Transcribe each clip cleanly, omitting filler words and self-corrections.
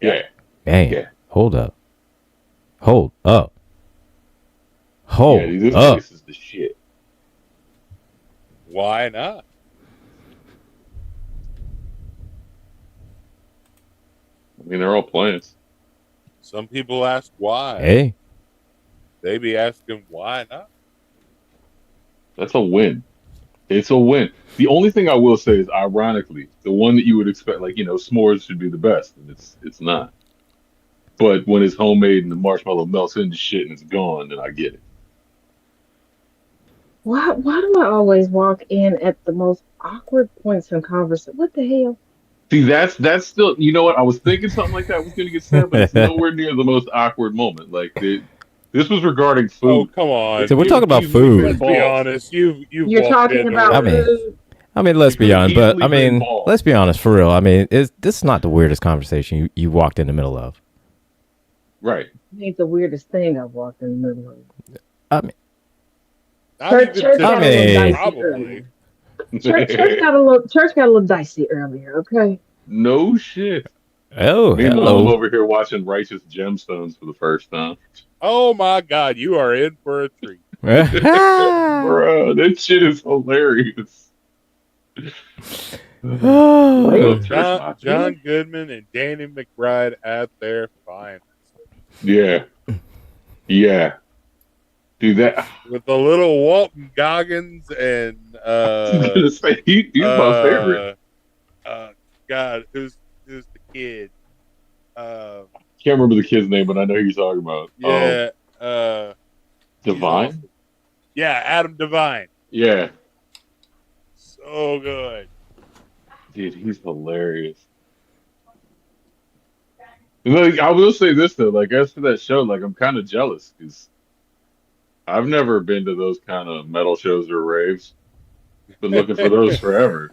Yeah. Dang. Yeah. Hold up. Hold up. Yeah, Hold this up. place is the shit. Why not? I mean, they're all plants. Some people ask why. Hey. They be asking why not. That's a win. It's a win. The only thing I will say is, ironically, the one that you would expect, like, s'mores should be the best, and it's not. But when it's homemade and the marshmallow melts into shit and it's gone, then I get it. Why do I always walk in at the most awkward points in conversation? What the hell? See, that's still, you know what? I was thinking something like that was going to get said, but it's nowhere near the most awkward moment. Like, this was regarding Oh, food. come on. So we're talking about You've food. been Let's be balls. honest. You've You're walked talking into about I work. mean, food. let's be It could've honest, but easily been balls. let's be honest for real. I mean, this is not the weirdest conversation you walked in the middle of. Right. Ain't the weirdest thing I've walked in the middle of. I mean, Not Church even got a today, little dicey probably. earlier. Church got a little dicey earlier. Okay. No shit. oh, Meanwhile, I'm hello. over here watching Righteous Gemstones for the first time. Oh my God, you are in for a treat. Bro, that shit is hilarious. Oh. John Goodman and Danny McBride at their finest. Yeah. Yeah. Dude, that With the little Walton Goggins and I was gonna say he's my favorite. God, who's the kid? Can't remember the kid's name, but I know who you're talking about. Yeah, Divine? yeah, Adam Devine. Yeah. So good. Dude, he's hilarious. And, like, I will say this though, like, as for that show, like, I'm kind of jealous because I've never been to those kind of metal shows or raves. Been looking for those forever.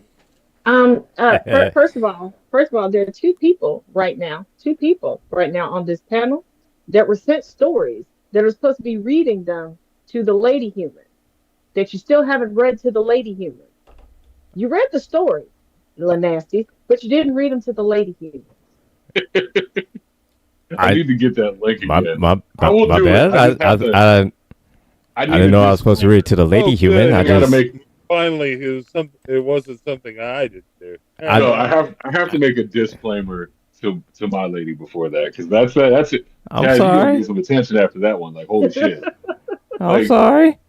First of all, there are two people right now on this panel that were sent stories that are supposed to be reading them to the lady human that you still haven't read to the lady human. You read the story, little nasty, but you didn't read them to the lady human. I need to get that link again. My will do it. bad. I didn't know I was supposed to read to the lady Oh, human. good. I I gotta just make. Finally, it wasn't something I did do. No, I have to make a disclaimer to my lady before that because that's it. I'm Chaz, you gonna sorry. get some attention after that one. Like, holy shit! I'm Like, sorry.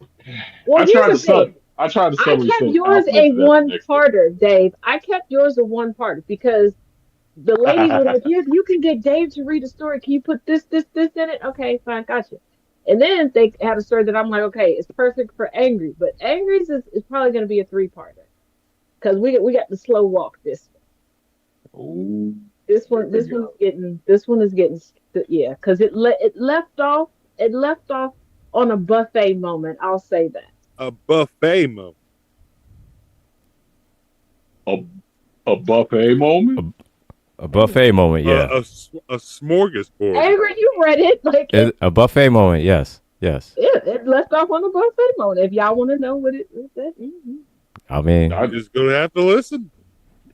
Well, I here's tried the to sub. thing. I tried to I subtly kept send yours Alpha a into that one next parter, Dave. I kept yours a one parter because the ladies were like, "Yeah, you can get Dave to read a story. Can you put this in it?" Okay, fine, gotcha. And then they had a story that I'm like, okay, it's perfect for Angry, but Angry's is probably going to be a three-parter because we got the slow walk this one. Oh, this one this one is getting yeah because it left off on a buffet moment. I'll say that. A buffet moment. a buffet moment. A buffet moment, yeah. A smorgasbord. Angry, you read it like A buffet moment, yes. it left off on a buffet moment. If y'all want to know what it is, I mean, I'm just gonna have to listen.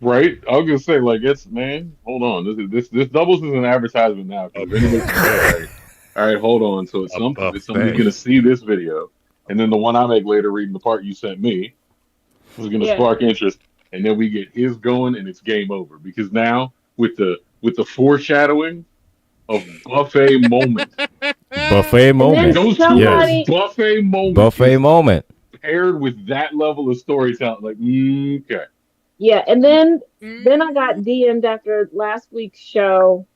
Right? I was gonna say, like, it's man. Hold on, this doubles as an advertisement now. 'Cause if anybody's all right, hold on. So at some point, somebody's gonna see this video, and then the one I make later, reading the part you sent me, is gonna spark interest, and then we get his going, and it's game over because now with the foreshadowing of buffet moment, buffet moment. those two Yes. words, buffet moment, Buffet moment. paired with that level of storytelling, like okay. yeah. And then I got DM'd after last week's show.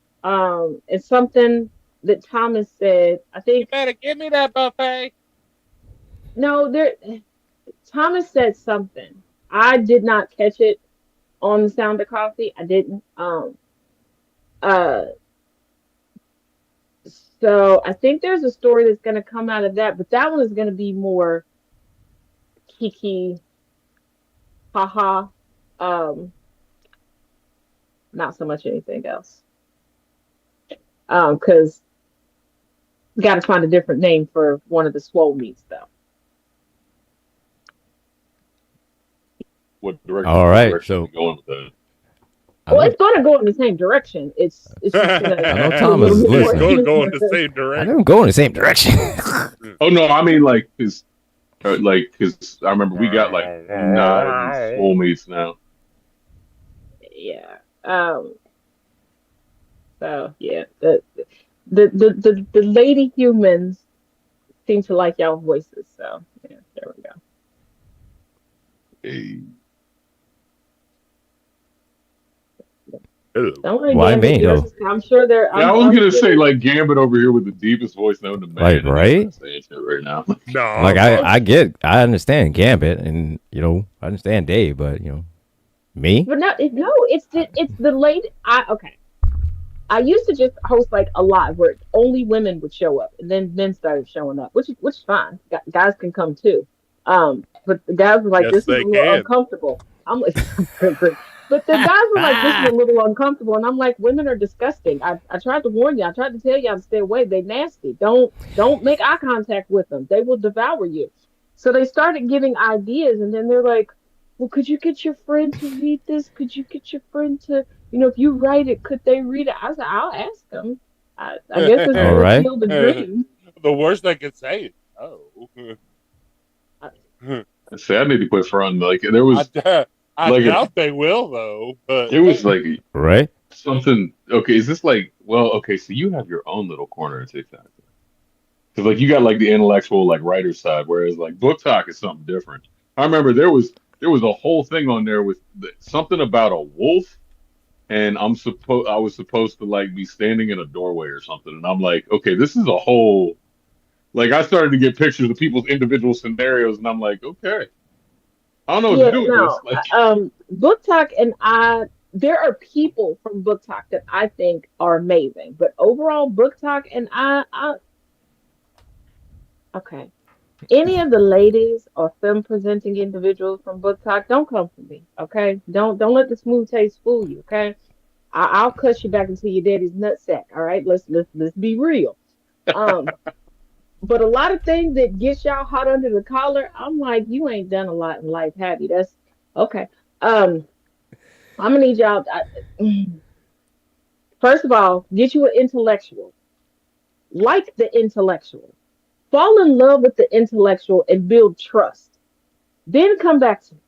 It's something that Thomas said. I think You better give me that buffet. no, Thomas said something. I did not catch it on the Sound of Coffee. I didn't. Uh, so I think there's a story that's going to come out of that, but that one is going to be more kiki, haha, not so much anything else. Because got to find a different name for one of the swole meats, though. What direction? All right, direction so are we going with that? Well, it's going to go in the same direction. It's just gonna. I know Thomas is listening. It's going to go in the same I direction. don't go in the same direction. Oh no, I mean like because I remember we got like 9 soulmates now. Yeah. So yeah, the lady humans seem to like y'all voices. So yeah, there we go. Hey. Don't worry, Why Gambit, me, though? I'm sure they're. Yeah, I was gonna say like Gambit over here with the deepest voice known to man. Like, right? Saying shit right now. No, Like I understand Gambit, and I understand Dave, but me. But no, it's the late. I used to just host like a lot where only women would show up, and then men started showing up, which is fine. Guys can come too. But the guys were like, Yes, "This is they a little can. uncomfortable." I'm like, but the guys were like, "This is a little uncomfortable," and I'm like, "Women are disgusting. I tried to warn you. I tried to tell you to stay away. They nasty. Don't make eye contact with them. They will devour you." So they started giving ideas, and then they're like, "Well, could you get your friend to read this? Could you get your friend to, if you write it, could they read it?" I said, "I'll ask them. I guess it's All right. kill the dream." The worst I could say is no. See, I need to quit front. Like there was I like doubt they will though. But it was like Right? something. Okay, is this like okay? So you have your own little corner of TikTok. Because like you got like the intellectual like writer side, whereas like book talk is something different. I remember there was a whole thing on there with something about a wolf, and I was supposed to like be standing in a doorway or something, and I'm like, okay, this is a whole. Like I started to get pictures of people's individual scenarios, and I'm like, okay, I don't know what to do with this. Like, Book Talk and there are people from Book Talk that I think are amazing, but overall, Book Talk and okay. Any of the ladies or film presenting individuals from Book Talk, don't come for me, okay? Don't let the smooth taste fool you, okay? I'll cut you back into your daddy's nutsack, all right? Let's be real. But a lot of things that get y'all hot under the collar, I'm like, you ain't done a lot in life, have you? That's okay. I'm gonna need y'all. First of all, get you an intellectual, like the intellectual. Fall in love with the intellectual and build trust. Then come back to me.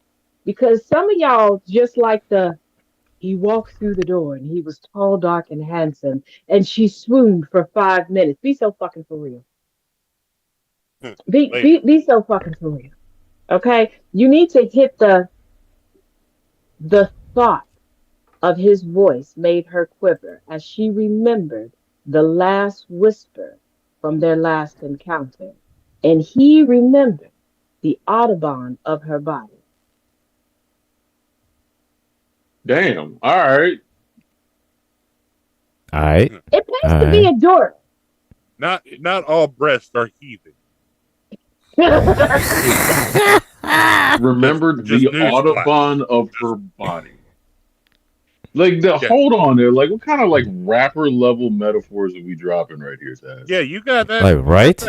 Because some of y'all just like he walked through the door and he was tall, dark, and handsome, and she swooned for 5 minutes. Be so fucking for real. Be so fucking for real. Okay? You need to hit the thought of his voice made her quiver as she remembered the last whisper from their last encounter, and he remembered the Audubon of her body. damn. All right. All right. It pays to be a dork. Not all breasts are heathen. Remembered Just the Audubon of her body. Like hold on there. Like what kind of like rapper level metaphors are we dropping right here, Taz? Yeah, you got that. Like, right?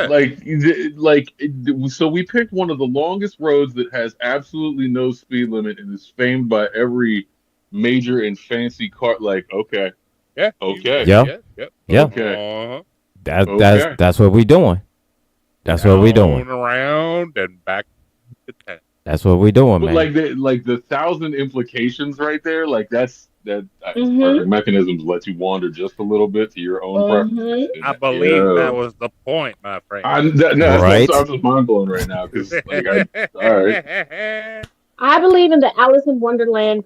So we picked one of the longest roads that has absolutely no speed limit and is famed by every major and fancy car. Like, okay, Yeah. okay, Yeah. Yeah. okay. That's what we doing. That's what we doing. Going around and back to town. That's what we doing, But man. like the 1,000 implications right there. Like that's perfect mechanism to let you wander just a little bit to your own preferences. I believe that was the point, my friend. I'm just mind blown right now because like all right. I believe in the Alice in Wonderland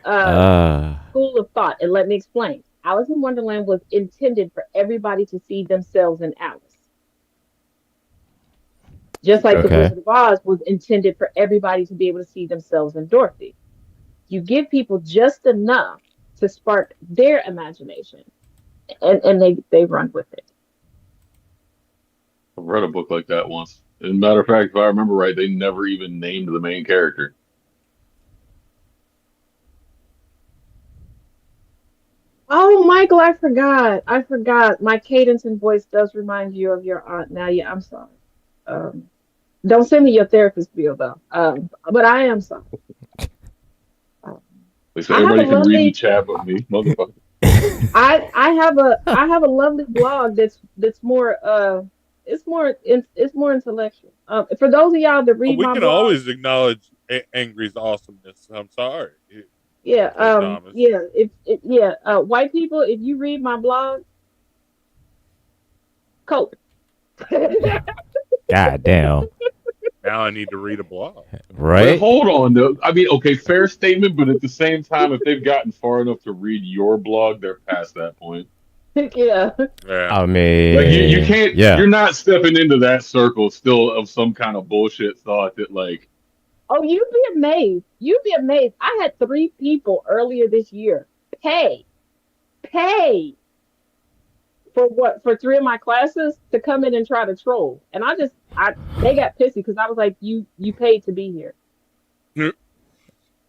school of thought, and let me explain. Alice in Wonderland was intended for everybody to see themselves in Alice. Just like the Wizard of Oz was intended for everybody to be able to see themselves in Dorothy. You give people just enough to spark their imagination, and they run with it. I read a book like that once. As a matter of fact, if I remember right, they never even named the main character. Oh, Michael, I forgot. My cadence and voice does remind you of your aunt. Now, yeah, I'm sorry. Don't send me your therapist bill though. But I am sorry. Like, so everybody can read the chat but me, motherfucker. I have a lovely blog that's more it's more intellectual. For those of y'all that read we my can blog, always acknowledge Angry's awesomeness. I'm sorry. yeah, white people, if you read my blog, cope. God damn. Now I need to read a blog. Right? But hold on, though. I mean, okay, fair statement, but at the same time, if they've gotten far enough to read your blog, they're past that point. Yeah. I mean, like you can't. Yeah. You're not stepping into that circle still of some kind of bullshit thought that like. Oh, you'd be amazed. You'd be amazed. I had 3 people earlier this year pay for 3 of my classes to come in and try to troll, and they got pissy because I was like, you paid to be here.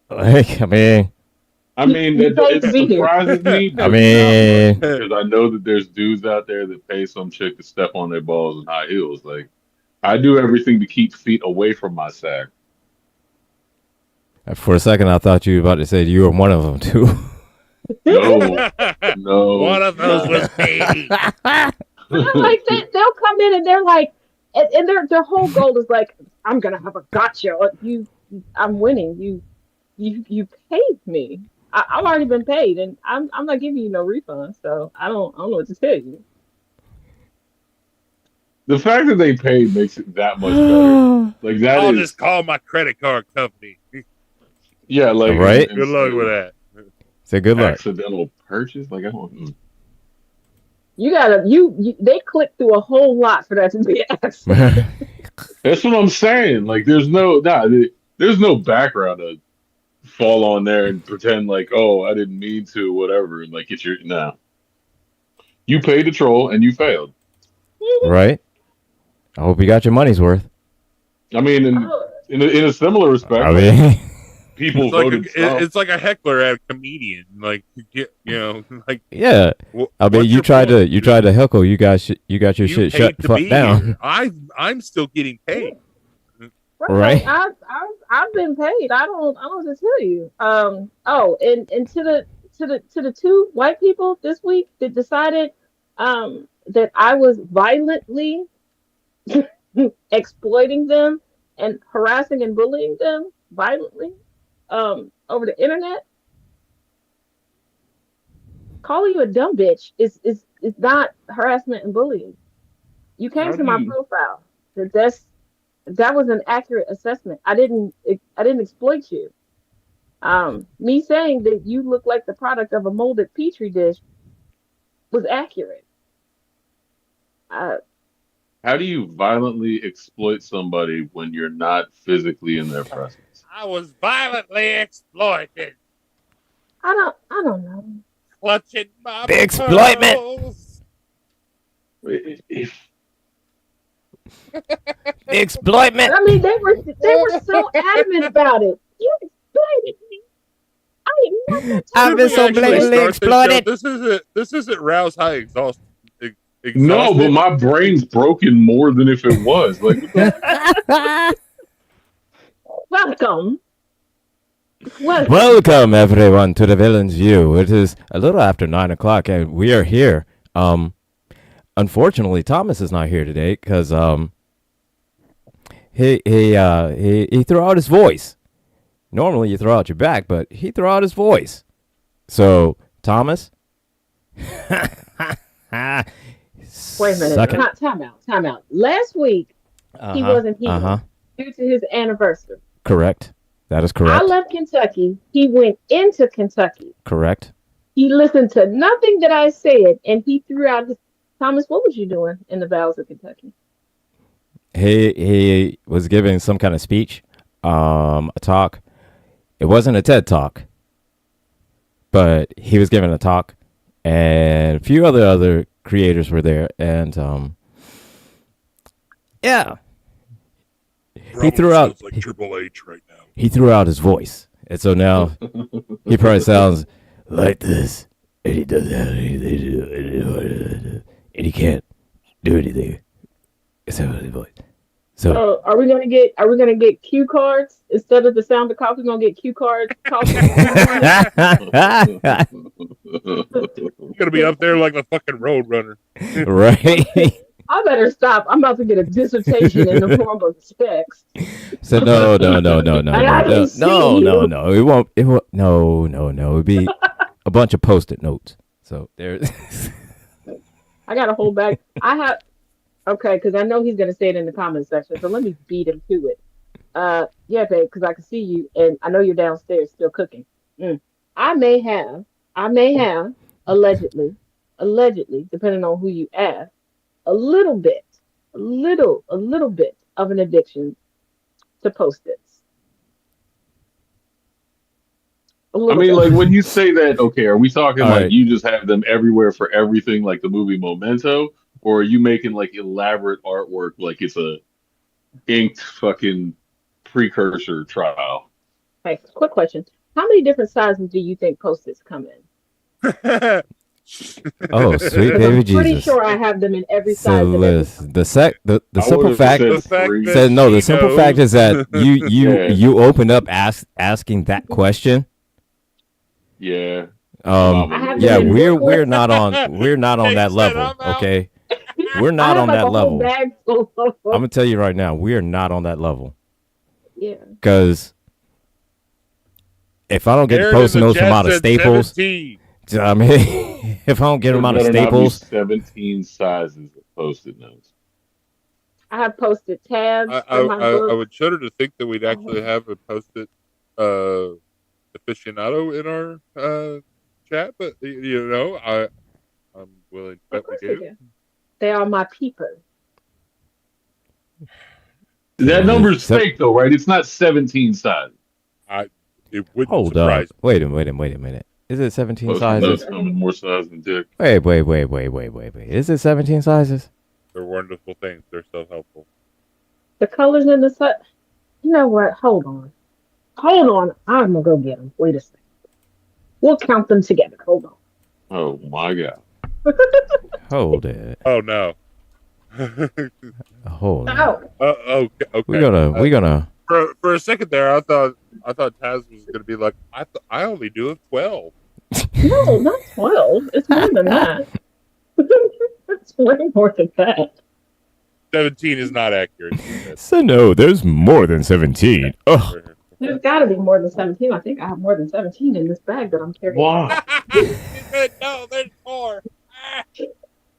Like, I mean, it surprises me. I mean, because I know that there's dudes out there that pay some chick to step on their balls in high heels. Like, I do everything to keep feet away from my sack. For a second, I thought you were about to say you were one of them too. No. One of those was me. Like they'll come in and they're like, and their whole goal is like, I'm gonna have a gotcha. I'm winning. You paid me. I've already been paid, and I'm not giving you no refund. So I don't know what to tell you. The fact that they paid makes it that much better. Like that I'll just call my credit card company. Yeah, like right. Good luck with that. Say good luck. Accidental purchase, like I don't. You gotta they click through a whole lot for that to be an accident. That's what I'm saying. Like there's no background to fall on there and pretend like, oh, I didn't mean to, whatever, and like it's your You paid to troll and you failed. Right. I hope you got your money's worth. I mean, in a similar respect, I mean, people voted. It's like a heckler at a comedian. Like like yeah. I mean, you tried to heckle. You got your shit shut the fuck down. I'm still getting paid. Right. I've been paid. I don't know what to tell you. And to the 2 white people this week that decided that I was violently exploiting them and harassing and bullying them violently over the internet. Calling you a dumb bitch is not harassment and bullying. You came to my profile. That was an accurate assessment. I didn't exploit you. Me saying that you look like the product of a molded petri dish was accurate. How do you violently exploit somebody when you're not physically in their presence? I was violently exploited. I don't know. Clutching my the exploitment. The exploitment. I mean, they were so adamant about it. You exploited me. I've been so blatantly exploited. This isn't Rouse High exhausted. No, but my brain's broken more than if it was. Like, Welcome everyone to the Villain's View. It is a little after 9:00, and we are here. Unfortunately, Thomas is not here today because he threw out his voice. Normally, you throw out your back, but he threw out his voice. So, Thomas. Wait a minute. Time out. Last week, he wasn't here due to his anniversary. Correct. That is correct. I left Kentucky. He went into Kentucky. Correct. He listened to nothing that I said, and he threw out his... Thomas, what was you doing in the bowels of Kentucky? He was giving some kind of speech, a talk. It wasn't a TED Talk, but he was giving a talk, and a few other creators were there, and yeah, he threw out like Triple H right now. He threw out his voice, and so now he probably sounds like this, and he does that, and he can't do anything except with his voice. So are we gonna get cue cards instead of the sound of coffee? We're gonna get cue cards. Coffee. You're gonna be up there like the fucking road runner. Right. I better stop. I'm about to get a dissertation in the form of specs. So no. It won't. No. It'd be a bunch of post-it notes. So there. I got to hold back. Okay, because I know he's gonna say it in the comment section. So let me beat him to it. Yeah, babe, because I can see you, and I know you're downstairs still cooking. I may have, allegedly, depending on who you ask, a little bit of an addiction to Post-its. I mean, like when you say that, okay, are we talking like you just have them everywhere for everything, like the movie Memento, or are you making like elaborate artwork, like it's a inked fucking precursor trial? Okay, quick question: how many different sizes do you think Post-its come in? Oh, sweet baby Jesus! I'm pretty sure I have them in every size. The simple fact said no. The simple fact is that you opened up asking that question. Yeah. We're not on that level. Okay, we're not on that level. I'm gonna tell you right now, we are not on that level. Yeah. Because if I don't get Post-it notes from out of Staples. 17. I mean, if I don't get them out of Staples, 17 sizes of Post-it notes. I have Post-it tabs. I would shudder to think that we'd actually have a Post-it aficionado in our chat, but I'm willing to bet we do. They are my peepers. That number's fake, though, right? It's not 17 sizes. It wouldn't Hold surprise up. Wait a minute. Is it 17 sizes? Come in more size than dick. Wait. Is it 17 sizes? They're wonderful things. They're so helpful. The colors in the set. You know what? Hold on. I'm gonna go get them. Wait a second. We'll count them together. Hold on. Oh my god. Hold it. Oh no. Hold on. Okay. We're gonna. For a second there, I thought Taz was gonna be like, I only do it 12. No, not 12. It's more than that. It's way more than that. 17 is not accurate. So no, there's more than 17. Oh. There's got to be more than 17. I think I have more than 17 in this bag that I'm carrying. Wow. No, there's more.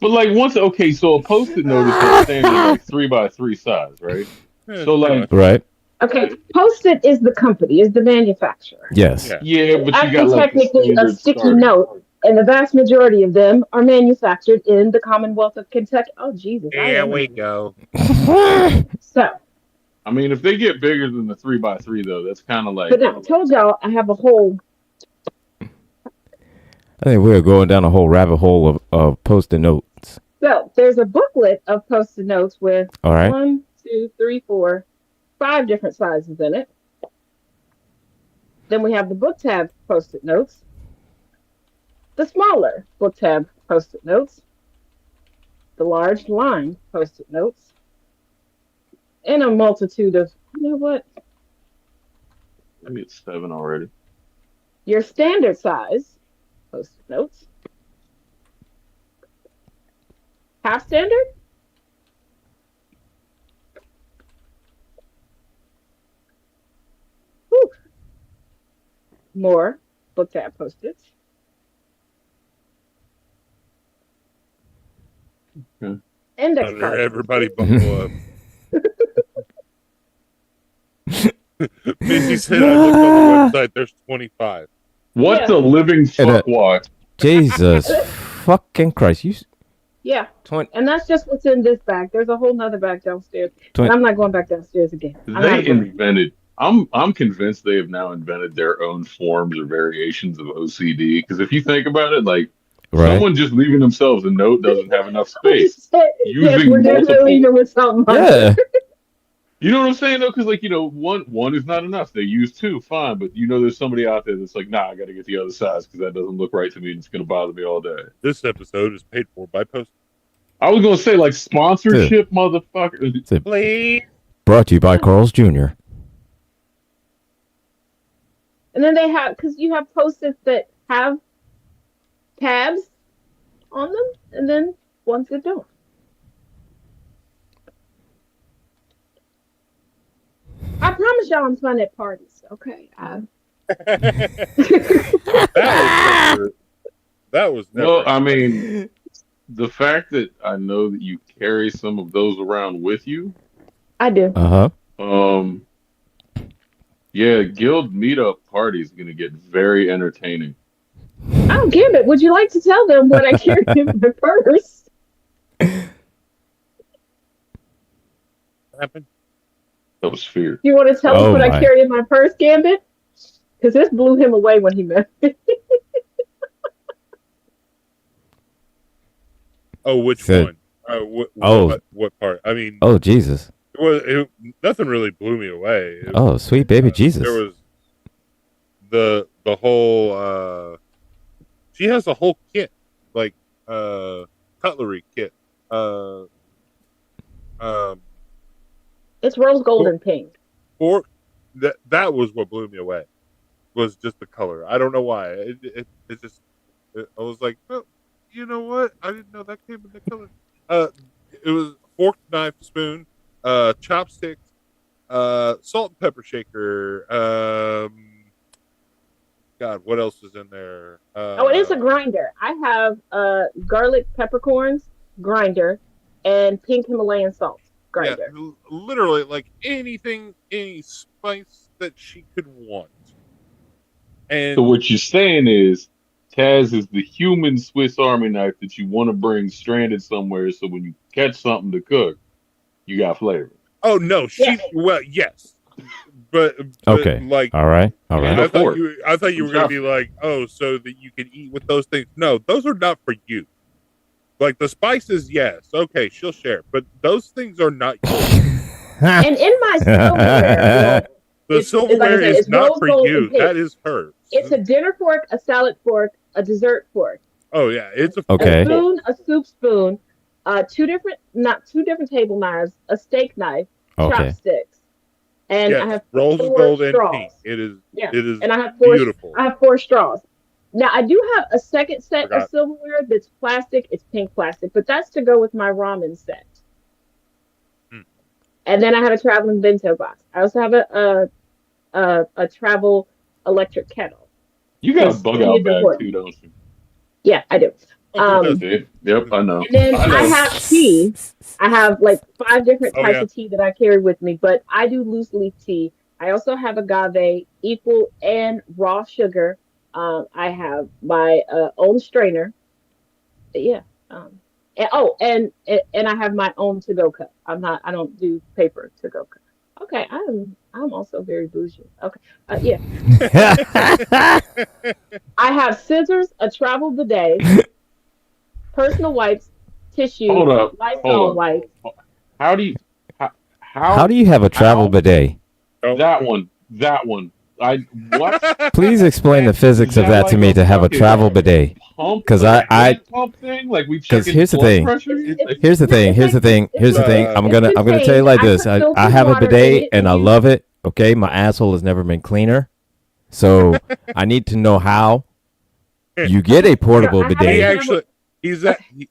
But like so a Post-it note is a standard like 3x3 size, right? So like right. Okay, Post-it is the company, is the manufacturer. Yes. Yeah, but you got like technically a sticky note, and the vast majority of them are manufactured in the Commonwealth of Kentucky. Oh Jesus! There we go. So. I mean, if they get bigger than the 3x3, though, that's kind of like. But I told y'all I have a whole. I think we're going down a whole rabbit hole of Post-it notes. So there's a booklet of Post-it notes with 1, 2, 3, 4, 5 different sizes in it. Then we have the book tab Post-it notes, the smaller book tab Post-it notes, the large line Post-it notes, and a multitude of, you know what? Maybe it's 7 already. Your standard size Post-it notes. Half standard? Whew. More book tab Post-its. Okay. Index cards. Everybody buckle up. Missy said I looked on the website, there's 25. What the living fuck what? Jesus fucking Christ. Yeah. 20. And that's just what's in this bag. There's a whole nother bag downstairs. And I'm not going back downstairs again. I'm convinced they have now invented their own forms or variations of OCD. Because if you think about it, like someone just leaving themselves a note doesn't have enough space. We're just leaving with something. Yeah. You know what I'm saying, though? Because, like, one is not enough. They use 2, fine. But, there's somebody out there that's like, nah, I got to get the other size because that doesn't look right to me and it's going to bother me all day. This episode is paid for by Post. I was going to say, like, sponsorship, motherfucker. Please. Brought to you by Carl's Jr. And then they have, because you have Post-its that have tabs on them, and then ones that don't. I promise y'all I'm fun at parties. Okay. That was never. No, I mean, the fact that I know that you carry some of those around with you. I do. Yeah, guild meetup party is gonna get very entertaining. I don't give it. Would you like to tell them what I carried in my purse? What happened? That was fear. You want to tell us what my. I carried in my purse, Gambit? Because this blew him away when he met me. Oh, which Said- one? What part? I mean, Oh, Jesus. nothing really blew me away. Oh, sweet baby Jesus. There was the whole. She has a whole kit, like cutlery kit. It's rose gold and pink. Or that was what blew me away. Was just the color. I don't know why. It just. I was like, oh, you know what? I didn't know that came in the color. It was fork, knife, spoon, chopsticks, salt and pepper shaker. God, what else is in there? It is a grinder. I have garlic peppercorns grinder and pink Himalayan salt grinder. Yeah, literally, like anything, any spice that she could want. And So what you're saying is, Taz is the human Swiss Army knife that you want to bring stranded somewhere, so when you catch something to cook, you got flavor. oh no, yes, but Okay. like All right. All Yeah. right. I thought fork. I thought you were going to be like, oh, so that you can eat with those things. No, those are not for you. Like the spices, yes, okay, she'll share, but those things are not yours. And in my silverware, The It's- silverware like I said, is it's not rose for gold you. and pink. That is hers. it's a dinner fork, a salad fork, a dessert fork, Oh yeah, it's a Okay. a spoon, a soup spoon, two different table knives, a steak knife, Okay. chopsticks, and yes, I have rose four gold and straws. pink. It is Yeah. it is And I have four. beautiful. I have 4 straws. Now I do have a second set Forgot. of silverware that's plastic. It's pink plastic, but that's to go with my ramen set. Hmm. And then I have a traveling bento box. I also have a travel electric kettle. You got a Yes, bug it out is bag important. too, don't you? Yeah, I do. See? Yep, I know. And then I know. I have tea. I have like 5 different Oh, types yeah. of tea that I carry with me, but I do loose leaf tea. I also have agave, equal and raw sugar. I have my own strainer. Yeah. And I have my own to-go cup. I don't do paper to-go cup. Okay, I'm also very bougie. Okay. Yeah. I have scissors, a travel bidet, personal wipes, tissue, Hold up, Lysol wipes. How do you How do you have a travel bidet? Oh. that one? What Please explain the physics of that to me to have a travel bidet. pump? 'Cause like a I- hand pump thing? Like we 'cause checking here's the blood thing. pressure? Here's the thing. Here's the thing. Here's the thing. I'm gonna tell you like this. I have a bidet and I love it. Okay, my asshole has never been cleaner, so I need to know how you get a portable I have He a- bidet.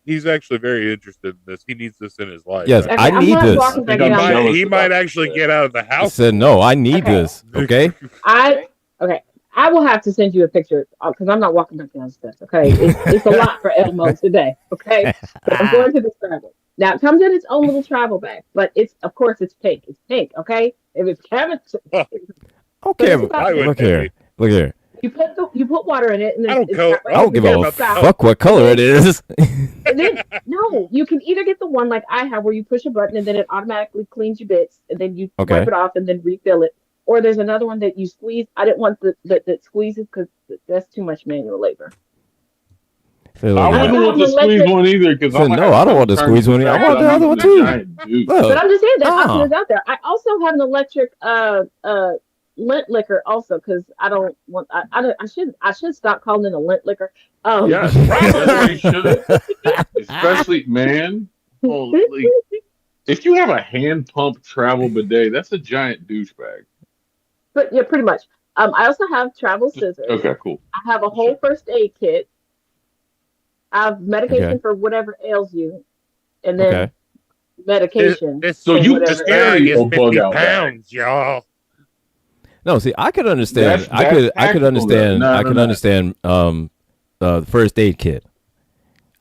he's actually very interested in this. He needs this in his life. Yes, Okay, I I'm need not this. walking I back think in I'm on jealous that. he about might that. actually get out of the I house. said no. I need Okay. this. Okay. Okay. I will have to send you a picture because I'm not walking back down the steps. Okay, it's a lot for Elmo today. Okay, but I'm going to the travel. Now it comes in its own little travel bag, but of course it's pink. It's pink. Okay, if it's Kevin, Okay. I would Look here. Look here. you put water in it, and then I don't it's care- got I don't give care a about that. fuck what color it is. And then no, you can either get the one like I have where you push a button and then it automatically cleans your bits, and then you Okay. wipe it off and then refill it. Or there's another one that you squeeze. I didn't want that squeezes because that's too much manual labor. I Look, wouldn't want to squeeze one either because Said, no, I don't want to squeeze one either. I want the other one too. But I'm just saying that Ah. option is out there. I also have an electric lint liquor also because I don't want. I should stop calling it a lint liquor. Yes, you should. Especially, man. Holy, If you have a hand pump travel bidet, that's a giant douchebag. But yeah, pretty much. I also have travel scissors. Okay, cool. I have a whole first aid kit. I have medication Okay. for whatever ails you, and then Okay. medication. So for you whatever carry is a bug 50 out bag. pounds, y'all. No, see, I could understand. That's I could tactical, understand. though. No, I could no. understand. The first aid kit.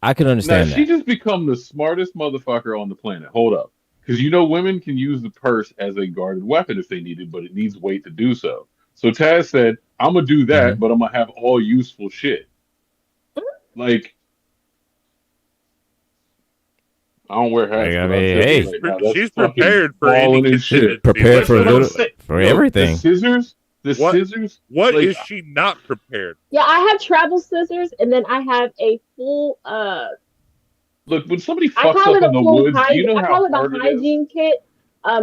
I could Now understand she that. just become the smartest motherfucker on the planet. Hold up, because women can use the purse as a guarded weapon if they need it, but it needs weight to do so. So Taz said, "I'm gonna do that, Mhm. but I'm gonna have all useful shit." Like, I don't wear hats. I but mean, I'll tell you hey. right now, that's She's fucking prepared for any balling and shit. contingency. Prepared for a That's what I'm little saying. for Yo, everything. The What- scissors. What Like, is she not prepared? Yeah, I have travel scissors, and then I have a full Look, when somebody I fucks call up it a in the full woods, do you know I how call it hard a it is? hygiene kit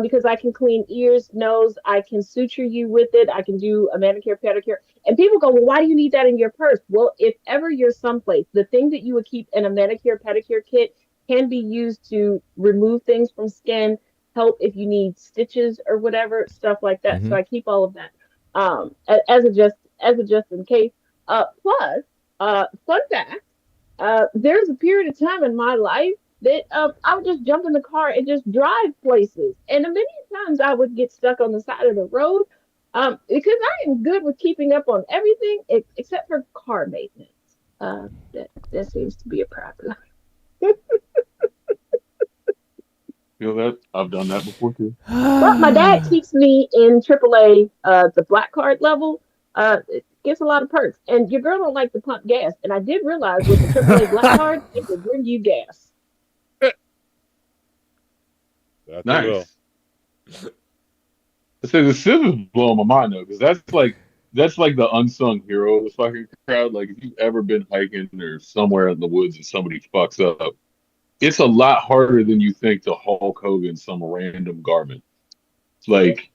because I can clean ears, nose, I can suture you with it, I can do a manicure, pedicure. And people go, well, why do you need that in your purse? Well, if ever you're someplace, the thing that you would keep in a manicure, pedicure kit can be used to remove things from skin, help if you need stitches or whatever, stuff like that. So Mhm. I keep all of that as a just in case. Plus, fun fact. There's a period of time in my life that I would just jump in the car and just drive places. And many times I would get stuck on the side of the road because I am good with keeping up on everything except for car maintenance. That seems to be a problem. You know that I've done that before too. But my dad keeps me in AAA, the black card level. It gets a lot of perks. And your girl don't like to pump gas. And I did realize with the AAA black card, it will bring you gas. That's Nice. I say the scissors blow my mind though, because that's like the unsung hero of the fucking crowd. Like if you've ever been hiking or somewhere in the woods and somebody fucks up, it's a lot harder than you think to Hulk Hogan some random garment. Like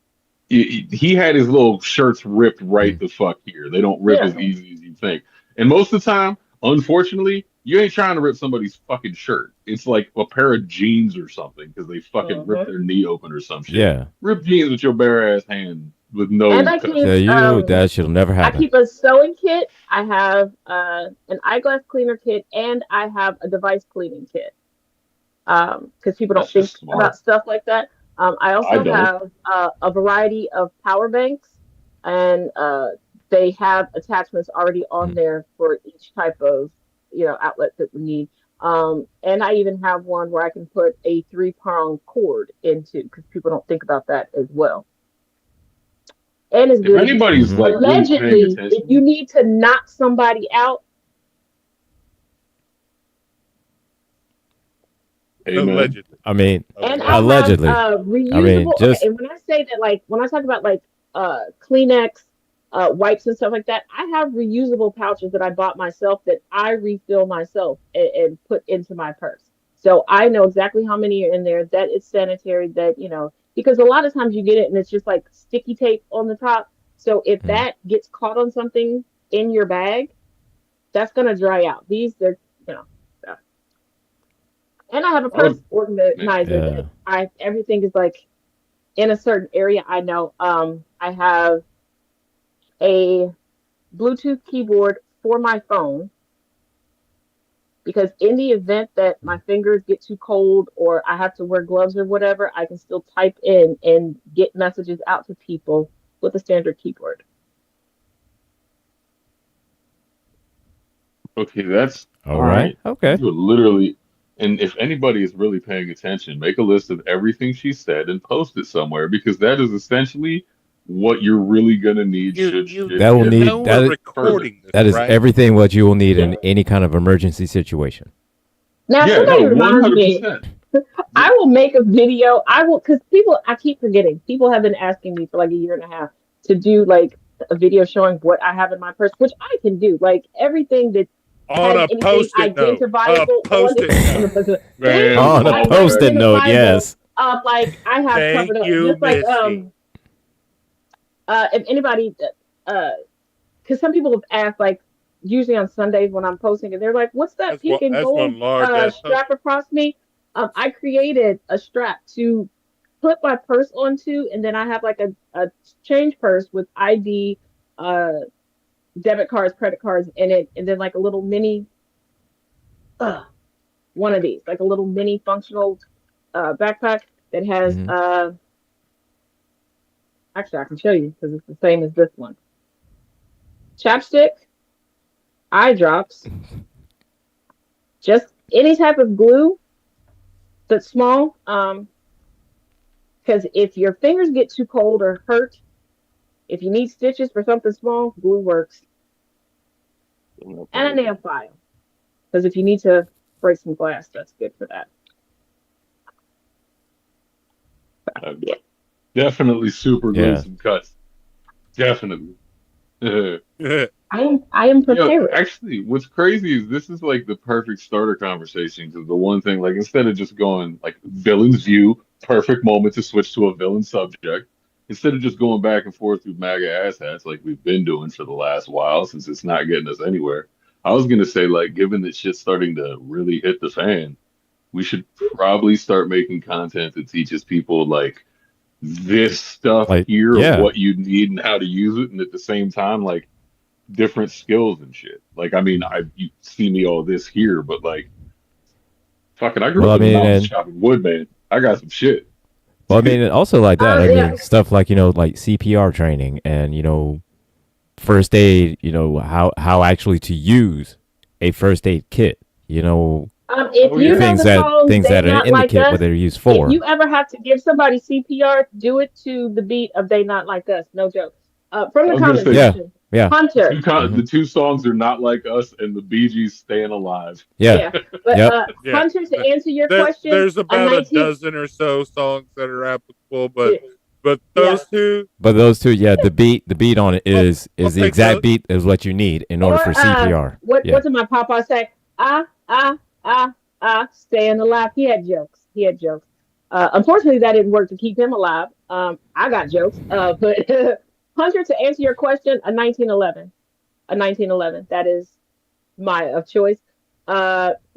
he had his little shirts ripped right the fuck here. They don't rip as easy as you think. And most of the time, unfortunately, you ain't trying to rip somebody's fucking shirt. It's like a pair of jeans or something because they fucking ripped their knee open or some shit. Yeah. Rip jeans with your bare ass hand with no. And I keep, Tell you that should never I happen. keep a sewing kit. I have an eyeglass cleaner kit, and I have a device cleaning kit. Because people don't That's think just smart. about stuff like that. I also don't. have a variety of power banks, and they have attachments already on there for each type of outlet that we need. And I even have one where I can put a 3-prong cord into because people don't think about that as well. And it's If good. anybody's like really paying Allegedly, attention, if you need to knock somebody out, amen. Allegedly. I mean, and I allegedly. have, reusable. I mean, just- and when I say that, like when I talk about like Kleenex, wipes and stuff like that, I have reusable pouches that I bought myself that I refill myself and put into my purse. So I know exactly how many are in there. That it's sanitary. That because a lot of times you get it and it's just like sticky tape on the top. So if that gets caught on something in your bag, that's gonna dry out. These they're. And I have a purse organizer that everything is like in a certain area. I know. I have a Bluetooth keyboard for my phone because in the event that my fingers get too cold or I have to wear gloves or whatever, I can still type in and get messages out to people with a standard keyboard. Okay, that's all right. Okay. You're literally, and if anybody is really paying attention, make a list of everything she said and post it somewhere because that is essentially what you're really gonna need. That is everything what you will need in any kind of emergency situation. Now, somebody reminds me. I will make a video. Because I keep forgetting. People have been asking me for like a year and a half to do like a video showing what I have in my purse, which I can do. Like everything that on a post-it note. On a post-it note, yes. Like I have covered up. Just like if anybody, because some people have asked, like usually on Sundays when I'm posting it, they're like, "What's that pink and gold strap across me?" I created a strap to put my purse onto, and then I have like a change purse with ID, uh, debit cards, credit cards in it, and then like a little mini, uh, one of these, like a little mini functional backpack that has, Hmm. actually, I can show you because it's the same as this one. Chapstick, eye drops, just any type of glue that's small. Because if your fingers get too cold or hurt, if you need stitches for something small, glue works. And a nail file. Because if you need to break some glass, that's good for that. Yeah. Definitely super glue Yeah. some cuts. Definitely. I am Yo, prepared. actually, what's crazy is this is like the perfect starter conversation because the one thing, like, instead of just going like villain's view, perfect moment to switch to a villain subject, instead of just going back and forth through MAGA asshats like we've been doing for the last while since it's not getting us anywhere. I was gonna say, like, given that shit's starting to really hit the fan, we should probably start making content that teaches people like this stuff Like, here, yeah. what you need and how to use it, and at the same time, like different skills and shit. Like, I mean, you see me all this here, but like, fucking, I grew Well, up I in the mean, mountains and chopping wood, man. I got some shit. well, I mean, and also like that. I Yeah. mean, stuff like like CPR training and first aid. How actually to use a first aid kit. If Oh you yeah, know Things the that songs, things They that are Not in the Like kit, what Us. they're used If for. you ever have to give somebody CPR, do it to the beat of They Not Like Us. No joke. From I the was gonna comment say Yeah, section. yeah, Hunter. hmm the two songs are Not Like Us and the Bee Gees Staying Alive. yeah, Yeah. But yep. Yeah. Hunter, to answer your question, There's a about a 19 dozen or so songs that are applicable, yeah, but yeah. those two, But those two, yeah, the beat on it I'll, I'll is the take exact those. beat is what you need in order for Or CPR. Yeah, what did my papa say? Staying alive. He had jokes. He had jokes. Unfortunately, that didn't work to keep him alive. I got jokes. But Hunter, to answer your question, a 1911, a 1911. That is my of choice.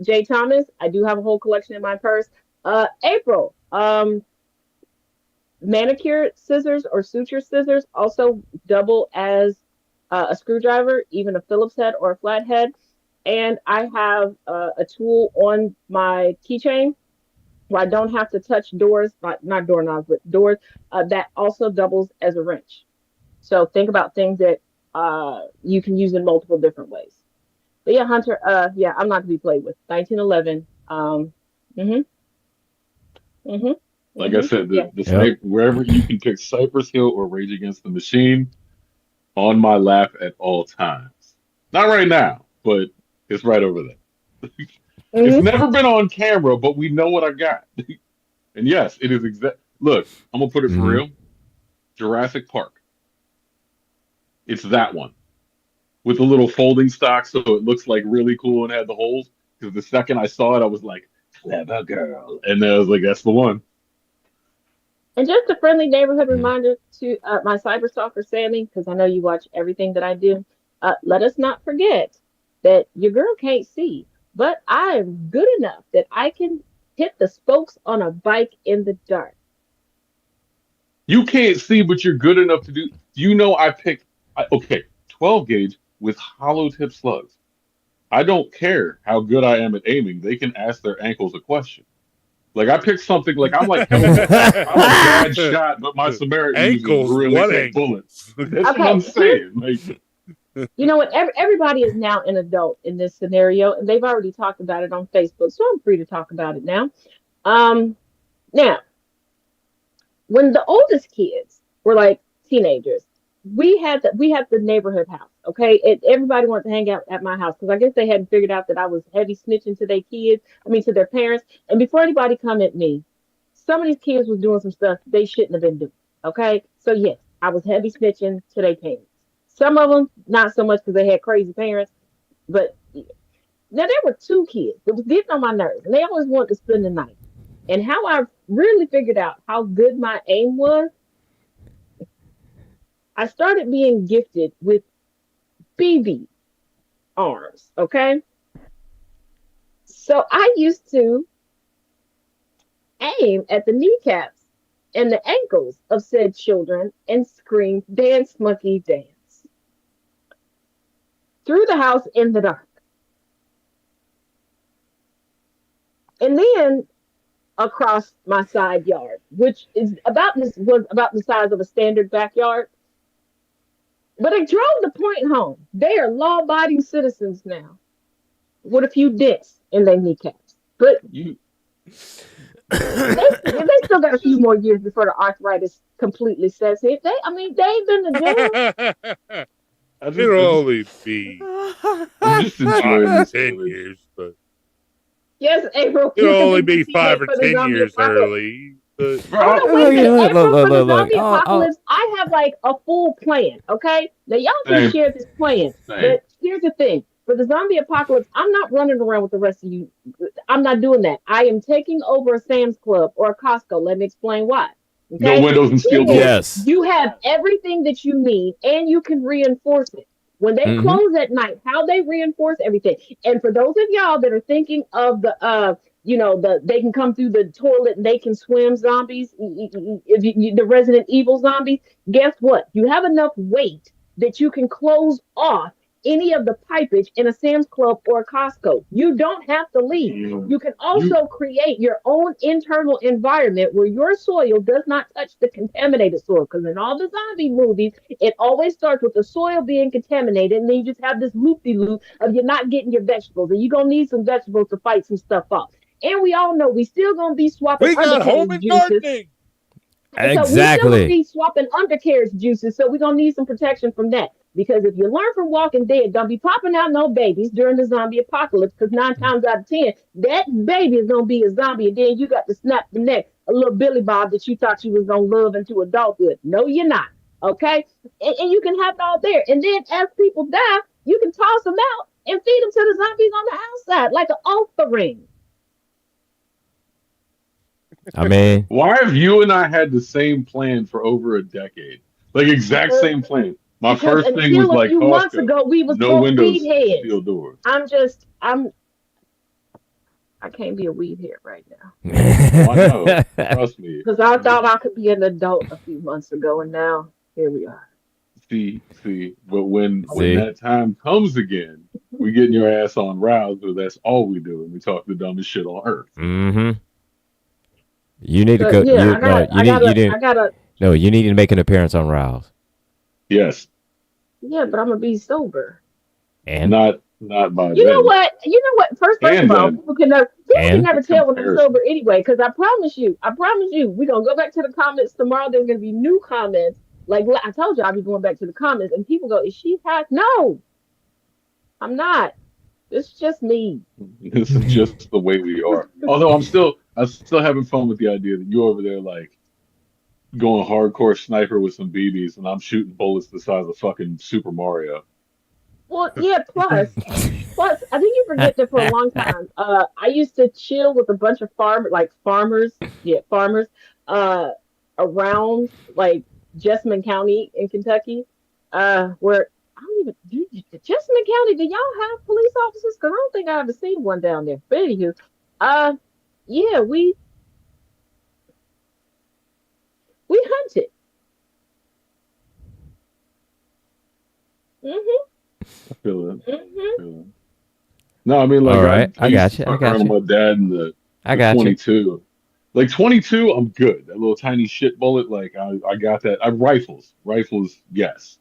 Jay Thomas, I do have a whole collection in my purse. April, manicure scissors or suture scissors also double as a screwdriver, even a Phillips head or a flathead. And I have a tool on my keychain where I don't have to touch doors, not doorknobs, but doors, that also doubles as a wrench. So think about things that you can use in multiple different ways. But yeah, Hunter, yeah, I'm not to be played with. 1911. Mm-hmm, Like I said, yeah. the yep. snipe wherever you can pick Cypress Hill or Rage Against the Machine on my lap at all times. Not right now, but it's right over there. It's Mm-hmm. never been on camera, but we know what I got. And yes, it is exact. Look, I'm gonna put it for Hmm. real. Jurassic Park. It's that one with the little folding stock, so it looks like really cool and had the holes. Because the second I saw it, I was like, "Clever girl," and then I was like, "That's the one." And just a friendly neighborhood Hmm. reminder to my cyber stalker Sammy, because I know you watch everything that I do. Let us not forget that your girl can't see, but I am good enough that I can hit the spokes on a bike in the dark. You can't see, but you're good enough to do. You know, I picked. Okay, 12 gauge with hollow tip slugs. I don't care how good I am at aiming. They can ask their ankles a question. Like I picked something like I'm like Hellboy. I'm a bad shot, but my Samaritan uses Ankles, really what thick ankles? bullets. That's what I'm Okay, here's saying. Like, you know what? Everybody is now an adult in this scenario, and they've already talked about it on Facebook, so I'm free to talk about it now. Um, Now, when the oldest kids were like teenagers, we had the neighborhood house. Okay, everybody wanted to hang out at my house because I guess they hadn't figured out that I was heavy snitching to their kids. I mean, to their parents. And before anybody come at me, some of these kids was doing some stuff they shouldn't have been doing. Okay, so yes, I was heavy snitching to their parents. Some of them not so much because they had crazy parents, but now there were two kids that was getting on my nerves, and they always wanted to spend the night. And how I really figured out how good my aim was, I started being gifted with BB arms. Okay, so I used to aim at the kneecaps and the ankles of said children and screamed, "Dance, monkey, dance," through the house in the dark. And then across my side yard, which was about the size of a standard backyard. But I drove the point home. They are law-abiding citizens now, with a few dents in their kneecaps. But You they still got a few more years before the arthritis completely sets in. They've been to jail. It'll only be I'm just enjoying 5 or this 10 image. years, but Yes, April. it'll only be Teammate 5 or for the 10 zombie years apocalypse. early. But Bro, Oh, no, wait a minute. Look, April, for the look. zombie apocalypse, I have like a full plan, okay? Now, y'all can Same. share this plan. Same. But here's the thing. For the zombie apocalypse, I'm not running around with the rest of you. I'm not doing that. I am taking over a Sam's Club or a Costco. Let me explain why. Okay? No windows and steel In doors. there, Yes. you have everything that you need, and you can reinforce it. When they Mhm. close at night, how they reinforce everything. And for those of y'all that are thinking of they can come through the toilet and they can swim zombies, the Resident Evil zombies, guess what? You have enough weight that you can close off any of the pipage in a Sam's Club or a Costco. You don't have to leave. You can also create your own internal environment where your soil does not touch the contaminated soil. Because in all the zombie movies, it always starts with the soil being contaminated, and then you just have this loop-de-loop of you're not getting your vegetables, and you're gonna need some vegetables to fight some stuff off. And we all know we still gonna be swapping we got undercarriage home and juices. gardening. So we still Exactly. gonna be swapping undercarriage juices, so we're gonna need some protection from that. Because if you learn from Walking Dead, don't be popping out no babies during the zombie apocalypse. Because 9 times out of 10, that baby is gonna be a zombie, and then you got to snap the neck a little Billy Bob that you thought you was gonna love into adulthood. No, you're not. Okay, and you can have it all there. And then as people die, you can toss them out and feed them to the zombies on the outside like an offering. I mean, Why have you and I had the same plan for over a decade? Like exact same plan. My Because first thing was until a like few months Costco, ago, we was no both windows, weed heads. steel doors. I can't be a weed head right now. I know. Trust me. Because I thought I could be an adult a few months ago, and now here we are. See. But when See? that time comes again, we getting your ass on rouse, because that's all we do, and we talk the dumbest shit on earth. mm-hmm. You need to But go. yeah, You need to make an appearance on Rouse. Yes, yeah, but I'm gonna be sober. And not by You know then. what? First And of all, then- people can never tell when I'm Comparison. sober anyway. Because I promise you, we're gonna go back to the comments tomorrow. There's gonna be new comments. Like I told you, I'll be going back to the comments, and people go, "Is she high?" No, I'm not. It's just me. This is just the way we are. Although I'm still having fun with the idea that you're over there like going hardcore sniper with some BBs, and I'm shooting bullets the size of fucking Super Mario. Well, yeah. Plus, I think you forget that for a long time. I used to chill with a bunch of farmers, around like Jessamine County in Kentucky, where I don't even Jessamine County. Do y'all have police officers? Because I don't think I ever seen one down there. But anywho, yeah, we hunted. I feel it. Mhm. No, I mean like All right. I got used to you. I fuck got around you. with my dad in the I got you. 22. Like 22, I'm good. That little tiny shit bullet, like I got that. Rifles, yes.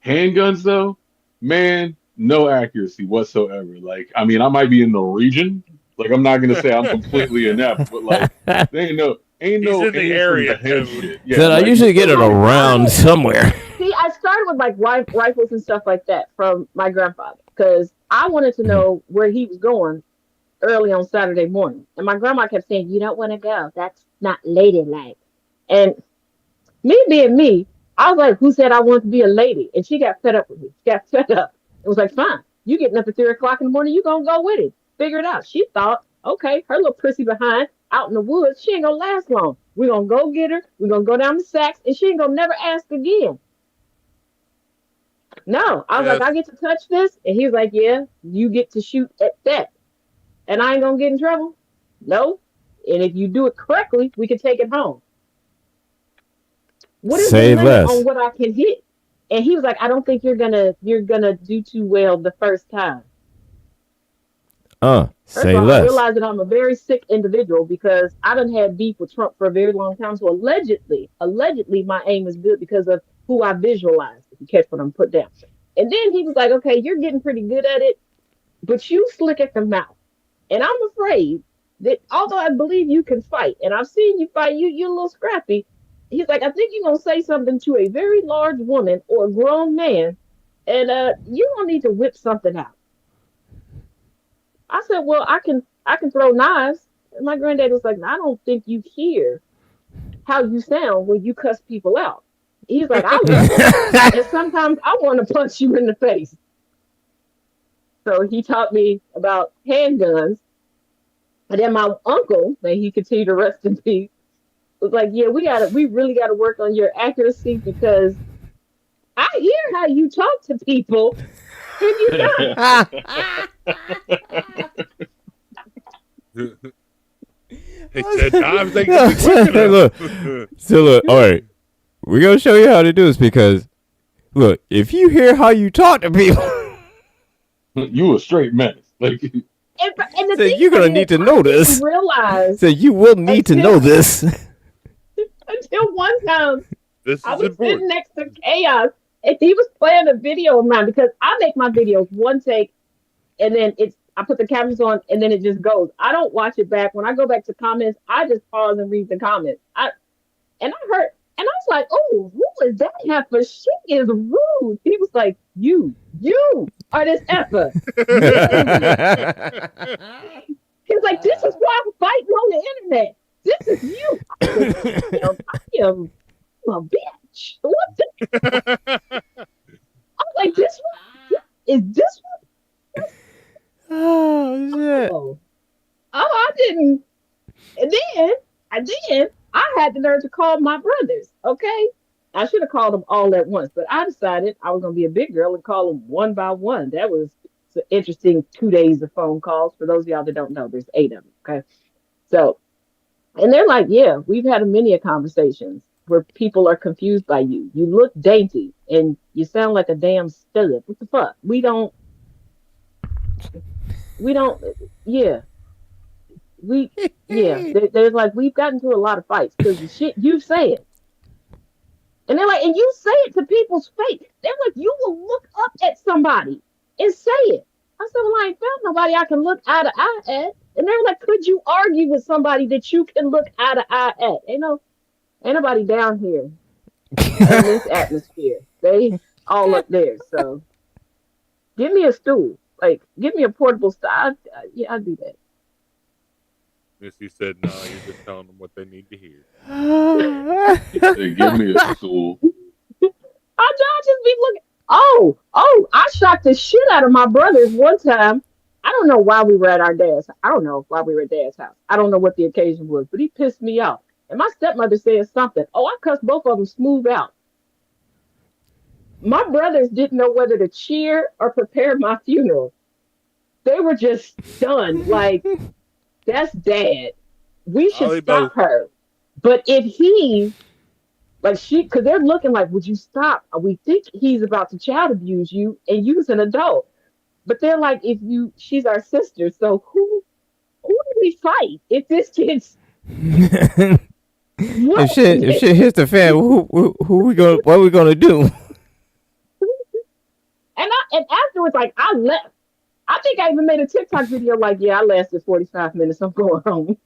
Handguns though, man, no accuracy whatsoever. Like, I mean, I might be in the region. Like, I'm not gonna say I'm completely inept, but like, they ain't no He's in the aim from area, head dude. shit. Yeah, So I like, usually get it around somewhere. See, I started with like rifles and stuff like that from my grandfather because I wanted to know where he was going early on Saturday morning. And my grandma kept saying, "You don't want to go. That's not ladylike." And me being me, I was like, "Who said I wanted to be a lady?" And she got fed up with me. She got fed up. It was like, "Fine. You getting up at 3 o'clock in the morning, you going to go with it." Figure it out. She thought, okay, her little prissy behind out in the woods, she ain't going to last long. We're going to go get her. We're going to go down the Saks, and she ain't going to never ask again. No, I was like, I get to touch this? And he was like, yeah, you get to shoot at that. And I ain't going to get in trouble? No. And if you do it correctly, we can take it home. What is Say the limit less. on what I can hit? And he was like, I don't think you're gonna do too well the first time. First Say of all, I less. realize that I'm a very sick individual because I done had beef with Trump for a very long time. So allegedly, my aim is good because of who I visualize, if you catch what I'm put down. And then he was like, okay, you're getting pretty good at it, but you slick at the mouth. And I'm afraid that although I believe you can fight, and I've seen you fight, you're a little scrappy. He's like, I think you're gonna say something to a very large woman or a grown man, and you don't need to whip something out. I said, well, I can throw knives. And my granddad was like, I don't think you hear how you sound when you cuss people out. He's like, I love it. And sometimes I want to punch you in the face. So he taught me about handguns. And then my uncle, may he continue to rest in peace, was like, yeah, we really gotta work on your accuracy because I hear how you talk to people and you don't. They said knives ain't gonna be quick enough. Look, all right, we're gonna show you how to do this because look, if you hear how you talk to people, you a straight menace. Like, and so you're gonna need to know this. Realize so you will need to know this. Until one time, I was important. sitting next to Chaos, and he was playing a video of mine because I make my videos one take, and then I put the cameras on, and then it just goes. I don't watch it back. When I go back to comments, I just pause and read the comments. I heard, and I was like, "Oh, who is that heifer? She is rude." He was like, "You are this heifer." He was like, "This is why I'm fighting on the internet. This is you." I am a bitch. What the? I was like, "This one is this one." Oh shit! Oh, I didn't. And then I had the nerve to call my brothers. Okay, I should have called them all at once, but I decided I was gonna be a big girl and call them one by one. That was an interesting 2 days of phone calls. For those of y'all that don't know, there's 8 of them. Okay, so and they're like, yeah, we've had many conversations where people are confused by you. You look dainty and you sound like a damn stud. What the fuck? We don't. Yeah. They're like, we've gotten to a lot of fights because the shit you said. And they're like, and you say it to people's face. They're like, you will look up at somebody and say it. I said, well, I ain't found nobody I can look eye to eye at. And they're like, could you argue with somebody that you can look eye to eye at? Ain't nobody down here in this atmosphere. They all up there. So give me a stool. Like, give me a portable style. Yeah, I'd do that. Missy said, no, you're just telling them what they need to hear. Hey, give me a stool. I just be looking. Oh, I shocked the shit out of my brothers one time. I don't know why we were at our dad's. I don't know why we were at dad's house. I don't know what the occasion was, but he pissed me off. And my stepmother said something. Oh, I cussed both of them smooth out. My brothers didn't know whether to cheer or prepare my funeral. They were just stunned. Like, that's dad. We should stop her. But if he, like because they're looking like, would you stop? We think he's about to child abuse you and use an adult. But they're like, she's our sister. So who do we fight if this kid's... If shit hits the fan, what are we gonna do? And afterwards, like, I left. I think I even made a TikTok video like, yeah, I lasted 45 minutes. I'm going home.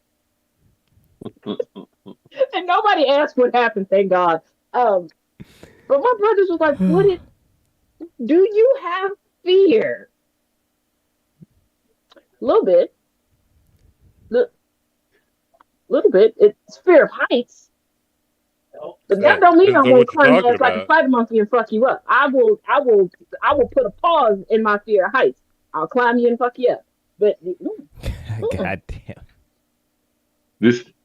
And nobody asked what happened, thank God. But my brothers was like, do you have fear? A little bit. Little bit. It's fear of heights. But that don't mean I'm gonna climb ass like a spider monkey and fuck you up. I will put a pause in my fear of heights. I'll climb you and fuck you up. But God damn.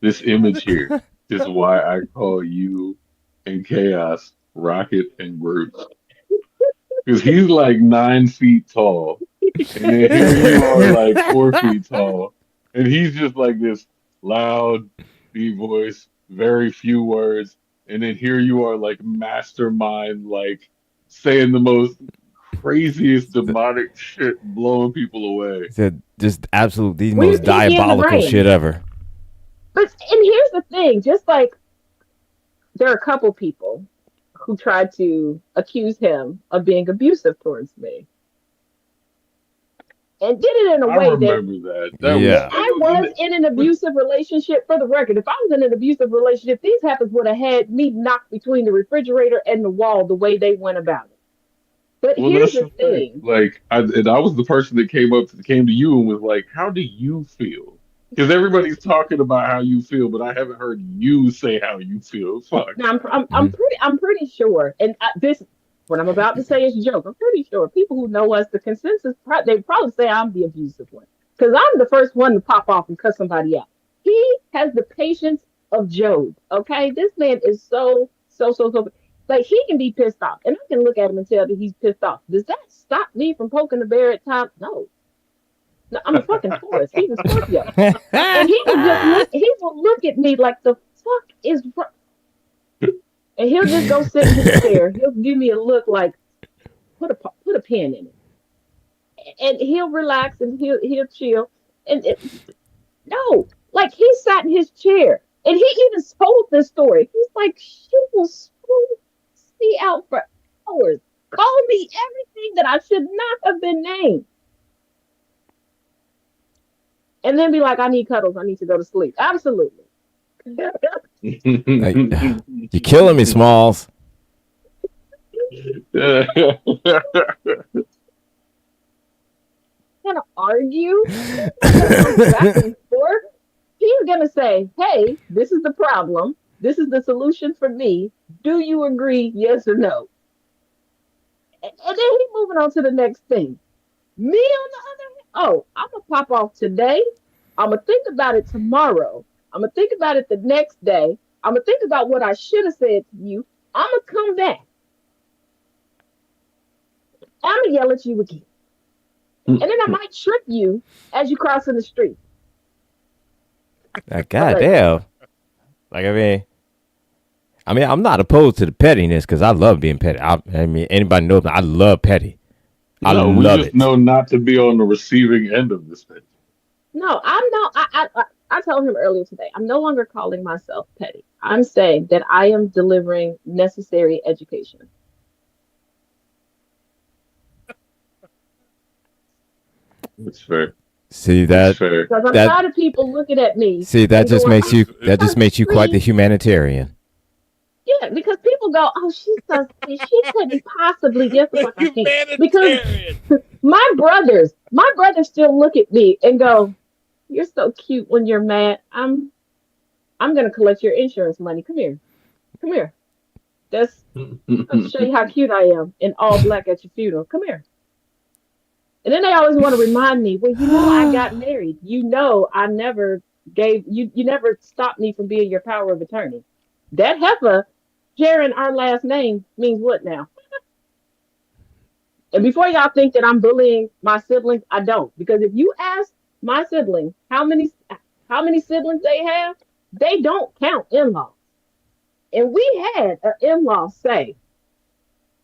This image here is why I call you and Chaos Rocket and Bruce. Because he's like 9 feet tall. And then here you are like 4 feet tall. And he's just like this loud, deep voice, very few words, and then here you are like mastermind, like saying the most craziest demonic shit, blowing people away. Just absolute the When you're most diabolical shit ever. But and here's the thing, just like there are a couple people who tried to accuse him of being abusive towards me. And did it in a way that I was in an abusive relationship. For the record, if I was in an abusive relationship, these happens would have had me knocked between the refrigerator and the wall the way they went about it. But here's the thing. Like, I was the person that came to you and was like, "How do you feel?" Because everybody's talking about how you feel, but I haven't heard you say how you feel. Fuck. Now, I'm pretty sure, and what I'm about to say is a joke. I'm pretty sure people who know us, the consensus, they probably say I'm the abusive one because I'm the first one to pop off and cut somebody out. He has the patience of Job. Okay, this man is so. Like, he can be pissed off, and I can look at him and tell that he's pissed off. Does that stop me from poking the bear at times? No, I'm a fucking Taurus. He's a Scorpio, and he will look at me like the fuck is wrong. And he'll just go sit in his chair. He'll give me a look like, put a pin in it, and he'll relax and he'll chill. And no, like, he sat in his chair, and he even told this story. He's like, she will spoon me out for hours, call me everything that I should not have been named, and then be like, I need cuddles. I need to go to sleep. Absolutely. You're killing me, Smalls. Gonna argue back and forth. He's gonna say, hey, this is the problem, this is the solution for me, do you agree, yes or no? And then he's moving on to the next thing. Me, on the other hand, oh, I'm gonna pop off today, I'm gonna think about it tomorrow, I'm gonna think about it the next day, I'm gonna think about what I should have said to you, I'm gonna come back, I'm gonna yell at you again. And then I might trip you as you cross in the street. Goddamn. Like, I mean, I'm not opposed to the pettiness because I love being petty. I mean, anybody knows me, I love petty. I love it. We just know not to be on the receiving end of this petty. No, I'm not. I told him earlier today, I'm no longer calling myself petty. I'm saying that I am delivering necessary education. That's fair. See that? Because a lot of people looking at me. See, that just makes you quite the humanitarian. Yeah, because people go, oh, she's so sweet. She couldn't possibly get the fuck I think. Because my brothers still look at me and go, you're so cute when you're mad. I'm gonna collect your insurance money. Come here. I'll show you how cute I am in all black at your funeral. Come here. And then they always want to remind me, well, I got married. I never gave you never stopped me from being your power of attorney. That heifer sharing our last name means what now? And before y'all think that I'm bullying my siblings, I don't. Because if you ask my siblings how many siblings they have, they don't count in-laws. And we had an in-law say,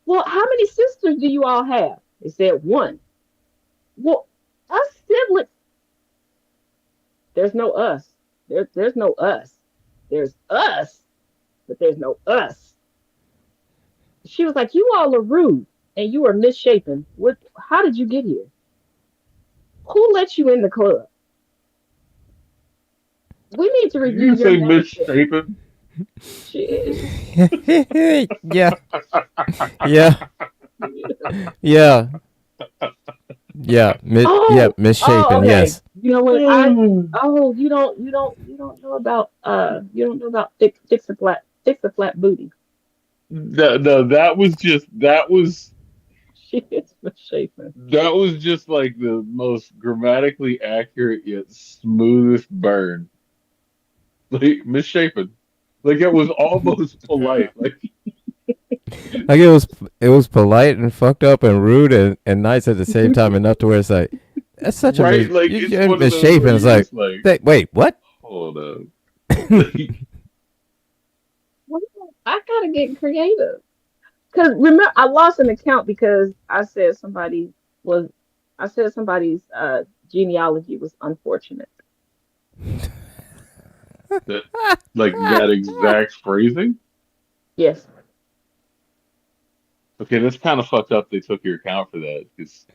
well, how many sisters do you all have? They said one. Well, us siblings, there's no us. There's no us. There's us, but there's no us. She was like, you all are rude and you are misshapen. How did you get here? Who let you in the club? We need to review you say misshapen? Yeah. Yeah, misshapen. Okay. Yes. You know what? You don't know about fix a flat booty. No, that was. She is misshapen. That was just like the most grammatically accurate yet smoothest burn. Like misshapen, like it was almost polite. Like it was polite and fucked up and rude and nice at the same time, enough to where it's like that's such a like you're misshapen. It's like wait, what? Hold up. I gotta get creative. Cause remember, I lost an account because was, I said somebody's genealogy was unfortunate. That, like that exact phrasing? Yes. Okay, that's kind of fucked up. They took your account for that because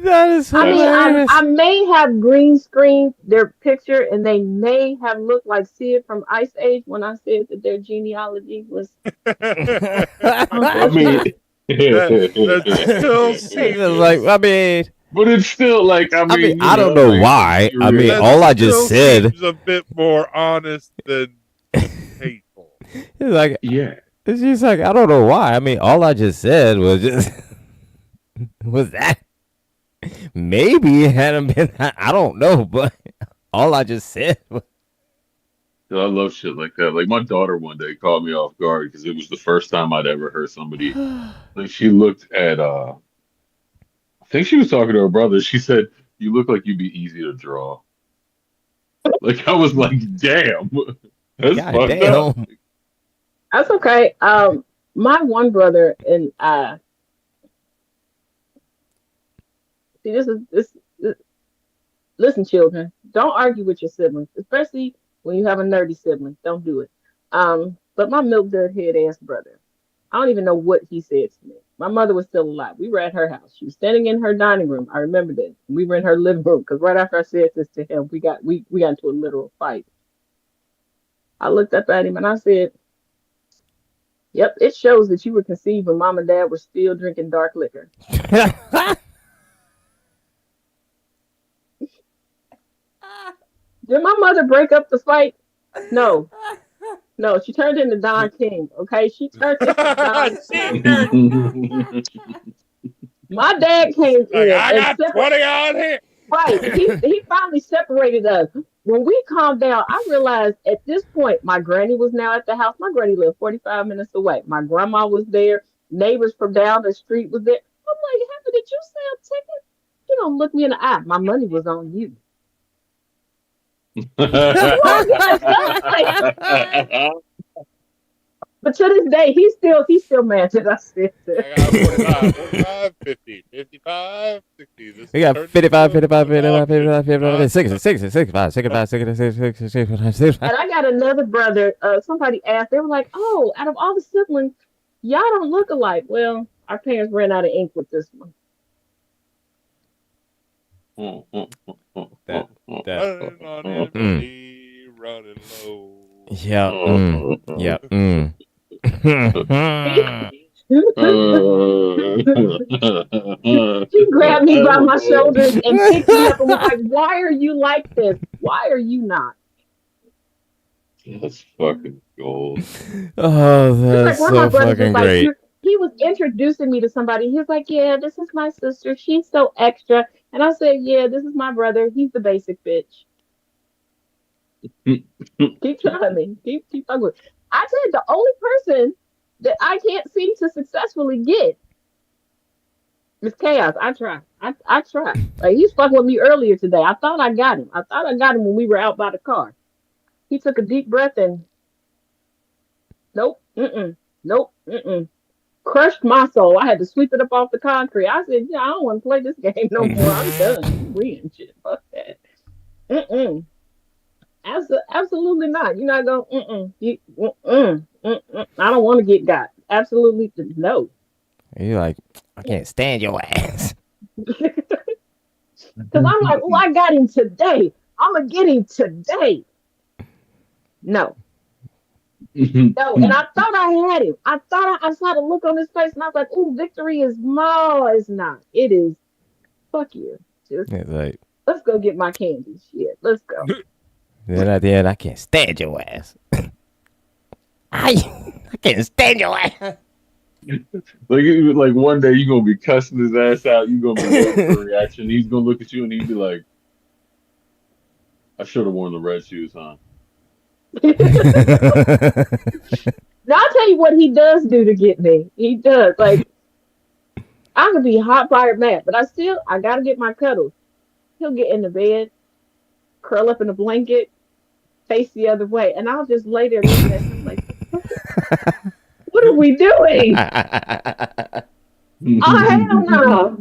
That is I mean, hilarious. I may have green screened their picture, and they may have looked like Sid from Ice Age when I said that their genealogy was I mean, unfortunate. that still It's just like, seems but it's still like I don't know like let's why. be I mean, real. that all I just still said, seems a bit more honest than hateful. it's like, Yeah. it's just like, I don't know why. I mean, all I just said was just, was that. Maybe it hadn't been, I don't know, but all I just said was, I love shit like that. Like my daughter one day caught me off guard because it was the first time I'd ever heard somebody like she looked at I think she was talking to her brother. She said, "You look like you'd be easy to draw." Like I was like, "Damn, that's God fucked up." damn. That's okay. My one brother and see, this. Listen, children, don't argue with your siblings, especially when you have a nerdy sibling. Don't do it. But my milk dud head ass brother, I don't even know what he said to me. My mother was still alive. We were at her house. She was standing in her dining room. I remember that. We were in her living room because right after I said this to him, we got into a literal fight. I looked up at him and I said, "Yep, it shows that you were conceived when mom and dad were still drinking dark liquor." Did my mother break up the fight? No, no. She turned into Don King. Okay, she turned into Don King. My dad came Like, in I and got 20 on here. right. He finally separated us. When we calmed down, I realized at this point my granny was now at the house. My granny lived 45 minutes away. My grandma was there. Neighbors from down the street was there. I'm like, Heather, did you sell tickets? You don't look me in the eye. My money was on you. But to this day, he's still mad that I said that. I got 45, 50, 55, 60. This We got turns 55, into 55, 55, 55, 55, 55. 60, 60, 65, 65, 66, 66, 65, 65. And I got another brother. Somebody asked, they were like, "Oh, out of all the siblings, y'all don't look alike." Well, our parents ran out of ink with this one. That, Running on empty, running low. yeah, yeah, She grabbed me by my shoulders and picked me up and was like, "Why are you like this? Why are you not?" That's fucking gold. Oh, It's that's like one of my so brothers was fucking like, great. he was introducing me to somebody. He was like, "Yeah, this is my sister. She's so extra." And I said, "Yeah, this is my brother. He's the basic bitch." Keep trying me. Keep fucking with. I said the only person that I can't seem to successfully get is chaos. I try. I try. Like he's fucking with me earlier today. I thought I got him. I thought I got him when we were out by the car. He took a deep breath and nope, nope, crushed my soul. I had to sweep it up off the concrete. I said, "Yeah, I don't want to play this game no more. I'm done. We and shit. Fuck that. Mm-mm. Absolutely not. You're not going. I don't want to get got. Absolutely no. You're like, I can't stand your ass. Because I'm like, oh, I got him today. I'm gonna get him today. No, no. And I thought I had him. I saw the look on his face, and I was like, oh, victory is no, it's not. It is. Fuck you. Just It's like, let's go get my candy. Shit, let's go. then at the end, I can't stand your ass. I can't stand your ass. Like one day you're gonna be cussing his ass out. You're gonna be waiting for a reaction. He's gonna look at you and he'd be like, "I should have worn the red shoes, huh?" Now I'll tell you what he does do to get me. He does. Like I could be hot fired mad, but I gotta get my cuddles. He'll get in the bed, curl up in a blanket, face the other way, and I'll just lay there looking at him like, what are we doing? Oh, hell no.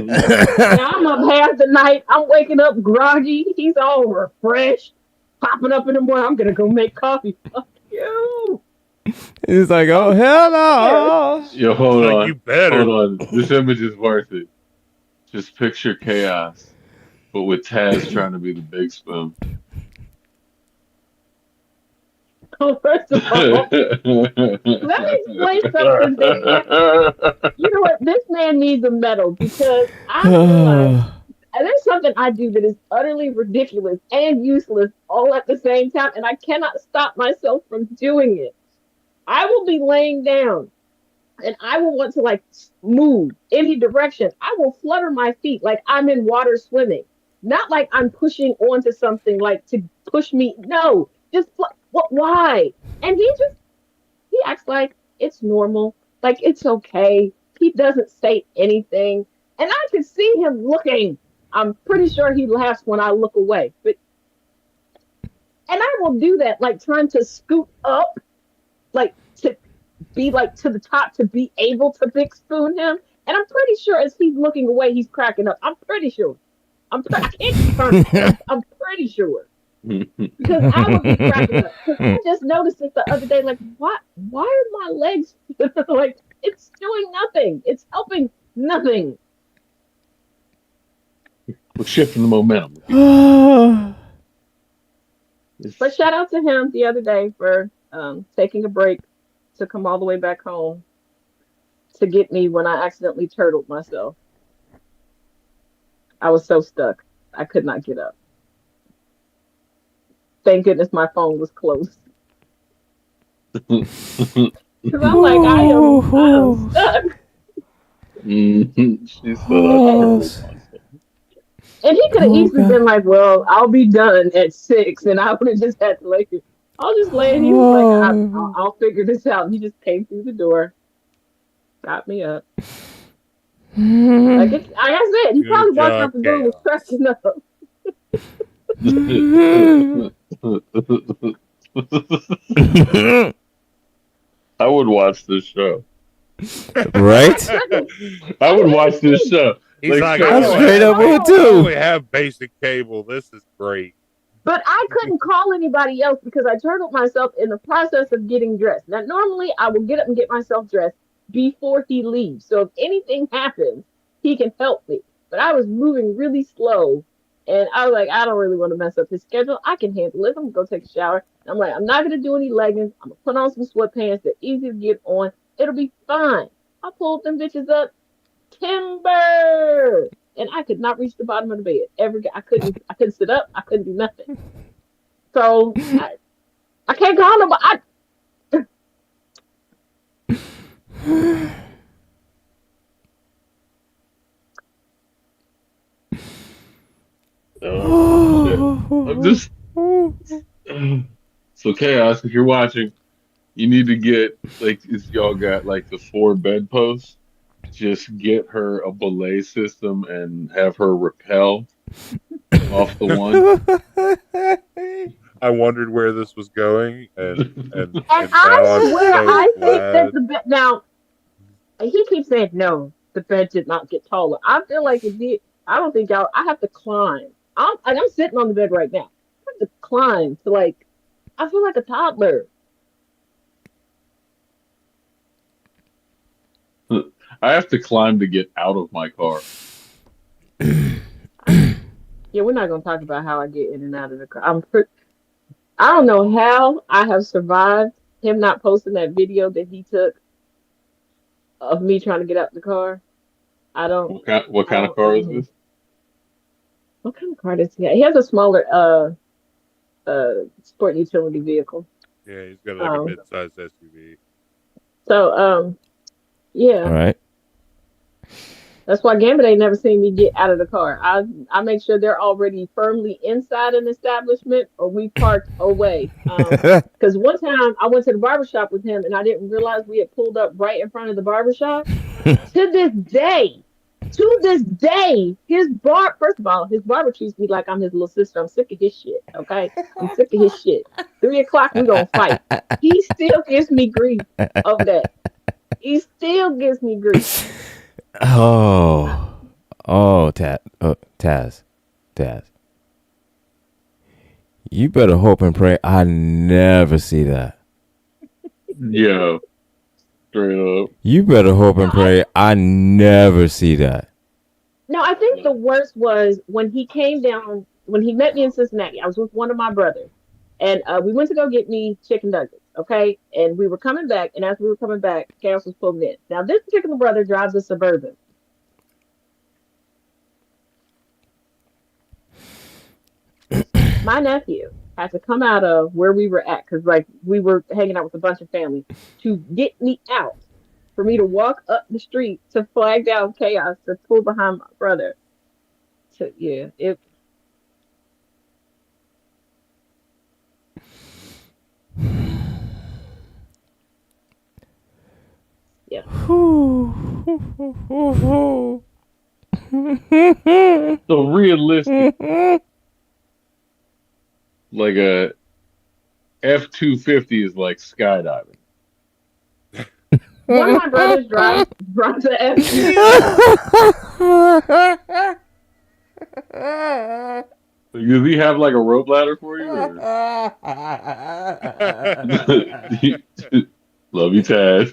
Now I'm up half the night. I'm waking up groggy. He's all refreshed, popping up in the morning. I'm going to go make coffee. Fuck you. He's like, oh, hell no. Yo, hold Like, on. you better. Hold on. This image is worth it. Just picture chaos, but with Taz trying to be the big spoon. Oh, first of all, let me explain something. You know what? This man needs a medal because I realize there's something I do that is utterly ridiculous and useless all at the same time, and I cannot stop myself from doing it. I will be laying down and I will want to like move any direction. I will flutter my feet like I'm in water swimming, not like I'm pushing onto something like to push me. No, just what? Why? And he acts like it's normal, like it's okay. He doesn't say anything, and I can see him looking. I'm pretty sure he laughs when I look away, and I will do that, like trying to scoot up, like to be like to the top to be able to big spoon him. And I'm pretty sure as he's looking away, he's cracking up. I'm pretty sure. I can't confirm. I'm pretty sure. Because I would be cracking up. Because I just noticed it the other day. Like, what? Why are my legs like? It's doing nothing. It's helping nothing. We're shifting the momentum. But shout out to him the other day for taking a break to come all the way back home to get me when I accidentally turtled myself. I was so stuck. I could not get up. Thank goodness my phone was closed. Because I'm like, I am stuck. She's so and he could have easily been like, well, I'll be done at 6, and I would have just had to lay. I'll just lay, and he was like, I'll figure this out. And he just came through the door, got me up. Like I said, he probably walked out the door and was cracking up. I would watch this show. Right? I would watch this show. He's like, I straight up would too. We have basic cable. This is great. But I couldn't call anybody else because I turtled myself in the process of getting dressed. Now, normally I will get up and get myself dressed before he leaves. So if anything happens, he can help me. But I was moving really slow. And I was like, I don't really want to mess up his schedule. I can handle it. I'm going to go take a shower. And I'm like, I'm not going to do any leggings. I'm going to put on some sweatpants. They're easy to get on. It'll be fine. I pulled them bitches up. Timber. And I could not reach the bottom of the bed. I couldn't sit up. I couldn't do nothing. So I can't call him. I'm just so Chaos. If you're watching, you need to get like if y'all got like the 4 bedposts. Just get her a belay system and have her rappel off the one. I wondered where this was going, and I swear, so I think that the bed. Now, he keeps saying no, the bed did not get taller. I feel like it did. I don't think y'all. I have to climb. I'm sitting on the bed right now. I have to climb to like. I feel like a toddler. I have to climb to get out of my car. Yeah, we're not gonna talk about how I get in and out of the car. I don't know how I have survived him not posting that video that he took of me trying to get out the car. I don't. What kind of car is this? What kind of car does he have? He has a smaller sport utility vehicle. Yeah, he's got like a mid-sized SUV. So yeah. All right. That's why Gambit ain't never seen me get out of the car. I make sure they're already firmly inside an establishment or we parked away. Because one time I went to the barbershop with him and I didn't realize we had pulled up right in front of the barbershop. To this day, To this day, first of all, his barber treats me like I'm his little sister. I'm sick of his shit. Okay, I'm sick of his shit. 3 o'clock, we gonna fight. He still gives me grief over that. He still gives me grief. Oh, Taz. You better hope and pray I never see that. Yeah. Straight up. You better hope and pray I never see that. No, I think the worst was when he came down, when he met me in Cincinnati. I was with one of my brothers, and we went to go get me chicken nuggets, okay? And we were coming back, and as we were coming back, Chaos was pulling in. Now, this particular brother drives a Suburban. My nephew had to come out of where we were at, because like we were hanging out with a bunch of family, to get me out, for me to walk up the street to flag down Chaos to pull behind my brother. So yeah, it. Yeah. So realistic, like a F-250 is like skydiving. One of my brothers drives a F. Does he have like a rope ladder for you? Or? Love you, Tad.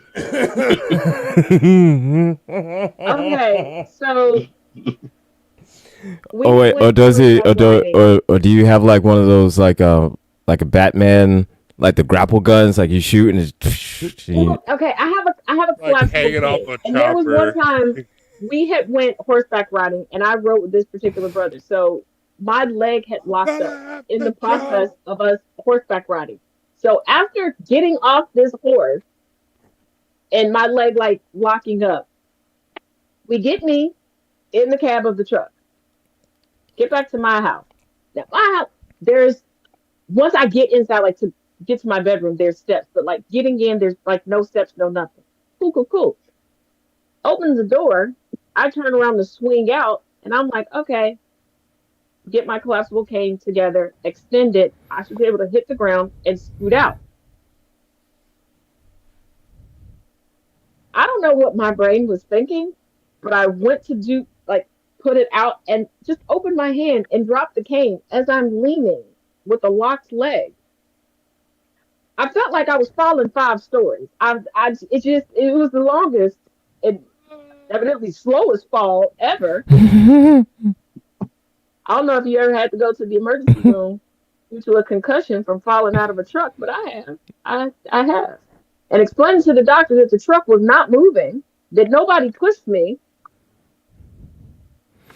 Okay, so. Oh wait, or does he, or do you have like one of those like a Batman, like the grapple guns, like you shoot and it's. Okay, I have a like hanging off a and there was one time we had went horseback riding, and I rode with this particular brother. So my leg had locked up in the process of us horseback riding. So after getting off this horse and my leg like locking up, we get me in the cab of the truck. Get back to my house. Now my house, once I get inside, like to get to my bedroom, there's steps, but like getting in, there's like no steps, no nothing. Cool. Opens the door. I turn around to swing out, and I'm like, okay, get my collapsible cane together, extend it. I should be able to hit the ground and scoot out. I don't know what my brain was thinking, but I went to put it out and just open my hand and drop the cane as I'm leaning with a locked leg. I felt like I was falling 5 stories. It was the longest and evidently slowest fall ever. I don't know if you ever had to go to the emergency room due to a concussion from falling out of a truck, but I have. I have. And explaining to the doctor that the truck was not moving, that nobody pushed me,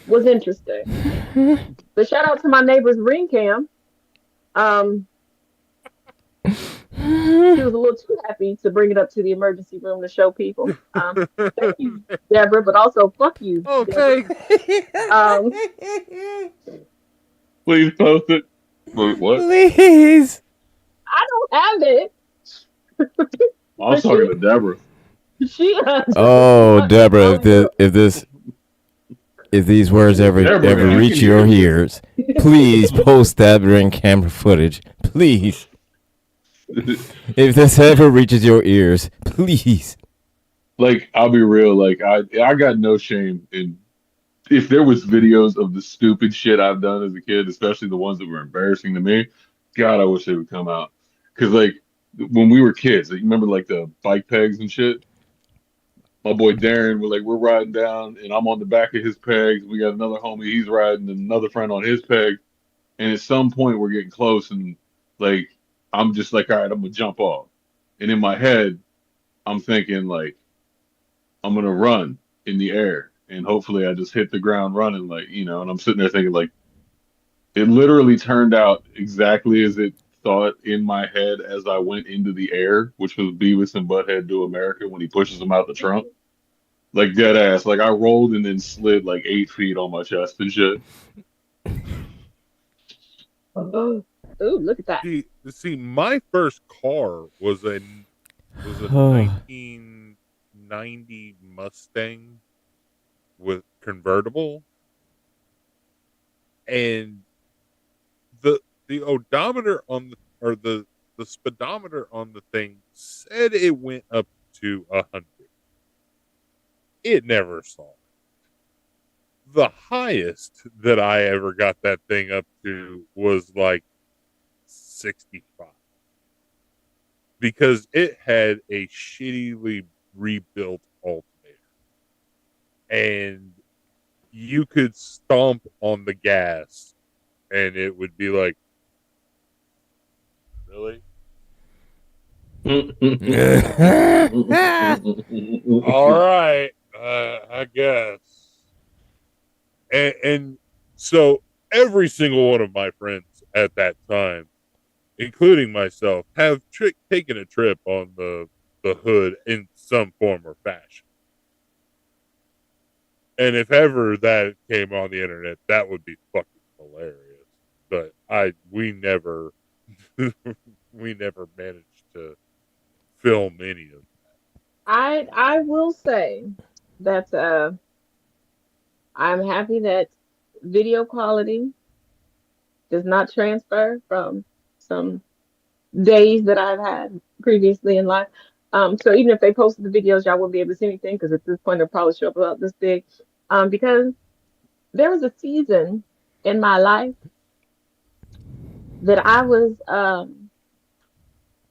was interesting. But shout out to my neighbor's ring cam. She was a little too happy to bring it up to the emergency room to show people. Thank you, Deborah, but also fuck you. Okay. Please post it. Wait, what? Please. I don't have it. I was talking to Deborah. Oh, Deborah, if these words ever reach your ears, please post that ring camera footage. Please. If this ever reaches your ears, please. Like, I'll be real. Like, I got no shame in. If there was videos of the stupid shit I've done as a kid, especially the ones that were embarrassing to me, God, I wish they would come out. Because, like, when we were kids, like, you remember, like, the bike pegs and shit? My boy Darren, we're riding down, and I'm on the back of his pegs. We got another homie, he's riding, and another friend on his peg. And at some point, we're getting close, and, like, I'm just like, all right, I'm going to jump off. And in my head, I'm thinking, like, I'm going to run in the air. And hopefully I just hit the ground running, like, you know, and I'm sitting there thinking, like, it literally turned out exactly as it thought in my head as I went into the air, which was Beavis and Butthead Do America when he pushes them out the trunk. Like, dead ass. Like, I rolled and then slid like 8 feet on my chest and shit. Oh, look at that. See, my first car was a 1990 Mustang convertible, and the odometer on the speedometer on the thing said it went up to 100. It never saw it. The highest that I ever got that thing up to was like 65, because it had a shittily rebuilt alternator, and you could stomp on the gas and it would be like, really? All right, I guess. And so every single one of my friends at that time, including myself, have taken a trip on the hood in some form or fashion. And if ever that came on the internet, that would be fucking hilarious. But we never managed to film any of that. I will say that I'm happy that video quality does not transfer from some days that I've had previously in life. So even if they posted the videos, y'all won't be able to see anything because at this point they'll probably show up about this big. Because there was a season in my life that I was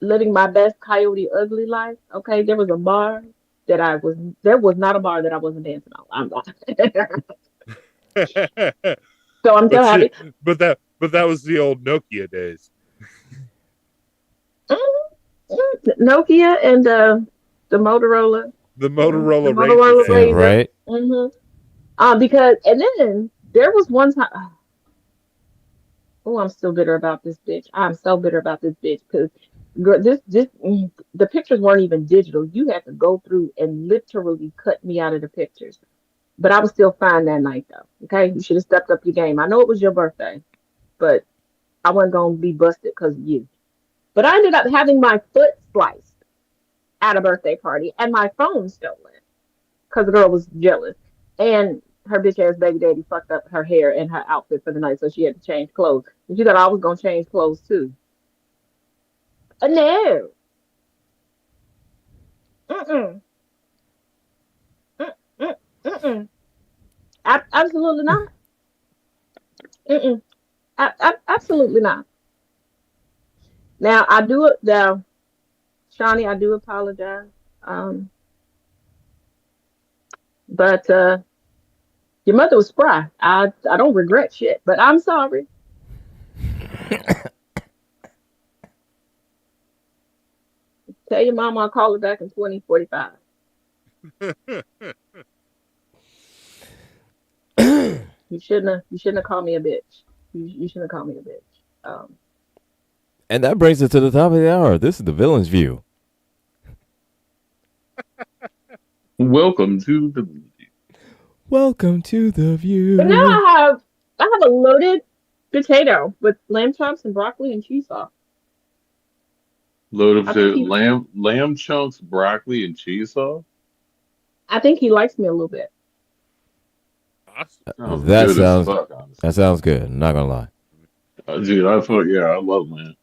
living my best Coyote Ugly life. Okay, there was a bar there was not a bar that I wasn't dancing on. I'm not. So I'm so happy. But that was the old Nokia days. Nokia and the Motorola. The Motorola Razr. Right. Mm-hmm. Because and then there was one time. Oh, I'm still bitter about this bitch. I'm so bitter about this bitch because the pictures weren't even digital. You had to go through and literally cut me out of the pictures. But I was still fine that night though. Okay, you should have stepped up your game. I know it was your birthday, but I wasn't gonna be busted because of you. But I ended up having my foot sliced at a birthday party and my phone stolen because the girl was jealous. And her bitch ass baby daddy fucked up her hair and her outfit for the night, so she had to change clothes. And she thought I was gonna change clothes too. No. Mm-mm. Mm-mm. Absolutely not. Mm-mm. Absolutely not. Now I do it now, Shawnee. I do apologize. But your mother was spry. I don't regret shit, but I'm sorry. Tell your mama I'll call her back in 2045. You shouldn't have called me a bitch. You shouldn't have called me a bitch. And that brings us to the top of the hour. This is the Villain's View. Welcome to the View. But now I have a loaded potato with lamb chops and broccoli and cheese sauce. Load of lamb chunks, broccoli, and cheese sauce. I think he likes me a little bit. That sounds good. I'm not gonna lie. Dude, I love lamb.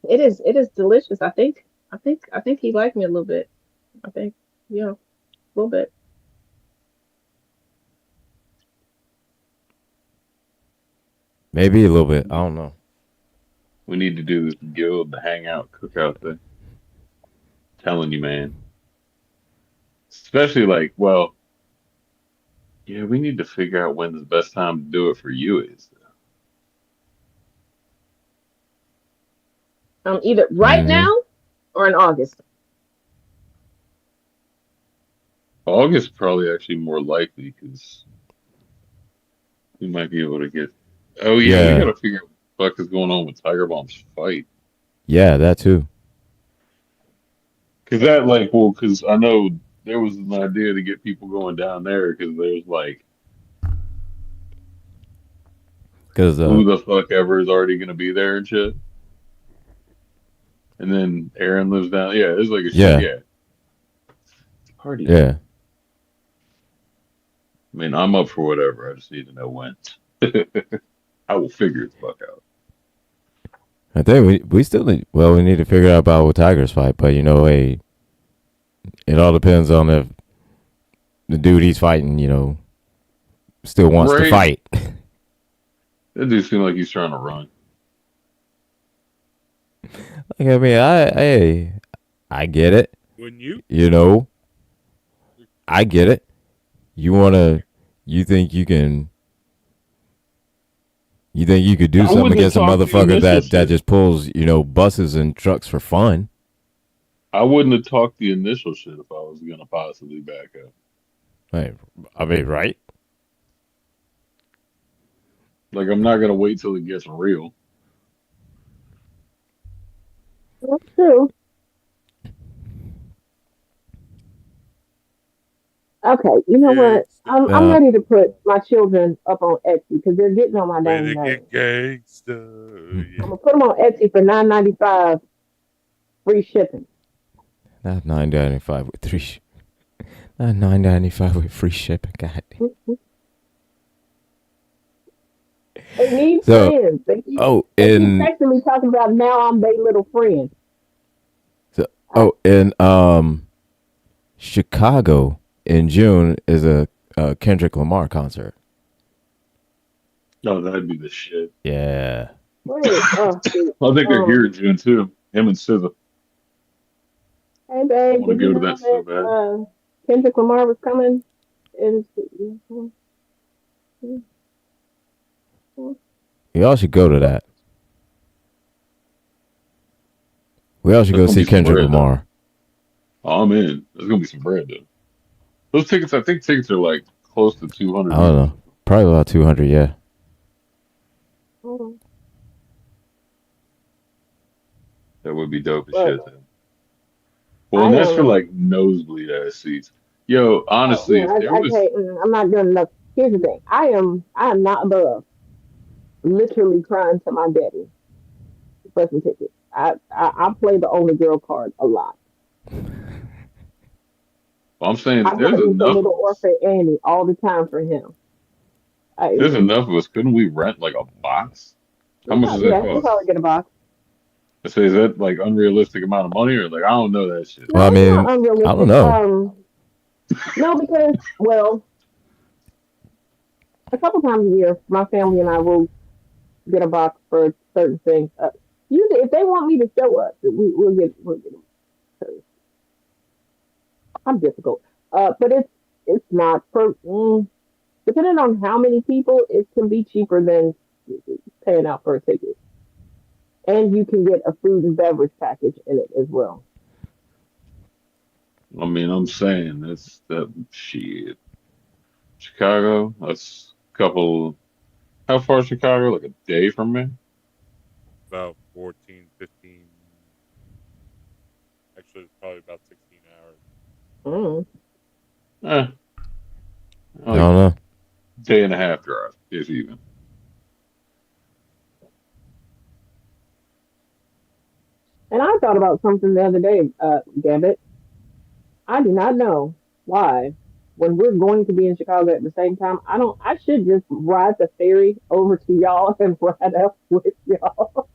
It is delicious. I think he liked me a little bit. I think, a little bit. Maybe a little bit. I don't know. We need to do this guild, the hangout, cookout thing. Telling you, man. Especially we need to figure out when the best time to do it for you is. Either right now or in August. August probably actually more likely because we might be able to get. Oh yeah, we gotta figure out what the fuck is going on with Tiger Bomb's fight. Yeah, that too. Because I know there was an idea to get people going down there because there's who the fuck ever is already gonna be there and shit. And then Aaron lives down. Yeah, it's like a shit. Yeah. Party. Yeah. I mean, I'm up for whatever. I just need to know when. I will figure it the fuck out. I think we still need. Well, we need to figure out about what Tigers fight, but you know, it all depends on if the dude he's fighting, you know, still wants to fight. That dude seems like he's trying to run. Like, I mean, I get it. Wouldn't you? You know, I get it. You think you can. You think you could do something against a motherfucker that just pulls, you know, buses and trucks for fun? I wouldn't have talked the initial shit if I was gonna possibly back up. Right. I mean, right? Like, I'm not gonna wait till it gets real. That's true. Okay, you know what? I'm ready to put my children up on Etsy because they're getting on my dang nerves. I'm gonna put them on Etsy for $9.95, free shipping. Not $9.95 with not $9.95 with free shipping. God. They need friends. They keep texting me talking about now I'm their little friend. So, in Chicago in June is a Kendrick Lamar concert. Oh, that'd be the shit. Yeah. I think they're here in June too. Him and SZA. Hey, babe. I want to go to that so bad. Kendrick Lamar was coming. Y'all should go to that. We all should go see Kendrick Lamar. Oh, I'm in. There's gonna be some bread though. Those tickets, I think tickets are like close to 200. I don't know. Probably about 200, yeah. That would be dope as shit. Then. Well, and that's for like nosebleed ass seats. Yo, honestly, I'm not doing enough. Here's the thing. I am not above literally crying to my daddy for some tickets. I play the only girl card a lot. Well, I'm saying there's enough. Little orphan Annie all the time for him. There's enough of us. Couldn't we rent like a box? How much does that cost? We'll probably get a box. So is that like unrealistic amount of money or like I don't know that shit? Well, I mean, I don't know. No, because a couple times a year, my family and I will get a box for certain things. Usually, if they want me to show up, we'll get them. I'm difficult, but it's not for. Depending on how many people, it can be cheaper than paying out for a ticket. And you can get a food and beverage package in it as well. I mean, I'm saying that's that shit. Chicago, that's a couple. How far is Chicago? Like a day from me? About 14, 15. Actually, it's probably about 16 hours. I don't know. Day and a half drive, if even. And I thought about something the other day, Gambit. I do not know why, when we're going to be in Chicago at the same time, I should just ride the ferry over to y'all and ride up with y'all.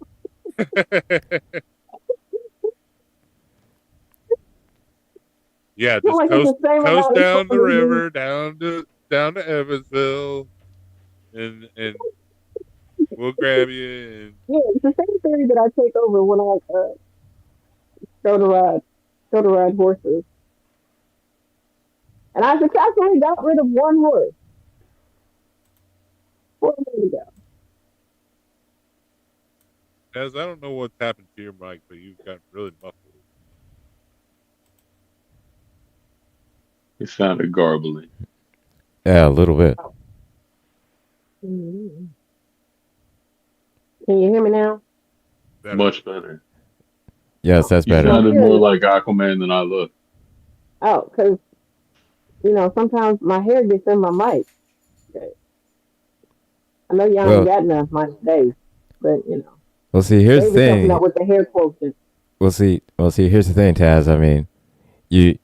Yeah, just coast down the river, down to Evansville, and we'll grab you. Yeah, it's the same ferry that I take over when I go to ride horses. And I successfully got rid of one horse. 4 days ago. As I don't know what's happened to your mic, but you've got really muffled. It sounded garbly. Yeah, a little bit. Mm-hmm. Can you hear me now? Much better. Yes, that's better. You sounded more like Aquaman than I look. Oh, because, sometimes my hair gets in my mic. Okay. I know y'all ain't got enough my days, but, Well, see, here's the thing. With the hair quotient. Well, see, here's the thing, Taz. I mean, you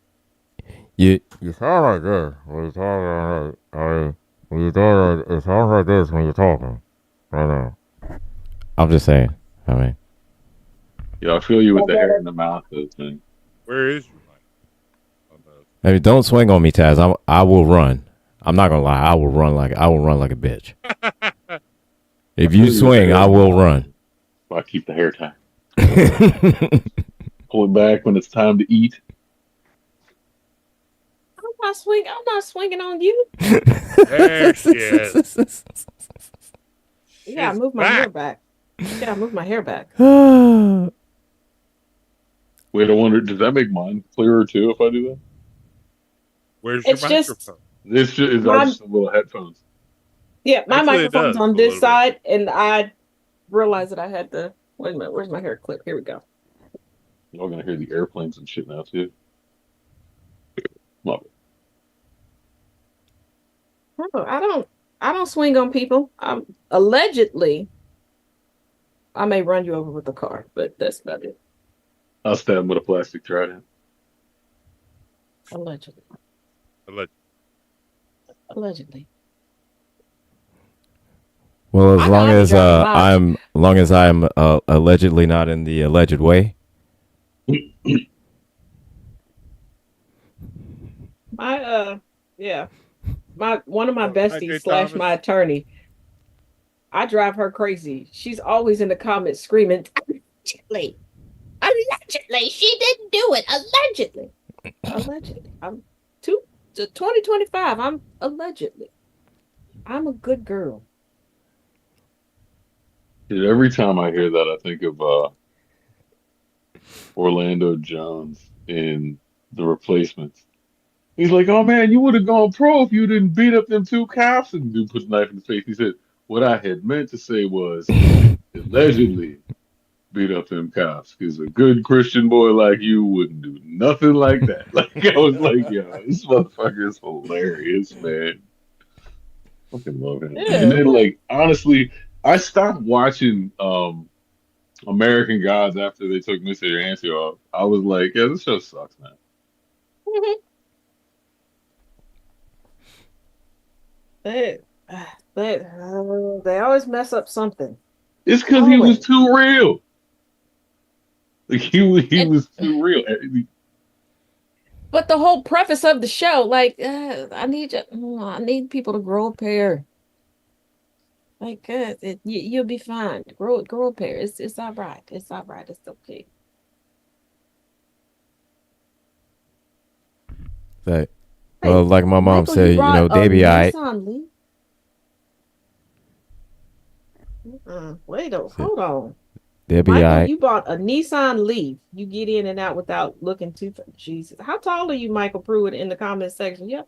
You sound like this when you talking. When you talking, it sounds like this when you're talking. Right now. I'm just saying. I mean, Yeah, I feel you with the hair in the mouth thing. Where is your mic? hey, don't swing on me, Taz. I will run. I'm not gonna lie. I will run like a bitch. If you swing, I will run. So I keep the hair tight. Pull it back when it's time to eat. I'm not swinging on you. There she is. You gotta move my hair back. You gotta move my hair back. Wait, I wonder, does that make mine clearer too if I do that? Where's your microphone? This is just a little headphones. Yeah, my microphone's on this side, and I realized that I had to. Wait a minute, where's my hair clip? Here we go. Y'all gonna hear the airplanes and shit now too. Love it. Oh, I don't swing on people. Allegedly, I may run you over with a car, but that's about it. I'll stab him with a plastic trident. Allegedly. Well, as long as I'm allegedly not in the alleged way. One of my besties / my attorney. I drive her crazy. She's always in the comments screaming, allegedly, she didn't do it. Allegedly. I'm 2025. I'm allegedly. I'm a good girl. Dude, every time I hear that, I think of Orlando Jones in The Replacements. He's like, "Oh man, you would have gone pro if you didn't beat up them 2 cops." And the dude puts a knife in his face. He said, "What I had meant to say was allegedly beat up them cops, because a good Christian boy like you wouldn't do nothing like that." Like, I was like, "Yo, this motherfucker is hilarious, man." Fucking love him. Yeah. And then, like, honestly, I stopped watching American Gods after they took Mr. Yancey off. I was like, "Yeah, this show sucks, man." They always mess up something. It's because he was too real. Like, he was too real. But the whole preface of the show, like, I need people to grow a pair. Like, you'll be fine. Grow a pair. It's all right. It's all right. It's okay. That, well, like my mom said, you know, they be all right. Hold on. They'll be Michael, all right. you bought a Nissan Leaf. You get in and out without looking too. Jesus, how tall are you, Michael Pruitt? In the comment section. Yep.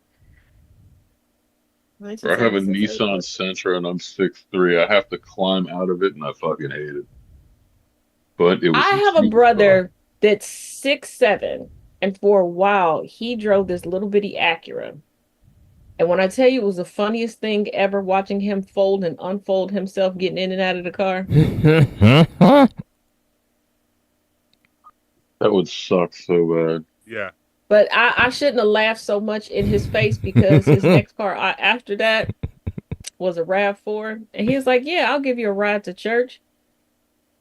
I have a Nissan Sentra and I'm 6'3". I have to climb out of it and I fucking hate it. But it was. I have a brother that's 6'7", and for a while he drove this little bitty Acura. And when I tell you, it was the funniest thing ever watching him fold and unfold himself getting in and out of the car. That would suck so bad. Yeah. But I shouldn't have laughed so much in his face, because his next car after that was a RAV4. And he was like, "Yeah, I'll give you a ride to church."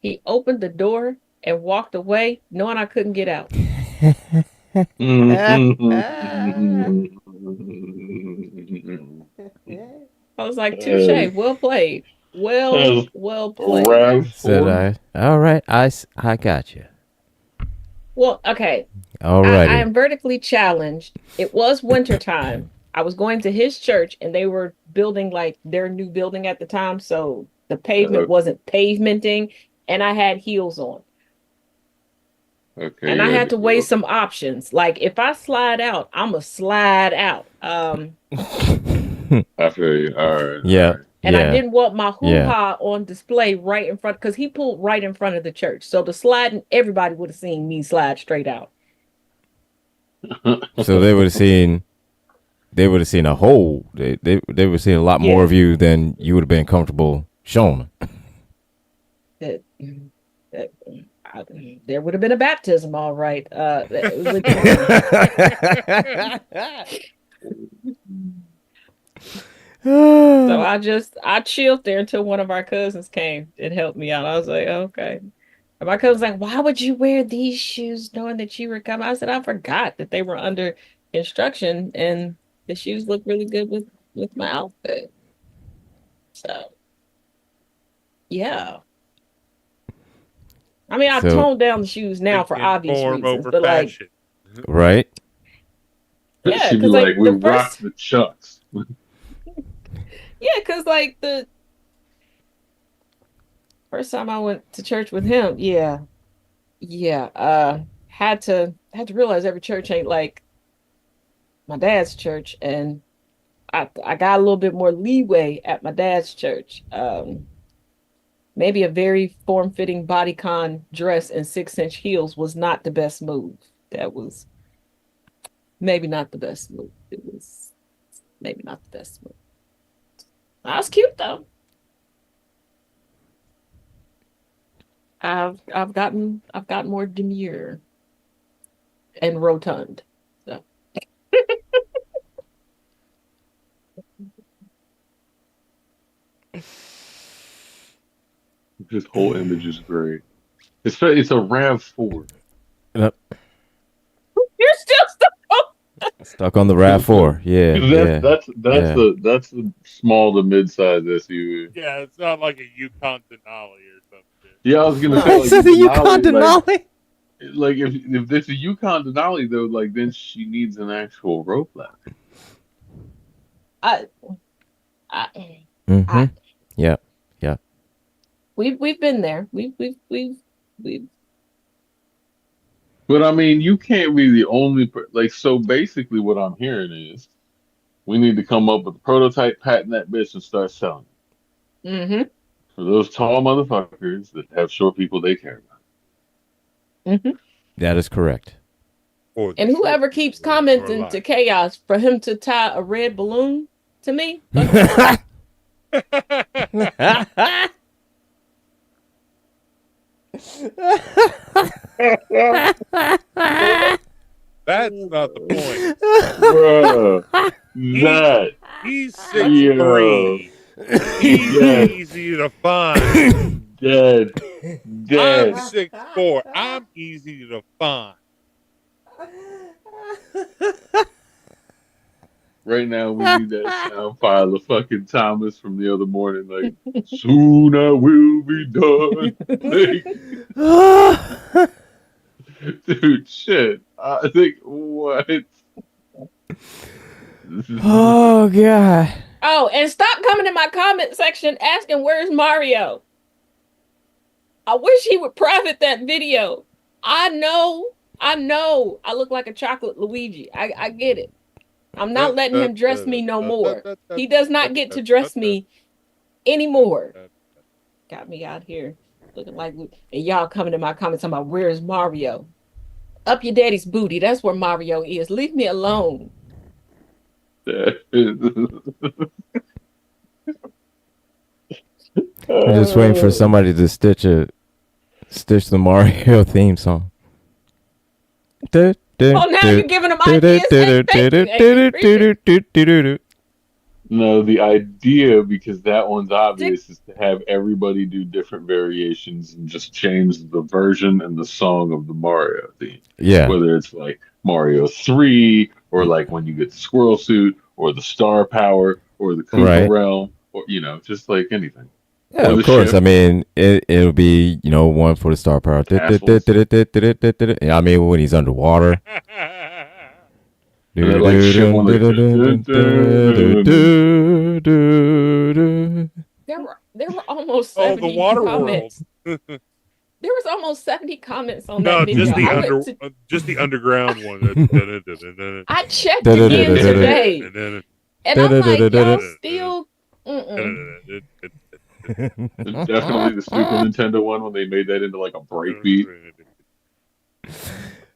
He opened the door and walked away, knowing I couldn't get out. I was like, "Touche, well played. Well played." Said I. All right, I got you. Well, okay. All right. I am vertically challenged. It was wintertime. I was going to his church, and they were building like their new building at the time, so the pavement wasn't pavementing, and I had heels on. Okay. And I had to weigh some options. Like, if I slide out, I'm going to slide out. I feel you. All right. Yeah. All right. And I didn't want my hoo-ha on display right in front, because he pulled right in front of the church. So the sliding, everybody would have seen me slide straight out. So they would have seen a whole. They would have seen a lot more of you than you would have been comfortable showing. there would have been a baptism, all right. So I chilled there until one of our cousins came and helped me out. I was like, okay. And my cousin's like, why would you wear these shoes knowing that you were coming? I said, I forgot that they were under instruction and the shoes look really good with my outfit. So yeah. I mean, I've toned down the shoes now for obvious reasons, but fashion. Like, right? Yeah, she'd be like, we rock the Chucks. Yeah, because like the first time I went to church with him, had to realize every church ain't like my dad's church, and I got a little bit more leeway at my dad's church. Maybe a very form-fitting bodycon dress and 6-inch heels was not the best move. That was maybe not the best move. It was maybe not the best move. That was cute though. I've gotten more demure and rotund. So. This whole image is great. It's a RAV4. Yep. You're still stuck on the RAV4. Yeah, that's the small to mid-size SUV. Yeah, it's not like a Yukon Denali or something. Yeah, I was gonna say like, the Yukon Denali. Like if this is a Yukon Denali though, like then she needs an actual rope ladder. Yeah. We've been there. We've. But I mean, you can't be the only like. So basically, what I'm hearing is, we need to come up with a prototype, patent that bitch, and start selling it. Mm-hmm. For those tall motherfuckers that have short people they care about. Mm-hmm. That is correct. And whoever keeps commenting to Chaos for him to tie a red balloon to me. That's not the point. Bruh, he's 6'3". He's easy to find. Dead. I'm 6'4". I'm easy to find. Right now, we need that sound file of fucking Thomas from the other morning. Like, soon I will be done. Like, dude, shit. I think, what? Oh, God. Oh, and stop coming in my comment section asking, where's Mario? I wish he would private that video. I know. I look like a chocolate Luigi. I get it. I'm not letting him dress me no more. He does not get to dress me anymore. Got me out here looking like, and y'all coming in my comments talking about where's Mario? Up your daddy's booty. That's where Mario is. Leave me alone. I'm just waiting for somebody to stitch the Mario theme song. Oh, now you're giving them ideas. No, the idea, because that one's obvious, is to have everybody do different variations and just change the version and the song of the Mario theme. Yeah. Whether it's like Mario 3, or like when you get the squirrel suit, or the star power, or the Koopa realm, or, just like anything. Yeah, of course. Ship. I mean, it'll be, one for the star power. I mean, when he's underwater. There were almost 70 comments. There was almost 70 comments on that video. Just the underground one. I checked again today. And I'm like, y'all still... Definitely the Super Nintendo one when they made that into like a breakbeat.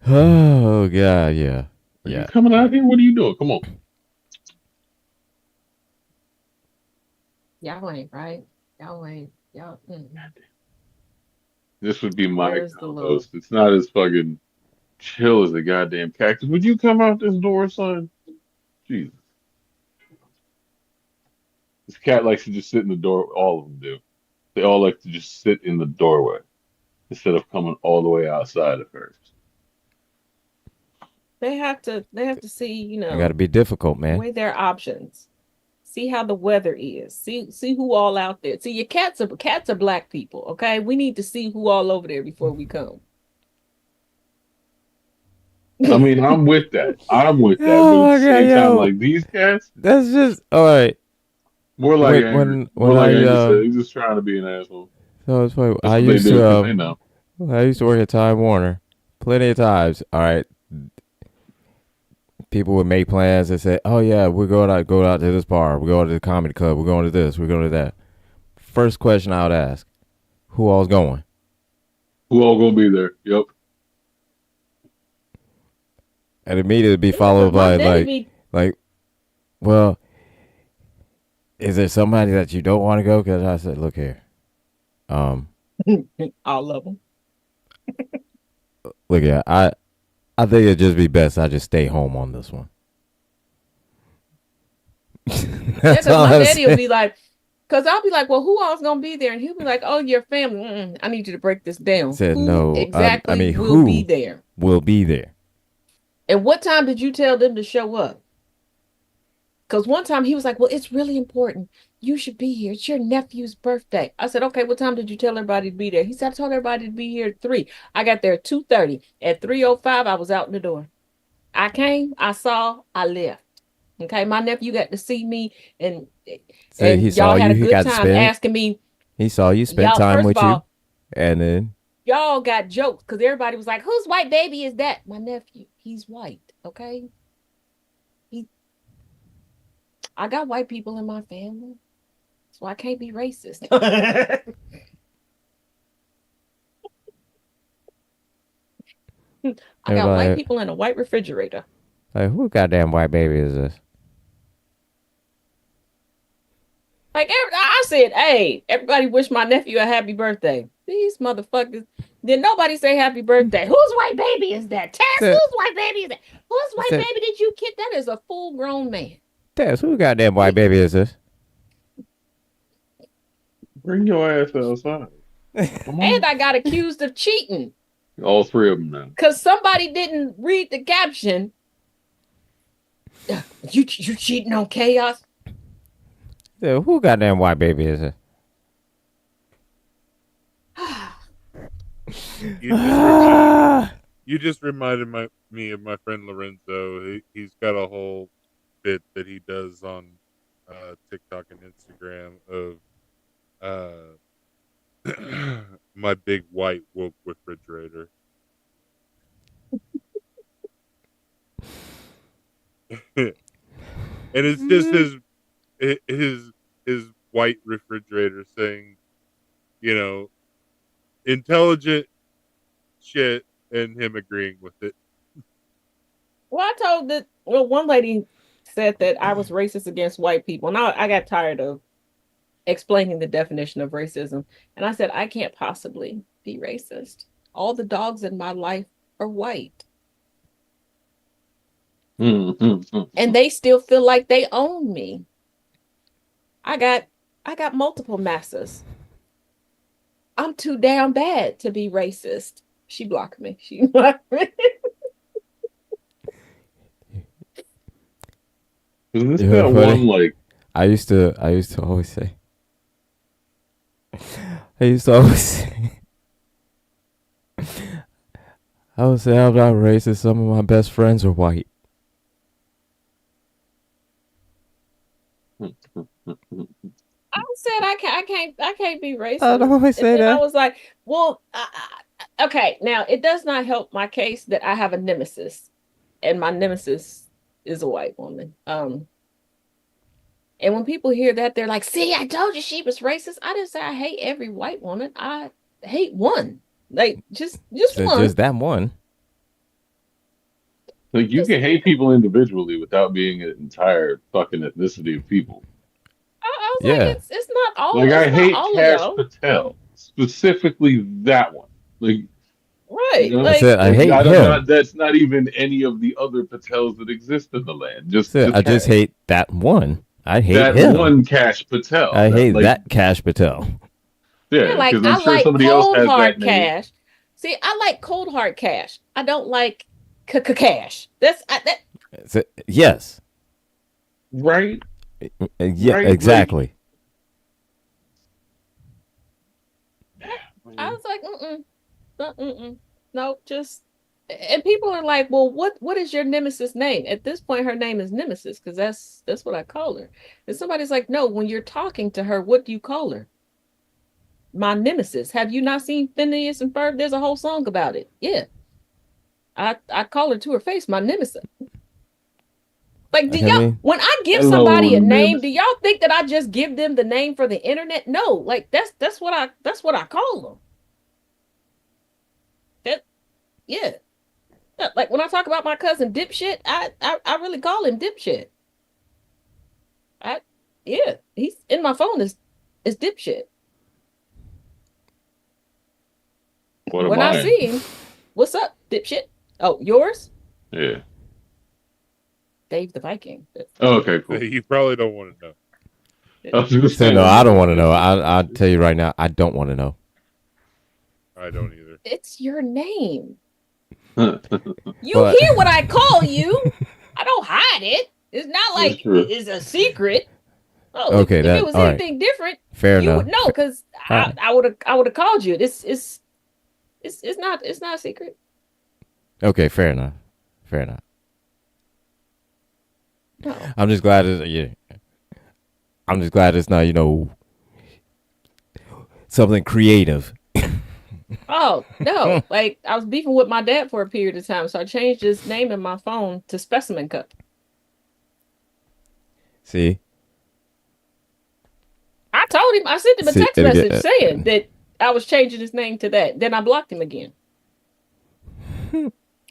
Oh, God, yeah. Yeah. Coming out here? What are you doing? Come on. Y'all ain't right. Y'all. This would be my Where's the love? co-host. It's not as fucking chill as a goddamn cactus. Would you come out this door, son? Jesus. This cat likes to just sit in the door. All of them do. They all like to just sit in the doorway instead of coming all the way outside at first. They have to see, you I know, got to be difficult, man. weigh their options. See how the weather is. See who all out there. See, your cats are black people, okay? We need to see who all over there before we come. I mean, I'm with that. I'm with that. Oh But at the my same God, time, yo. like these cats, That's just all right. more like When- Andrew. when More like I, Andrew said, he's just trying to be an asshole. So it's funny. That's I what they used do because they to know. I used to work at Time Warner plenty of times. All right. People would make plans and say, "Oh yeah, we're going out to this bar. We're going to the comedy club. We're going to this. We're going to that." First question I would ask, "Who all's going?" Who all gonna be there? Yep. And immediately be Yeah, followed but my by daddy like, well, is there somebody that you don't want to go? Because I said, look here, be all of them. look here, I think it'd just be best I just stay home on this one. Yeah, That's because all my I daddy will said. be like, because I'll be like, well, who all's gonna be there? And he'll be like, oh, your family. I need you to break this down. Said, Who no, exactly I mean, will who? be there? We'll be there. And what time did you tell them to show up? Because one time he was like, well, it's really important. You should be here. It's your nephew's birthday. I said, okay, what time did you tell everybody to be there? He said, I told everybody to be here at 3. I got there at 2:30. At 3:05, I was out in the door. I came, I saw, I left. Okay, my nephew got to see me, and He saw y'all had you. a He good got to time spend. asking me. He saw you spend Y'all, time first with of you, all, and then y'all got jokes because everybody was like, whose white baby is that? My nephew. He's white, okay? I got white people in my family, so I can't be racist. I got white people in a white refrigerator. like, who goddamn white baby is this? Like I said, hey, everybody wish my nephew a happy birthday. These motherfuckers. Did nobody say happy birthday? Whose white baby is that? Tess, whose white baby is that? Whose white baby did you kid? That is a full grown man. Tess, who goddamn white baby is this? Bring your ass outside. Come on. And I got accused of cheating All three of them now. because somebody didn't read the caption. You cheating on Chaos? Yeah, who goddamn white baby is this? You just reminded me of my friend Lorenzo. He's got a whole bit that he does on TikTok and Instagram of my big white woke refrigerator. And it's just his white refrigerator saying, you know, intelligent shit and him agreeing with it. Well, I told that. Well, one lady said that I was racist against white people, and I got tired of explaining the definition of racism. And I said, I can't possibly be racist. All the dogs in my life are white, and they still feel like they own me. I got multiple masters. I'm too damn bad to be racist. She blocked me. She blocked me. Isn't this You that know, one funny. like I used to always say. I would say I'm not racist. Some of my best friends are white. I said I can't be racist. I don't always say And then I that. was like, well, okay. Now it does not help my case that I have a nemesis, and my nemesis is a white woman. And when people hear that, they're like, "See, I told you she was racist." I didn't say I hate every white woman. I hate one, like just So one. just that one. Like you can hate people individually without being an entire fucking ethnicity of people. I was Yeah. like, it's not all. Like I it's not hate all Cash of y'all. Patel, specifically that one. Like, Right. That's it. I hate him. that's not even any of the other Patels that exist in the land. I just hate that one. I hate that him. one Cash Patel. I hate that Cash Patel. Yeah, like because I I'm sure like somebody else cold has hard that name. cash. See, I like cold hard cash. I don't like cash. That's that. Yes. Right. Yeah. Right, exactly. I was like, no, just. And people are like, well, what is your nemesis name? At this point, her name is Nemesis because that's what I call her. And somebody's like, no, when you're talking to her, what do you call her? My nemesis. Have you not seen Phineas and Ferb? There's a whole song about it. Yeah. I call her to her face, my nemesis. Like, when I give somebody a name, do y'all think that I just give them the name for the internet? No, like that's what I call them. Yeah. Like when I talk about my cousin Dipshit, I really call him Dipshit. He's in my phone is Dipshit. When I see him, what's up, Dipshit? Oh, yours? Yeah. Dave the Viking. Oh, okay, cool. You probably don't want to know. No, I don't want to know. I'll tell you right now, I don't want to know. I don't either. It's your name. You hear what I call you. I don't hide it. It's not like it's a secret. Oh, okay, if it was anything different, fair enough. You would know because I would have called you. It's not a secret. Okay, fair enough. No. I'm just glad it's not, something creative. Oh, no. Like, I was beefing with my dad for a period of time, so I changed his name in my phone to Specimen Cup. See? I told him, I sent him a text message saying that I was changing his name to that. Then I blocked him again.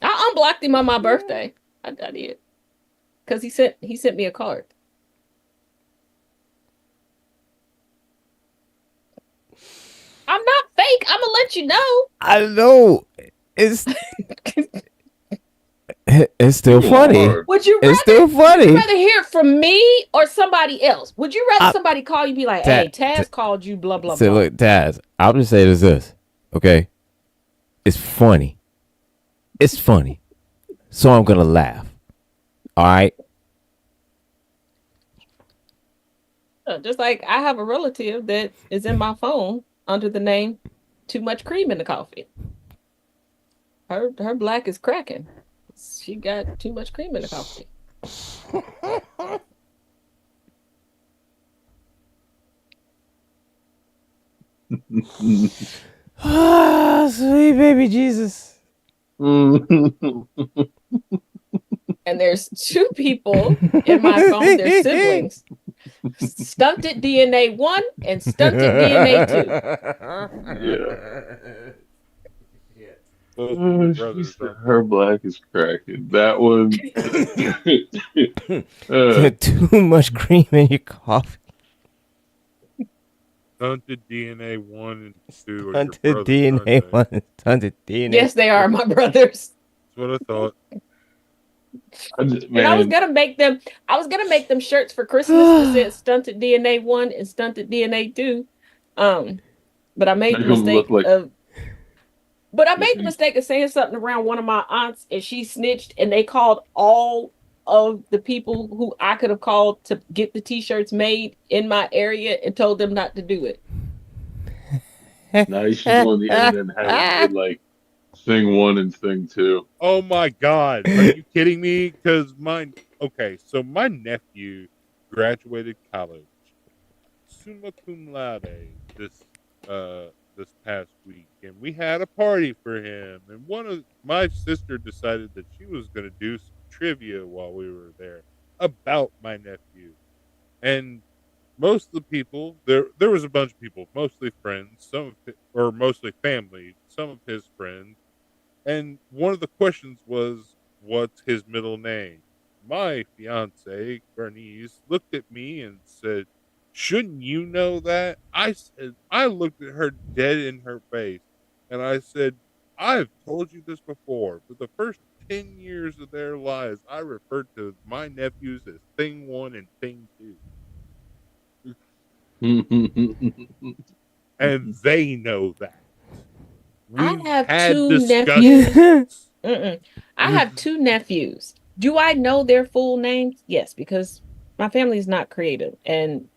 I unblocked him on my birthday. I did. Because he sent me a card. I'm not fake. I'm gonna let you know. I know. It's still funny. Would you rather, hear it from me or somebody else? Would you rather somebody call you and be like, hey, Taz called you, blah, blah, blah. Look, Taz, I'll just say this, okay? It's funny. So I'm gonna laugh. All right? Just like I have a relative that is in my phone under the name Too Much Cream in the Coffee. Her black is cracking. She got too much cream in the coffee. Sweet baby Jesus. And there's two people in my phone, they're siblings. Stunted DNA 1 and Stunted DNA 2. Her black is cracking. That one. Too much cream in your coffee. Stunted DNA 1 and 2. Stunted DNA 1 and Stunted DNA. Yes, they are my brothers. That's what I thought. And I was gonna make them shirts for Christmas that said Stunted DNA 1 and Stunted DNA 2. But I made the mistake of saying something around one of my aunts and she snitched and they called all of the people who I could have called to get the t-shirts made in my area and told them not to do it. Now you should go on the internet and have it Sing 1 and Sing 2. Oh my God. Are you kidding me? Because my nephew graduated college summa cum laude this past week, and we had a party for him, and my sister decided that she was going to do some trivia while we were there about my nephew. And most of the people there was a bunch of people, mostly friends, mostly family, some of his friends. And one of the questions was, what's his middle name? My fiance, Bernice, looked at me and said, shouldn't you know that? I looked at her dead in her face And I said, I've told you this before. For the first 10 years of their lives, I referred to my nephews as Thing 1 and Thing 2. And they know that. I We've have had two discussions. nephews. I have two nephews. Do I know their full names? Yes, because my family is not creative. And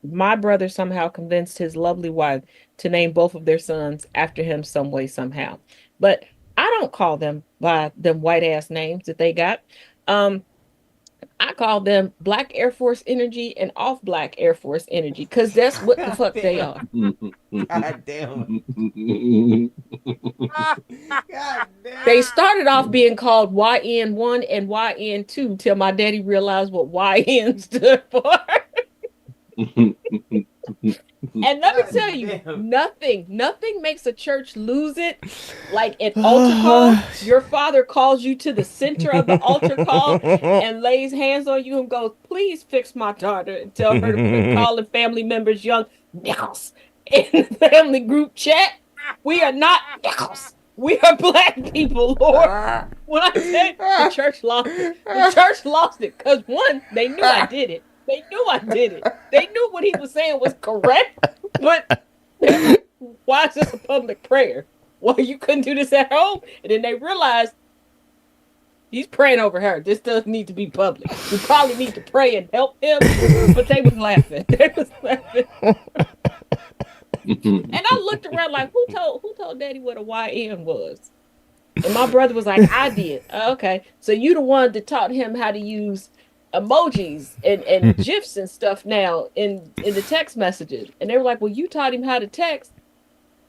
my brother somehow convinced his lovely wife to name both of their sons after him some way, somehow. But I don't call them by them white ass names that they got. I call them Black Air Force Energy and Off Black Air Force Energy because that's what the fuck they are. God damn. God damn. They started off being called YN1 and YN2 till my daddy realized what YN stood for. And let me tell you, nothing makes a church lose it like an altar call. Your father calls you to the center of the altar call and lays hands on you and goes, please fix my daughter, and tell her to quit calling family members young nickels in the family group chat. We are not nickels. We are black people, Lord. When I say the church lost it, the church lost it because one, they knew I did it. They knew I did it. They knew what he was saying was correct, but why is this a public prayer? Well, you couldn't do this at home. And then they realized he's praying over her. This does need to be public. We probably need to pray and help him. But they was laughing. They was laughing. And I looked around like, who told Daddy what a YN was? And my brother was like, I did. Okay. So you the one that taught him how to use emojis and GIFs and stuff now in the text messages. And they were like, well, you taught him how to text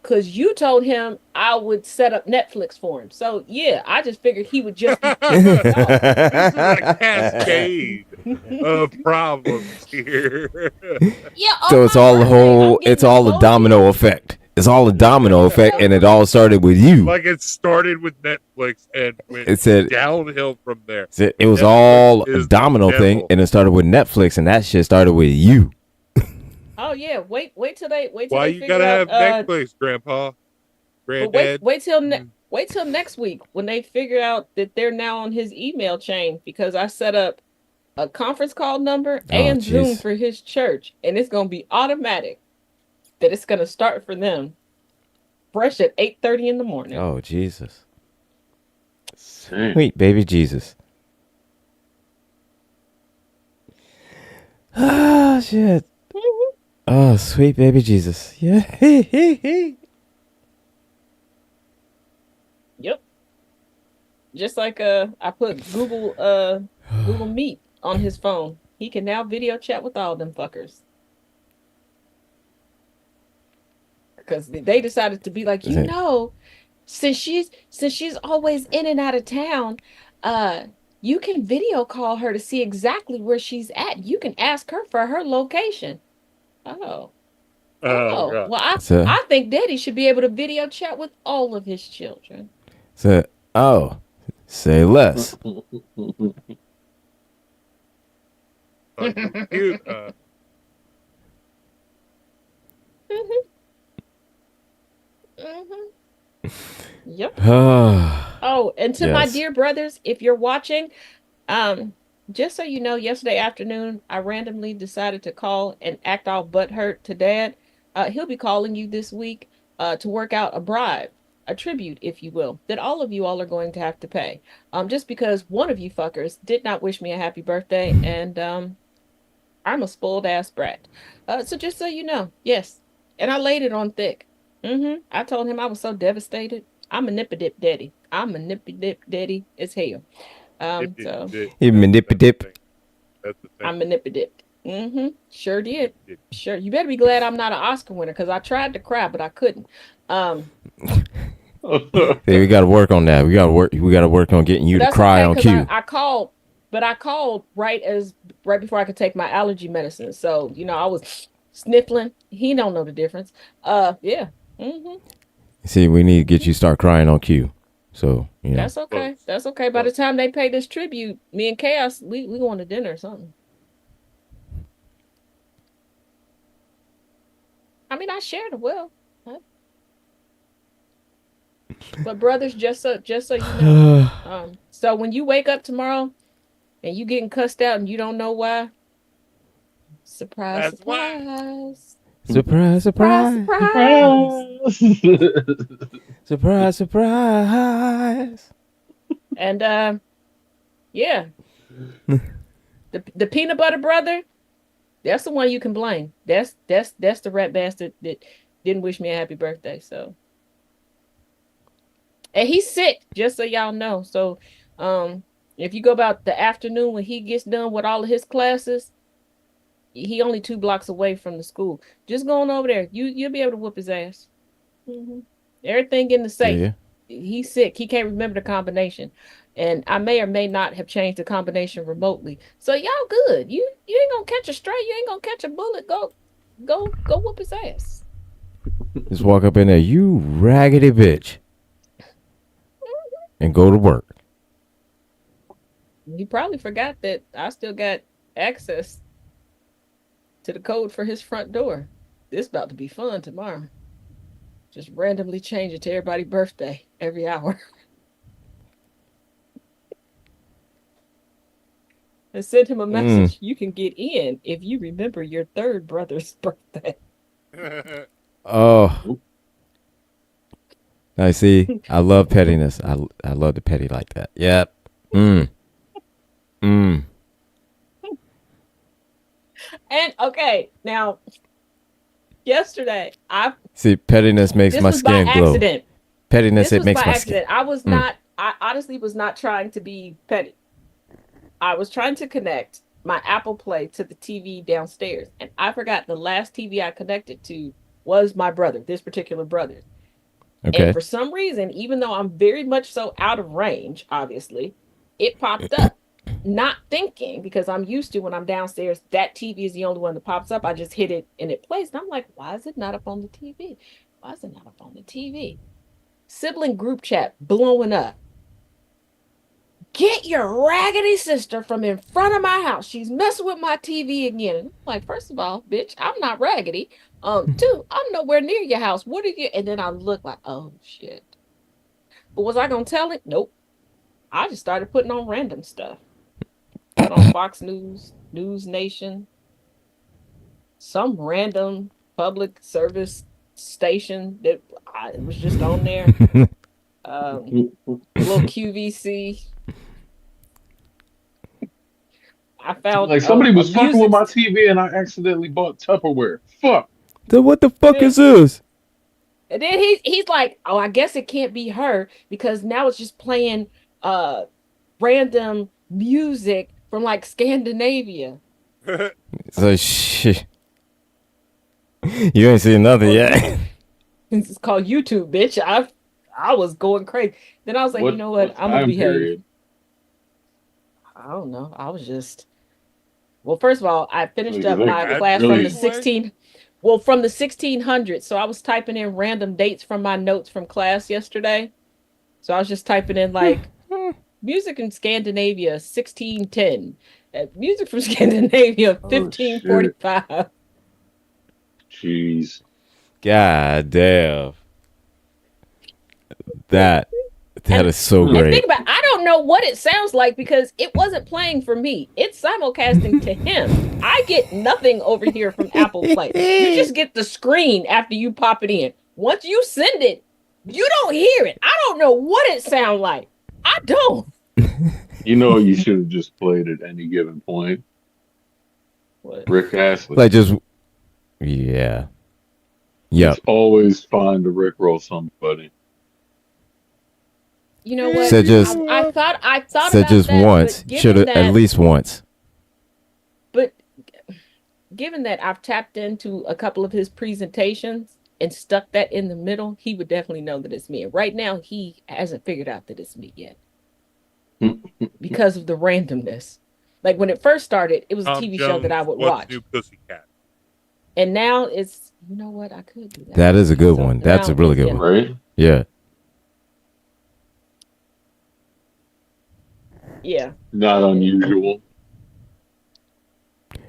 because you told him I would set up Netflix for him. So yeah, I just figured he would just be This is a cascade of problems here. Yeah. So it's all a domino effect. It's all a domino effect, and it all started with you. Like it started with Netflix and went downhill from there. It was all a domino thing, and it started with Netflix, and that shit started with you. Oh yeah, wait till Why you gotta have Netflix, Grandpa? Granddad? Wait till next week when they figure out that they're now on his email chain because I set up a conference call number and Zoom for his church, and it's gonna be automatic that it's gonna start for them fresh at 8:30 in the morning. Oh Jesus. Sweet baby Jesus. Ah shit. Oh, sweet baby Jesus. Yeah. Yep. Just like I put Google Meet on his phone. He can now video chat with all them fuckers. Because they decided to be like, since she's always in and out of town, you can video call her to see exactly where she's at. You can ask her for her location. Oh. Well, I think Daddy should be able to video chat with all of his children. Say less. Cute. Yep. Oh, and to my dear brothers, if you're watching, just so you know, yesterday afternoon, I randomly decided to call and act all butthurt to Dad. He'll be calling you this week to work out a bribe, a tribute, if you will, that all of you all are going to have to pay. Just because one of you fuckers did not wish me a happy birthday, and I'm a spoiled ass brat. So just so you know, yes. And I laid it on thick. I told him I was so devastated. I'm a nippy-dip daddy. I'm a nippy-dip daddy as hell. So you manipidip. I'm a nippy-dip. Sure did. Sure. You better be glad I'm not an Oscar winner because I tried to cry, but I couldn't. Hey, we got to work on that. We got to work on getting you to cry on cue. I called right before I could take my allergy medicine. So, I was sniffling. He don't know the difference. Yeah. See, we need to get you start crying on cue. So, That's okay. That's okay. By the time they pay this tribute, me and Chaos, we going to dinner or something. I mean, I shared the wealth. But brothers, just so you know, so when you wake up tomorrow and you getting cussed out and you don't know why, surprise, That's why. surprise, Surprise, surprise. Surprise, surprise. And yeah, the peanut butter brother, that's the one you can blame. That's the rat bastard that didn't wish me a happy birthday. So, and he's sick, just so y'all know. So, if you go about the afternoon when he gets done with all of his classes, he only 2 blocks away from the school. Just going over there, you'll be able to whoop his ass. Mm-hmm. Everything in the safe. Yeah. He's sick. He can't remember the combination, and I may or may not have changed the combination remotely. So y'all good. You ain't gonna catch a stray. You ain't gonna catch a bullet. Go whoop his ass. Just walk up in there, you raggedy bitch, and go to work. He probably forgot that I still got access to the code for his front door. This about to be fun tomorrow. Just randomly change it to everybody's birthday every hour. And send him a message. You can get in if you remember your 3rd brother's birthday. Oh. I see. I love pettiness. I love the petty like that. Yep. And okay, now yesterday I see pettiness makes this my was skin by glow. Accident. Pettiness This it was makes by my accident. skin. I honestly was not trying to be petty. I was trying to connect my Apple Play to the TV downstairs, and I forgot the last TV I connected to was my brother, this particular brother. Okay. And for some reason, even though I'm very much so out of range, obviously, it popped up. Not thinking, because I'm used to when I'm downstairs, that TV is the only one that pops up. I just hit it and it plays. And I'm like, why is it not up on the TV? Why is it not up on the TV? Sibling group chat blowing up. Get your raggedy sister from in front of my house. She's messing with my TV again. And I'm like, first of all, bitch, I'm not raggedy. 2, I'm nowhere near your house. What are you? And then I look like, oh shit. But was I gonna tell it? Nope. I just started putting on random stuff. Put on Fox News, News Nation, some random public service station that it was just on there. A little QVC. I found like somebody was fucking with my TV and I accidentally bought Tupperware. Fuck. Then what the fuck is this? And then he's like, oh, I guess it can't be her because now it's just playing random music from like Scandinavia. So shit. You ain't seen nothing yet. It's called YouTube, bitch. I was going crazy. Then I was like, you know what? I'm gonna behave. I don't know. I was just first of all, I finished up my class from the 1600s. So I was typing in random dates from my notes from class yesterday. So I was just typing in like music in Scandinavia 1610. Music from Scandinavia 1545. Jeez. God damn. That is so great. And think about it, I don't know what it sounds like because it wasn't playing for me. It's simulcasting to him. I get nothing over here from Apple Play. You just get the screen after you pop it in. Once you send it, you don't hear it. I don't know what it sounds like. I don't. You know you should have just played at any given point. What? Rick Astley. Like just yeah. Yep. It's always fine to Rickroll somebody. You know what? Said just I thought said about just that, once. Should have at least once. But given that I've tapped into a couple of his presentations and stuck that in the middle, he would definitely know that it's me. And right now, he hasn't figured out that it's me yet because of the randomness. Like when it first started, it was a TV show that I would watch. New Pussycat. And now it's, you know what? I could do that. That is a good one. That's a really good one. Right? Yeah. Yeah. Not unusual.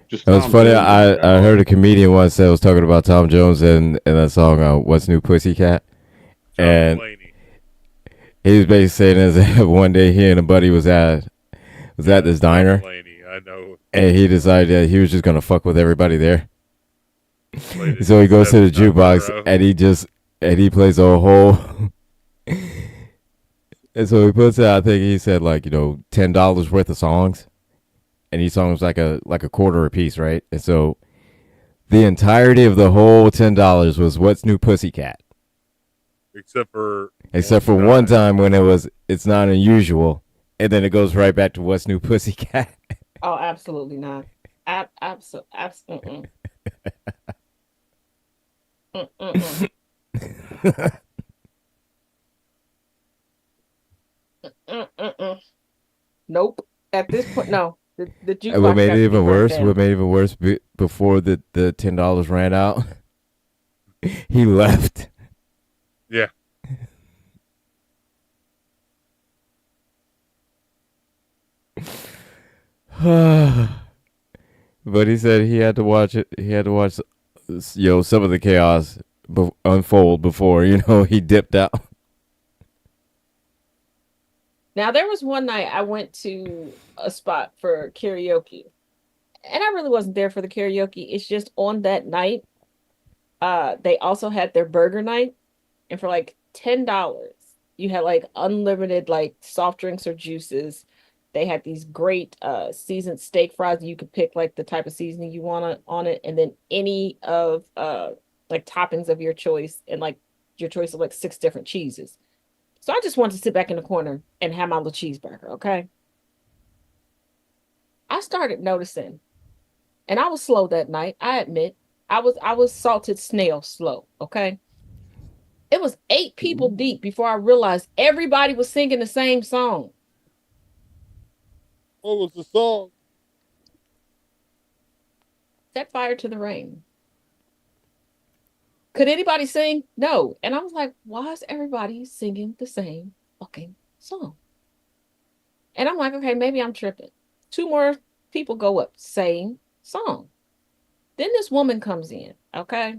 Just it was funny. I heard a comedian once that was talking about Tom Jones and that song "What's New Pussycat," and He was basically saying is that one day he and a buddy was at this diner, Delaney, I know. and he decided that he was just gonna fuck with everybody there. Played it So he goes to the 7 times in a jukebox row. and he plays a whole. And so he puts out, I think he said like, $10 worth of songs, and each song was like a quarter a piece, right? And so the entirety of the whole $10 was "What's New Pussycat," Except for one time when it's not unusual, and then it goes right back to "What's New Pussycat." Oh, absolutely not. Absolutely. Nope. At this point, no. The jukebox. And what made it even worse? down. What made it even worse? Before the $10 ran out, he left. yeah. But he said he had to watch it. He had to watch, some of the chaos unfold before he dipped out. Now, there was one night I went to a spot for karaoke, and I really wasn't there for the karaoke. It's just on that night, they also had their burger night, and for like $10, you had like unlimited like soft drinks or juices. They had these great seasoned steak fries. You could pick like the type of seasoning you want on it, and then any of like toppings of your choice, and like your choice of like 6 different cheeses. So I just wanted to sit back in the corner and have my little cheeseburger, okay? I started noticing, and I was slow that night, I admit. I was salted snail slow, okay? It was 8 people deep before I realized everybody was singing the same song. What was the song? Set Fire to the Rain. Could anybody sing? No. And I was like, why is everybody singing the same fucking song? And I'm like, okay, maybe I'm tripping. 2 more people go up, same song. Then this woman comes in, okay?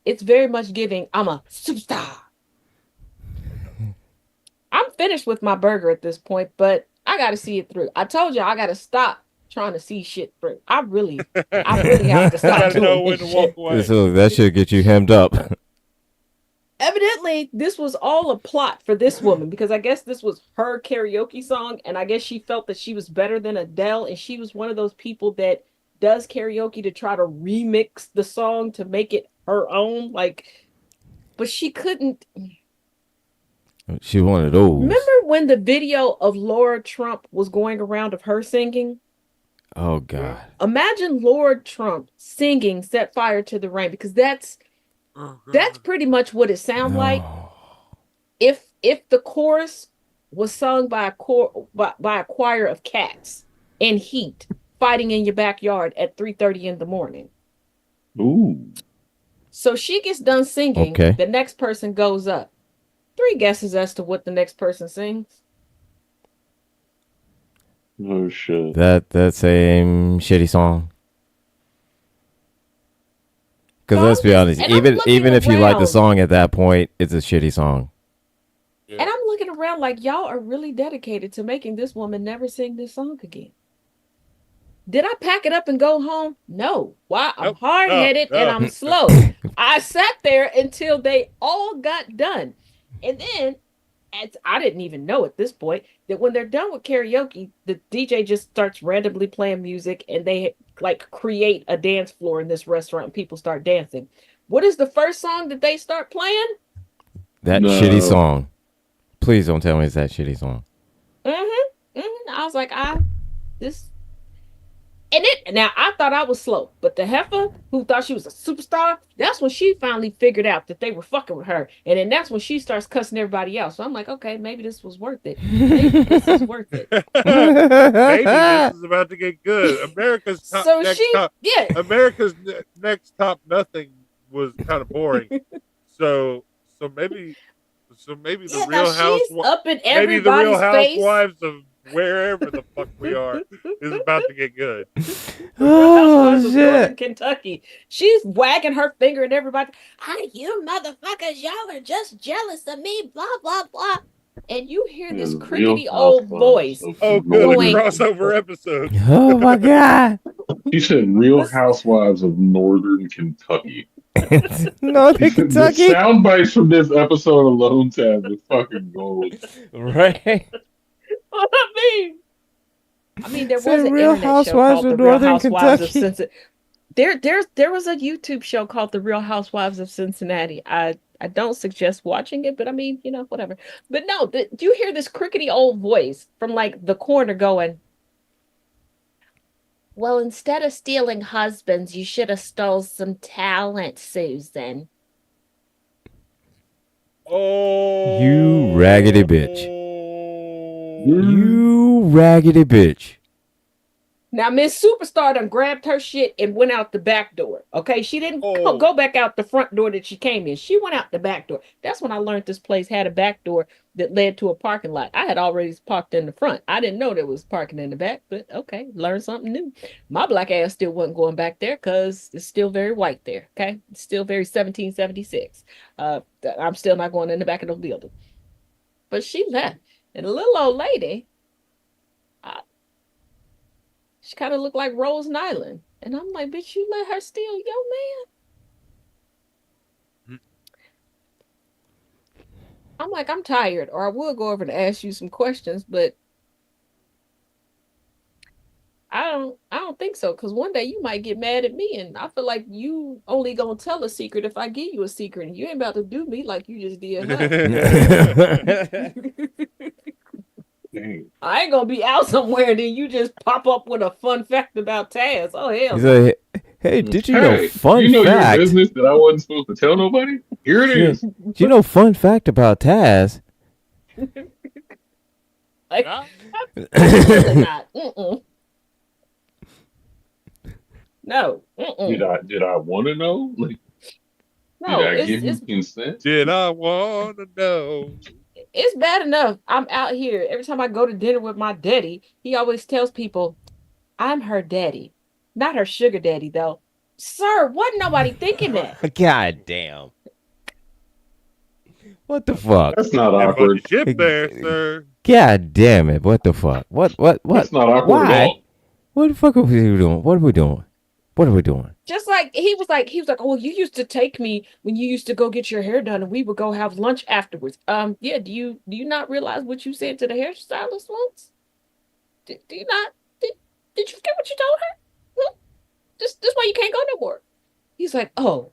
It's very much giving, I'm a superstar. I'm finished with my burger at this point, but I got to see it through. I told you I got to stop trying to see shit through. I really have to stop doing this shit. So that should get you hemmed up. Evidently, this was all a plot for this woman, because I guess this was her karaoke song, and I guess she felt that she was better than Adele, and she was one of those people that does karaoke to try to remix the song to make it her own. But she couldn't. She one of those. Remember when the video of Laura Trump was going around of her singing? Oh God! Imagine Laura Trump singing "Set Fire to the Rain," because that's pretty much what it sounds like. If the chorus was sung by a choir of cats in heat fighting in your backyard at 3:30 in the morning. Ooh. So she gets done singing. Okay. The next person goes up. 3 guesses as to what the next person sings. Oh shit. That same shitty song. Because let's be honest, even if you like the song at that point, it's a shitty song. And I'm looking around like, y'all are really dedicated to making this woman never sing this song again. Did I pack it up and go home? No. Why? I'm hard-headed and I'm slow. I sat there until they all got done. And then, I didn't even know at this point that when they're done with karaoke, the DJ just starts randomly playing music, and they like create a dance floor in this restaurant and people start dancing. What is the first song that they start playing? That shitty song. Please don't tell me it's that shitty song. I was like, now I thought I was slow, but the heifer who thought she was a superstar, that's when she finally figured out that they were fucking with her. And then that's when she starts cussing everybody out. So I'm like, okay, maybe this was worth it. Maybe this is worth it. Maybe this is about to get good. America's next top nothing was kind of boring. So maybe the Real Housewives, up in everybody's face. Housewives of wherever the fuck we are is about to get good. Oh Northern shit! Kentucky. She's wagging her finger at everybody. You motherfuckers, y'all are just jealous of me, blah, blah, blah. And you hear this crickety old voice. Oh, good. Going- A crossover episode. Oh my god! He said Real Housewives of Northern Kentucky. Northern The Kentucky, sound bites from this episode alone, Tab, is fucking gold. right? What I mean, there was Said an Real internet show Housewives called of The Real Northern Housewives of Kentucky. Cincinnati. There was a YouTube show called The Real Housewives of Cincinnati. I don't suggest watching it, but I mean, whatever. But no, do you hear this crickety old voice from like the corner going, well, instead of stealing husbands, you should have stole some talent, Susan. Oh, You raggedy bitch. You raggedy bitch. Now, Miss Superstar done grabbed her shit and went out the back door. Okay, she didn't go back out the front door that she came in. She went out the back door. That's when I learned this place had a back door that led to a parking lot. I had already parked in the front. I didn't know there was parking in the back, but okay, learned something new. My black ass still wasn't going back there because it's still very white there. Okay, it's still very 1776. I'm still not going in the back of the building. But she left, and the little old lady. She kind of looked like Rose Nyland. And I'm like, bitch, you let her steal your man? I'm like, I'm tired. Or I will go over and ask you some questions, but I don't think so. Because one day you might get mad at me. And I feel like you only gonna tell a secret if I give you a secret. And you ain't about to do me like you just did her. Dang. I ain't gonna be out somewhere and then you just pop up with a fun fact about Taz. Oh hell. He's like, hey, did you know fun you know fact? your business that I wasn't supposed to tell nobody? Here it is. Do you know fun fact about Taz? Like, absolutely not. No. Did I want to know? Like, No, did I give you consent? Did I want to know? It's bad enough. I'm out here. Every time I go to dinner with my daddy, he always tells people, I'm her daddy. Not her sugar daddy, though. Sir, wasn't nobody thinking that? God damn. What the fuck? That's not awkward. Ship there, sir. God damn it. What the fuck? What? That's not awkward Why? at all. What the fuck are we doing? What are we doing? What are we doing? Just like he was like, oh, you used to take me when you used to go get your hair done and we would go have lunch afterwards. Yeah, do you not realize what you said to the hairstylist once? Do you not? Did you forget what you told her? This why you can't go no more. He's like, oh,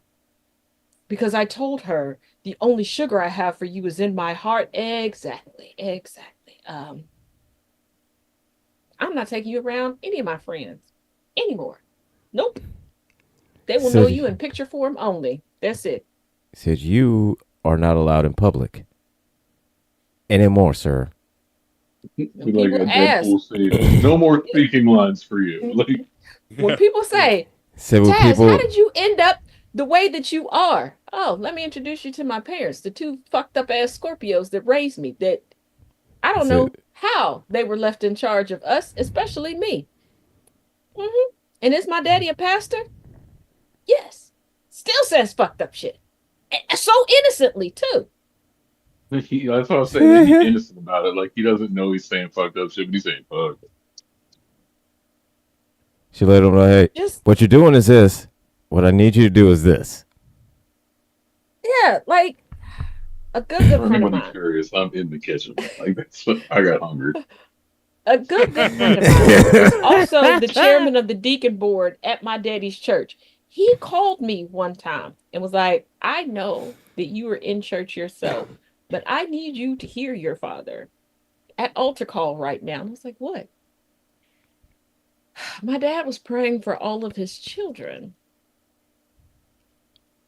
because I told her the only sugar I have for you is in my heart. Exactly. I'm not taking you around any of my friends anymore. Nope. They will know you in picture form only. That's it. Said you are not allowed in public anymore, sir. Like a Deadpool say, no more speaking lines for you. Like, when people say, Taz, how did you end up the way that you are? Oh, let me introduce you to my parents, the two fucked up ass Scorpios that raised me. That I don't know how they were left in charge of us, especially me. And is my daddy a pastor? Yes. Still says fucked up shit. And so innocently, too. that's what I'm saying. He's innocent about it. Like, he doesn't know he's saying fucked up shit, but he's saying fuck. She let him know, hey, what you're doing is this. What I need you to do is this. Yeah, like a good friend of mine. Curious, I'm in the kitchen. Like, I got hungry. A good friend of mine was also the chairman of the deacon board at my daddy's church. He called me one time and was like, I know that you were in church yourself, but I need you to hear your father at altar call right now. And I was like, what? My dad was praying for all of his children.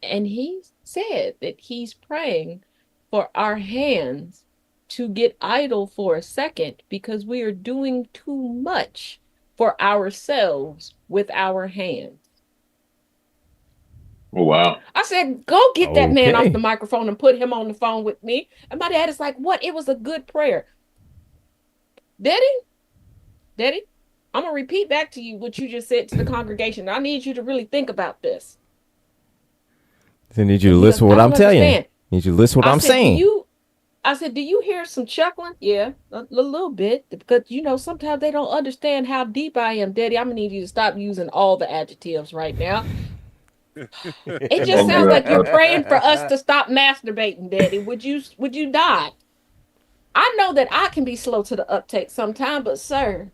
And he said that he's praying for our hands to get idle for a second because we are doing too much for ourselves with our hands. Oh, wow. I said, go get that man off the microphone and put him on the phone with me. And my dad is like, what? It was a good prayer. Daddy, Daddy, I'm gonna repeat back to you what you just said to the congregation. I need you to really think about this. I need you to listen to what I'm telling you. Need you to listen to what I'm saying. I said, do you hear some chuckling? Yeah, a little bit. Because, sometimes they don't understand how deep I am, Daddy. I'm going to need you to stop using all the adjectives right now. It just sounds like you're praying for us to stop masturbating, Daddy. Would you not? I know that I can be slow to the uptake sometimes, but sir,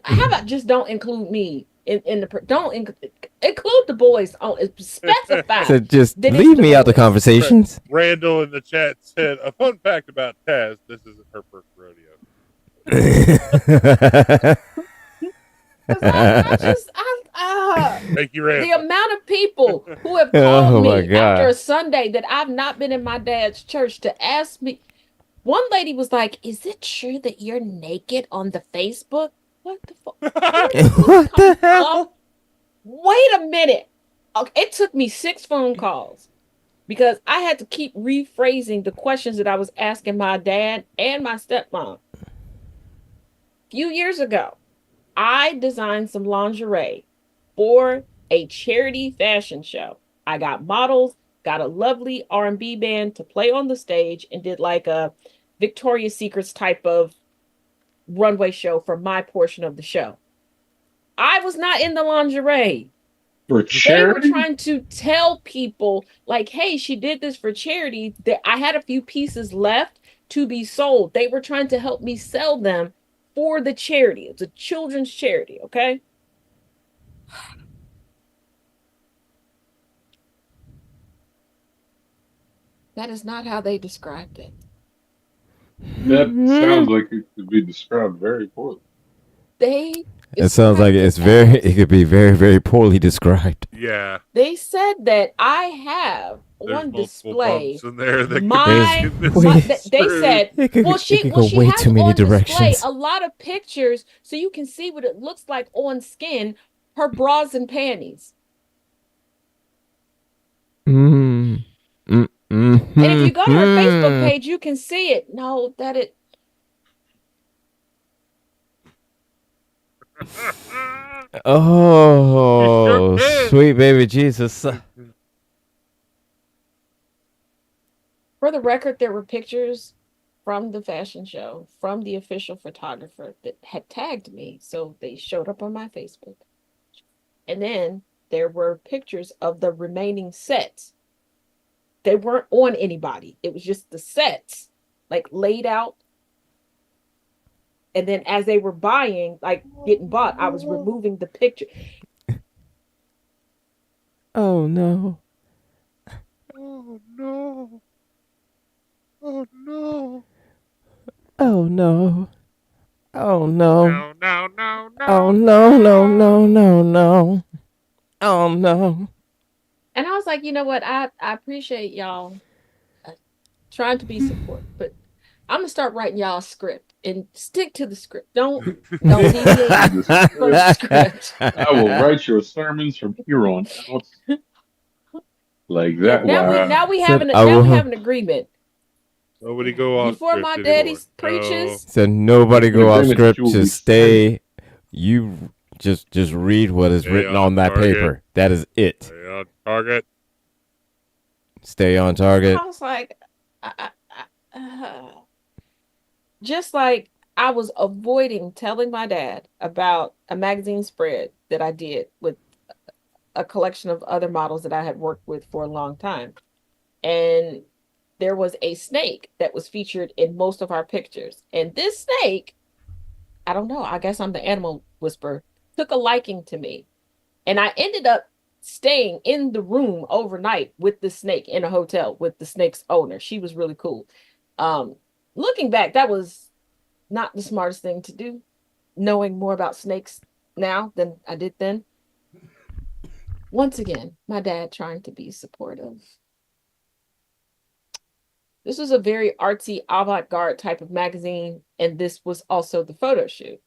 how about just don't include me in the don't include the boys on specify. So just leave me out the conversations. Randall in the chat said a fun fact about Taz: this isn't her first rodeo. Thank you, Randall. The amount of people who have called me after a Sunday that I've not been in my dad's church to ask me. One lady was like, "Is it true that you're naked on the Facebook?" What the fuck? What the hell? Wait a minute. Okay, it took me 6 phone calls because I had to keep rephrasing the questions that I was asking my dad and my stepmom. A few years ago, I designed some lingerie for a charity fashion show. I got models, got a lovely R&B band to play on the stage, and did like a Victoria's Secrets type of runway show for my portion of the show. I was not in the lingerie. For charity? They were trying to tell people, like, hey, she did this for charity. I had a few pieces left to be sold. They were trying to help me sell them for the charity. It's a children's charity, okay? That is not how they described it. That sounds like it could be described very poorly. It sounds like it could be very, very poorly described. Yeah. They said that I have on display in there that they said, well, she has on display a lot of pictures so you can see what it looks like on skin, her bras and panties. And if you go to her Facebook page, you can see it. No, that it. Oh, sweet baby Jesus. For the record, there were pictures from the fashion show, from the official photographer that had tagged me. So they showed up on my Facebook. And then there were pictures of the remaining sets. They weren't on anybody. It was just the sets, like laid out. And then as they were getting bought, I was removing the picture. Oh, no. Oh, no. Oh, no. Oh, no. Oh, no. No, no, no, no. Oh, no, no, no, no, no. Oh, no. And I was like, you know what? I appreciate y'all trying to be supportive, but I'm going to start writing y'all a script. And stick to the script. Don't deviate from the script. I will write your sermons from here on out. Like that. Now we have an agreement. Nobody go off before my daddy preaches. So nobody go off script. Just stay. You just read what is written on that paper. That is it. Stay on target. Stay on target. I was like, just like I was avoiding telling my dad about a magazine spread that I did with a collection of other models that I had worked with for a long time. And there was a snake that was featured in most of our pictures. And this snake, I don't know, I guess I'm the animal whisperer, took a liking to me. And I ended up staying in the room overnight with the snake in a hotel with the snake's owner. She was really cool. Looking back, that was not the smartest thing to do, knowing more about snakes now than I did then. Once again, my dad trying to be supportive. This was a very artsy, avant-garde type of magazine, and this was also the photo shoot.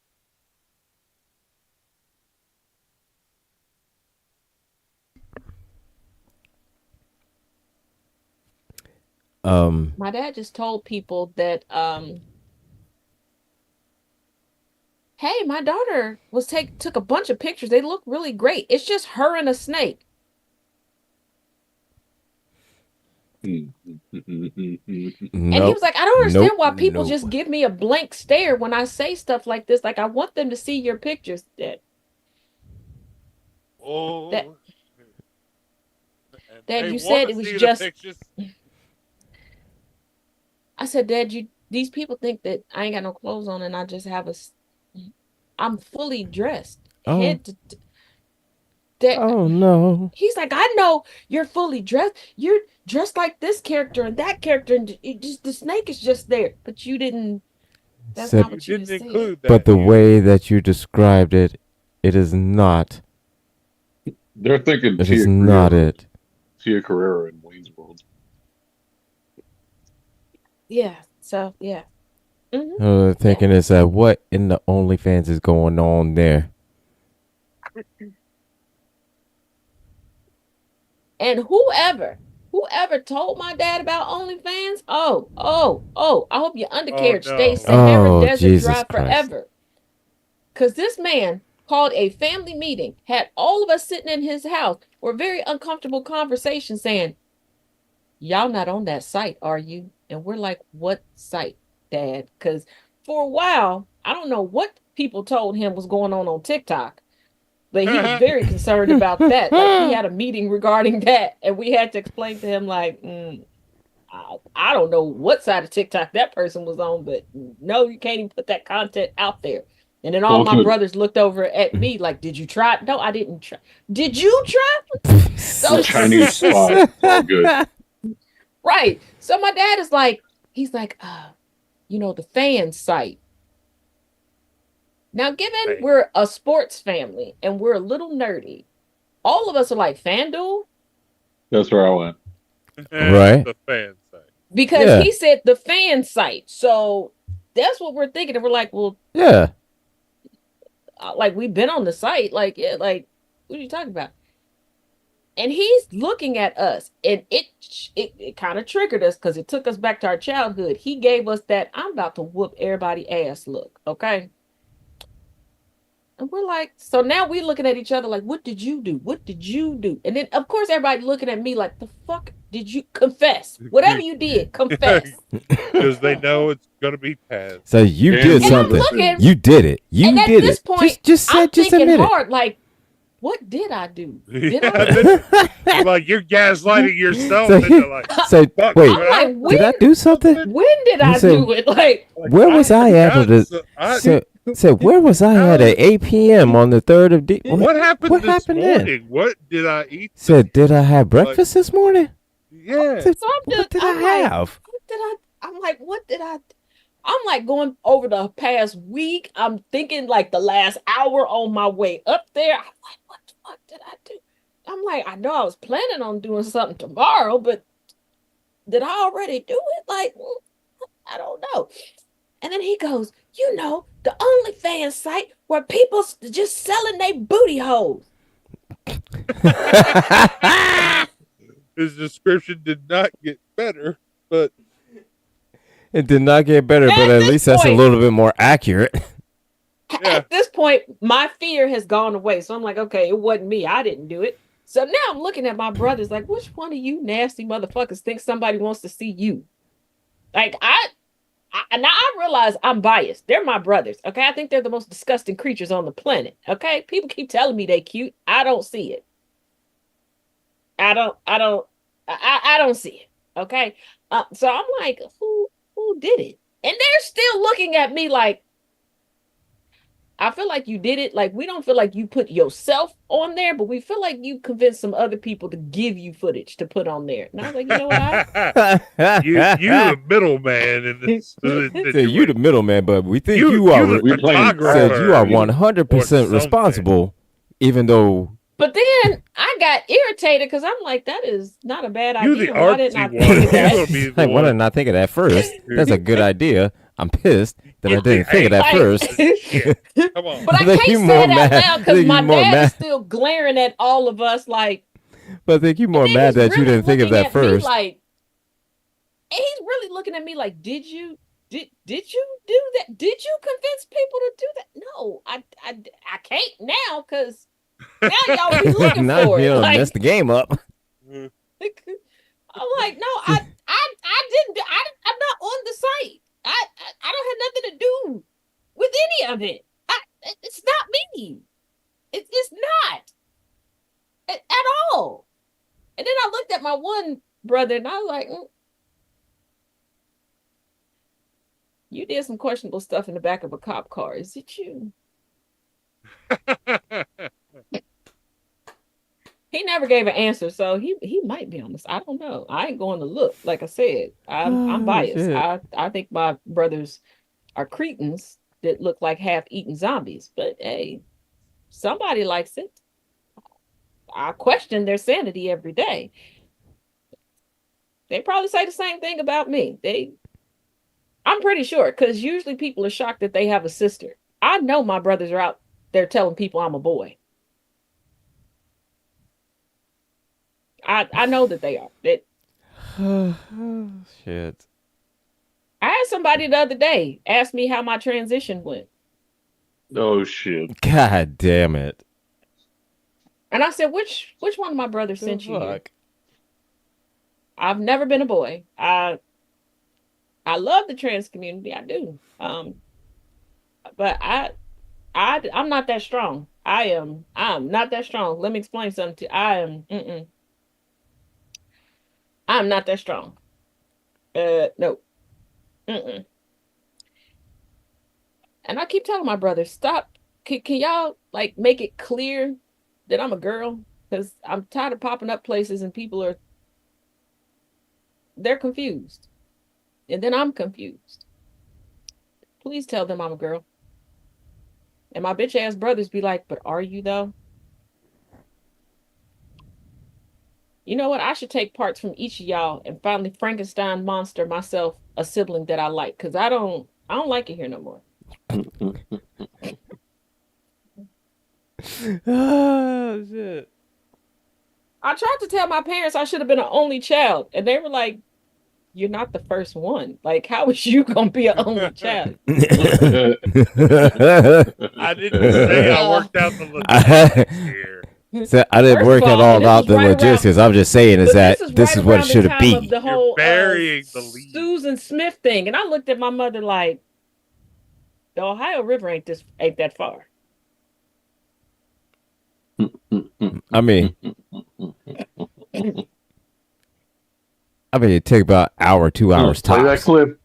My dad just told people that hey, my daughter took a bunch of pictures. They look really great. It's just her and a snake. And he was like, I don't understand why people just give me a blank stare when I say stuff like this. Like, I want them to see your pictures. Dad, you said it was just. I said, Dad, these people think that I ain't got no clothes on and I just have I'm fully dressed. Head to oh no. He's like, I know you're fully dressed. You're dressed like this character and that character, and the snake is just there. But you didn't. That's not what you didn't include. But the way that you described it, it is not. They're thinking it is not it. Tia Carrera in Wayne's World. Yeah. So yeah. Thinking is what in the OnlyFans is going on there? And whoever told my dad about OnlyFans, I hope your undercarriage stays Sahara Desert dry forever. Because this man called a family meeting, had all of us sitting in his house for a very uncomfortable conversation saying, y'all not on that site, are you? And we're like, what site, Dad? Because for a while, I don't know what people told him was going on TikTok. But he was very concerned about that. Like, he had a meeting regarding that, and we had to explain to him, like, I don't know what side of TikTok that person was on, but no, you can't even put that content out there. And then all my brothers looked over at me like, did you try it? No, I didn't try. Did you try? So Chinese spot. All good. Right. So my dad is like, he's like, the fan site. Now, given we're a sports family and we're a little nerdy, all of us are like, FanDuel? That's where I went. Right. The fan site. Because he said the fan site. So that's what we're thinking. And we're like, well, yeah. Like, we've been on the site. Like, what are you talking about? And he's looking at us. And it kind of triggered us because it took us back to our childhood. He gave us that I'm about to whoop everybody ass look. Okay. And we're like, so now we're looking at each other like, what did you do? What did you do? And then, of course, everybody looking at me like, the fuck did you confess? Whatever you did, confess. Because they know it's going to be passed. So you did something. You did it. You and did at this it. Point, just admit hard, like, what did I do? Did I? Like, you're gaslighting yourself. Wait, did I do something? When did I do it? Like, where was I at? So where was I at 8 p.m. on the 3rd of What happened this morning? Then? What did I eat? Said, did I have breakfast this morning? Yeah. So what did I have? I'm like, what did I? I'm like going over the past week. I'm thinking like the last hour on my way up there. I'm like, what the fuck did I do? I'm like, I know I was planning on doing something tomorrow, but did I already do it? Like, I don't know. And then he goes, the OnlyFans site where people just selling their booty holes. His description did not get better, but it did not get better, but at least that's a little bit more accurate. Yeah. At this point, my fear has gone away. So I'm like, okay, it wasn't me. I didn't do it. So now I'm looking at my brothers like, which one of you nasty motherfuckers thinks somebody wants to see you? Like, now I realize I'm biased. They're my brothers, okay? I think they're the most disgusting creatures on the planet, okay? People keep telling me they cute. I don't see it. I don't see it, okay? So I'm like, who did it? And they're still looking at me like, I feel like you did it. Like, we don't feel like you put yourself on there, but we feel like you convinced some other people to give you footage to put on there. And I was like, you know what? you the middleman in this. You the middleman, but we think you are 100% responsible, even though. But then I got irritated because I'm like, that is not a bad idea. You the artsy one. Like, why didn't I think of that first? That's a good idea. I'm pissed that I didn't think of that first. Come on. But I can't say that out loud because my dad is still glaring at all of us like. But I think you're more mad that you didn't think of that first. Like, and he's really looking at me like, did you Did you do that? Did you convince people to do that? No, I can't now because now y'all be looking Now for it. you Like, messed the game up. I'm like, no, I didn't. I'm not on the site. I don't have nothing to do with any of it. It's not me. It's not at all. And then I looked at my one brother and I was like, you did some questionable stuff in the back of a cop car. Is it you? He never gave an answer, so he might be on this. I don't know. I ain't going to look. Like I said, I'm biased. I think my brothers are cretins that look like half-eaten zombies. But hey, somebody likes it. I question their sanity every day. They probably say the same thing about me. I'm pretty sure, because usually people are shocked that they have a sister. I know my brothers are out there telling people I'm a boy. I know that they are. Shit. I had somebody the other day ask me how my transition went. Oh shit. God damn it. And I said, which one of my brothers sent you here? Fuck. I've never been a boy. I love the trans community. I do. But I'm not that strong. I'm not that strong. Let me explain something to you. I'm not that strong. No. And I keep telling my brother, stop. Can y'all like make it clear that I'm a girl? Because I'm tired of popping up places and people they're confused. And then I'm confused. Please tell them I'm a girl. And my bitch ass brothers be like, but are you though? You know what? I should take parts from each of y'all and finally Frankenstein monster myself a sibling that I like. Because I don't like it here no more. Oh, shit. I tried to tell my parents I should have been an only child. And they were like, you're not the first one. Like, how is you going to be an only child? I didn't say I worked out the logistics here. So I didn't work at all out the logistics. I'm just saying this is what it should have been. The whole burying the lead. Susan Smith thing. And I looked at my mother like, the Ohio River ain't that far. I mean, it take about hour, 2 hours tops. Play that clip.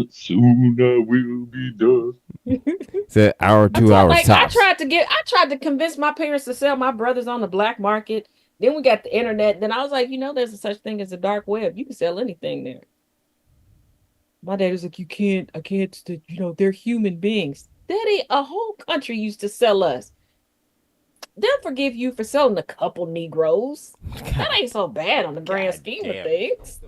Soon I will be done. It's an hour, 2 hours tops. I tried to convince my parents to sell my brothers on the black market. Then we got the internet. Then I was like, there's a such thing as a dark web. You can sell anything there. My dad was like, I can't, they're human beings. Daddy, a whole country used to sell us. They'll forgive you for selling a couple Negroes. That ain't so bad on the grand scheme of things.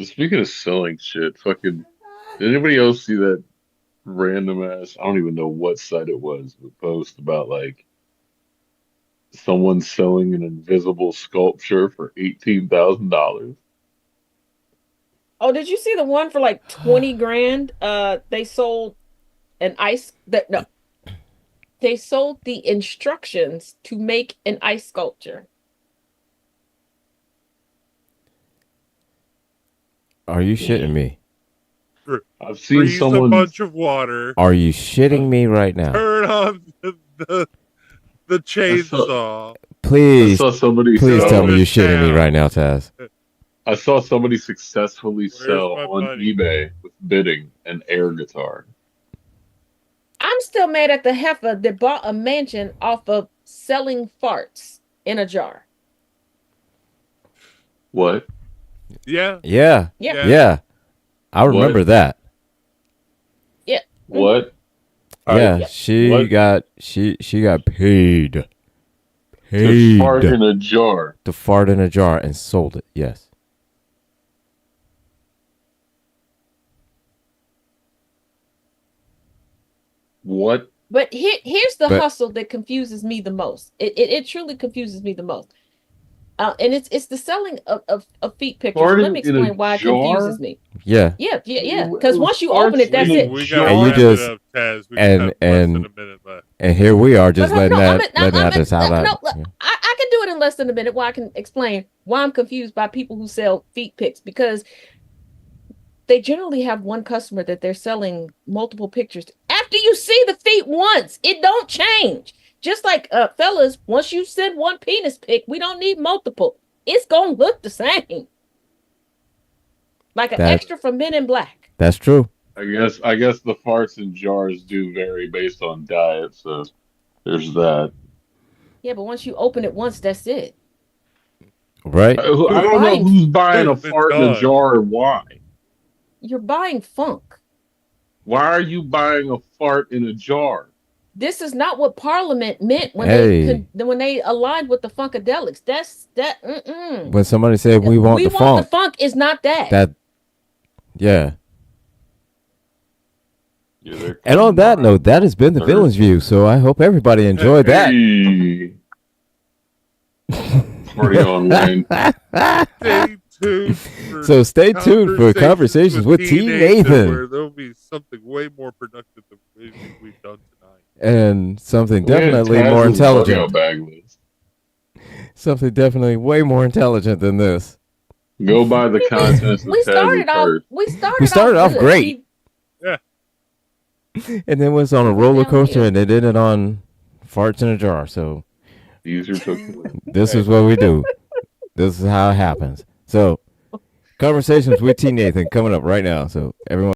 Speaking of selling shit, fucking, did anybody else see that random ass, I don't even know what site it was, but post about like someone selling an invisible sculpture for $18,000? Oh, did you see the one for like 20 grand? They sold they sold the instructions to make an ice sculpture. Are you shitting me? I've seen someone. A bunch of water. Are you shitting me right now? Turn on the chainsaw. Please, I saw somebody please tell me you're shitting me right now, Taz. I saw somebody successfully sell on eBay with bidding an air guitar. I'm still mad at the heifer that bought a mansion off of selling farts in a jar. What? Yeah. I remember that. Yeah. What? Yeah, she got paid. To fart in a jar. To fart in a jar and sold it. Yes. What? But here's the hustle that confuses me the most. It truly confuses me the most. And it's the selling of feet pictures. Farting Let me in a explain why it jar? confuses me. Yeah. Yeah. Because once you open it, that's it. We And got you to wrap just- it up, Taz. We and- have less and- than a minute left. And here we are just But letting no, that just out. no, I can do it in less than a minute. Why I can explain why I'm confused by people who sell feet pics, because they generally have one customer that they're selling multiple pictures. After you see the feet once, it don't change. Just like fellas, once you send one penis pic, we don't need multiple. It's gonna look the same. Like an extra from Men in Black. That's true. I guess the farts in jars do vary based on diet, so there's that. Yeah, but once you open it once, that's it. Right? I don't know who's buying a It's fart in a done. jar and why. You're buying funk. Why are you buying a fart in a jar? This is not what Parliament meant when Hey. when they aligned with the Funkadelics. That's that. When somebody said we want the funk, the funk is not that. yeah. Yeah, And on that note, that has been the Villain's View. So I hope everybody enjoyed that. Hey. Party on, Wayne. Stay tuned. For So stay tuned for Conversations with T. Nathan. Where there'll be something way more productive than we've done tonight. And something definitely Yeah, more Taz's workout intelligent. bag list. Something definitely way more intelligent than this. Go by the contents of we started Taz's off. purse. We started off good. great. We- And then was on a Down roller coaster here. and it ended on farts in a jar. So These are took away. this is what we do. This is how it happens. So Conversations with T. Nathan coming up right now. So everyone.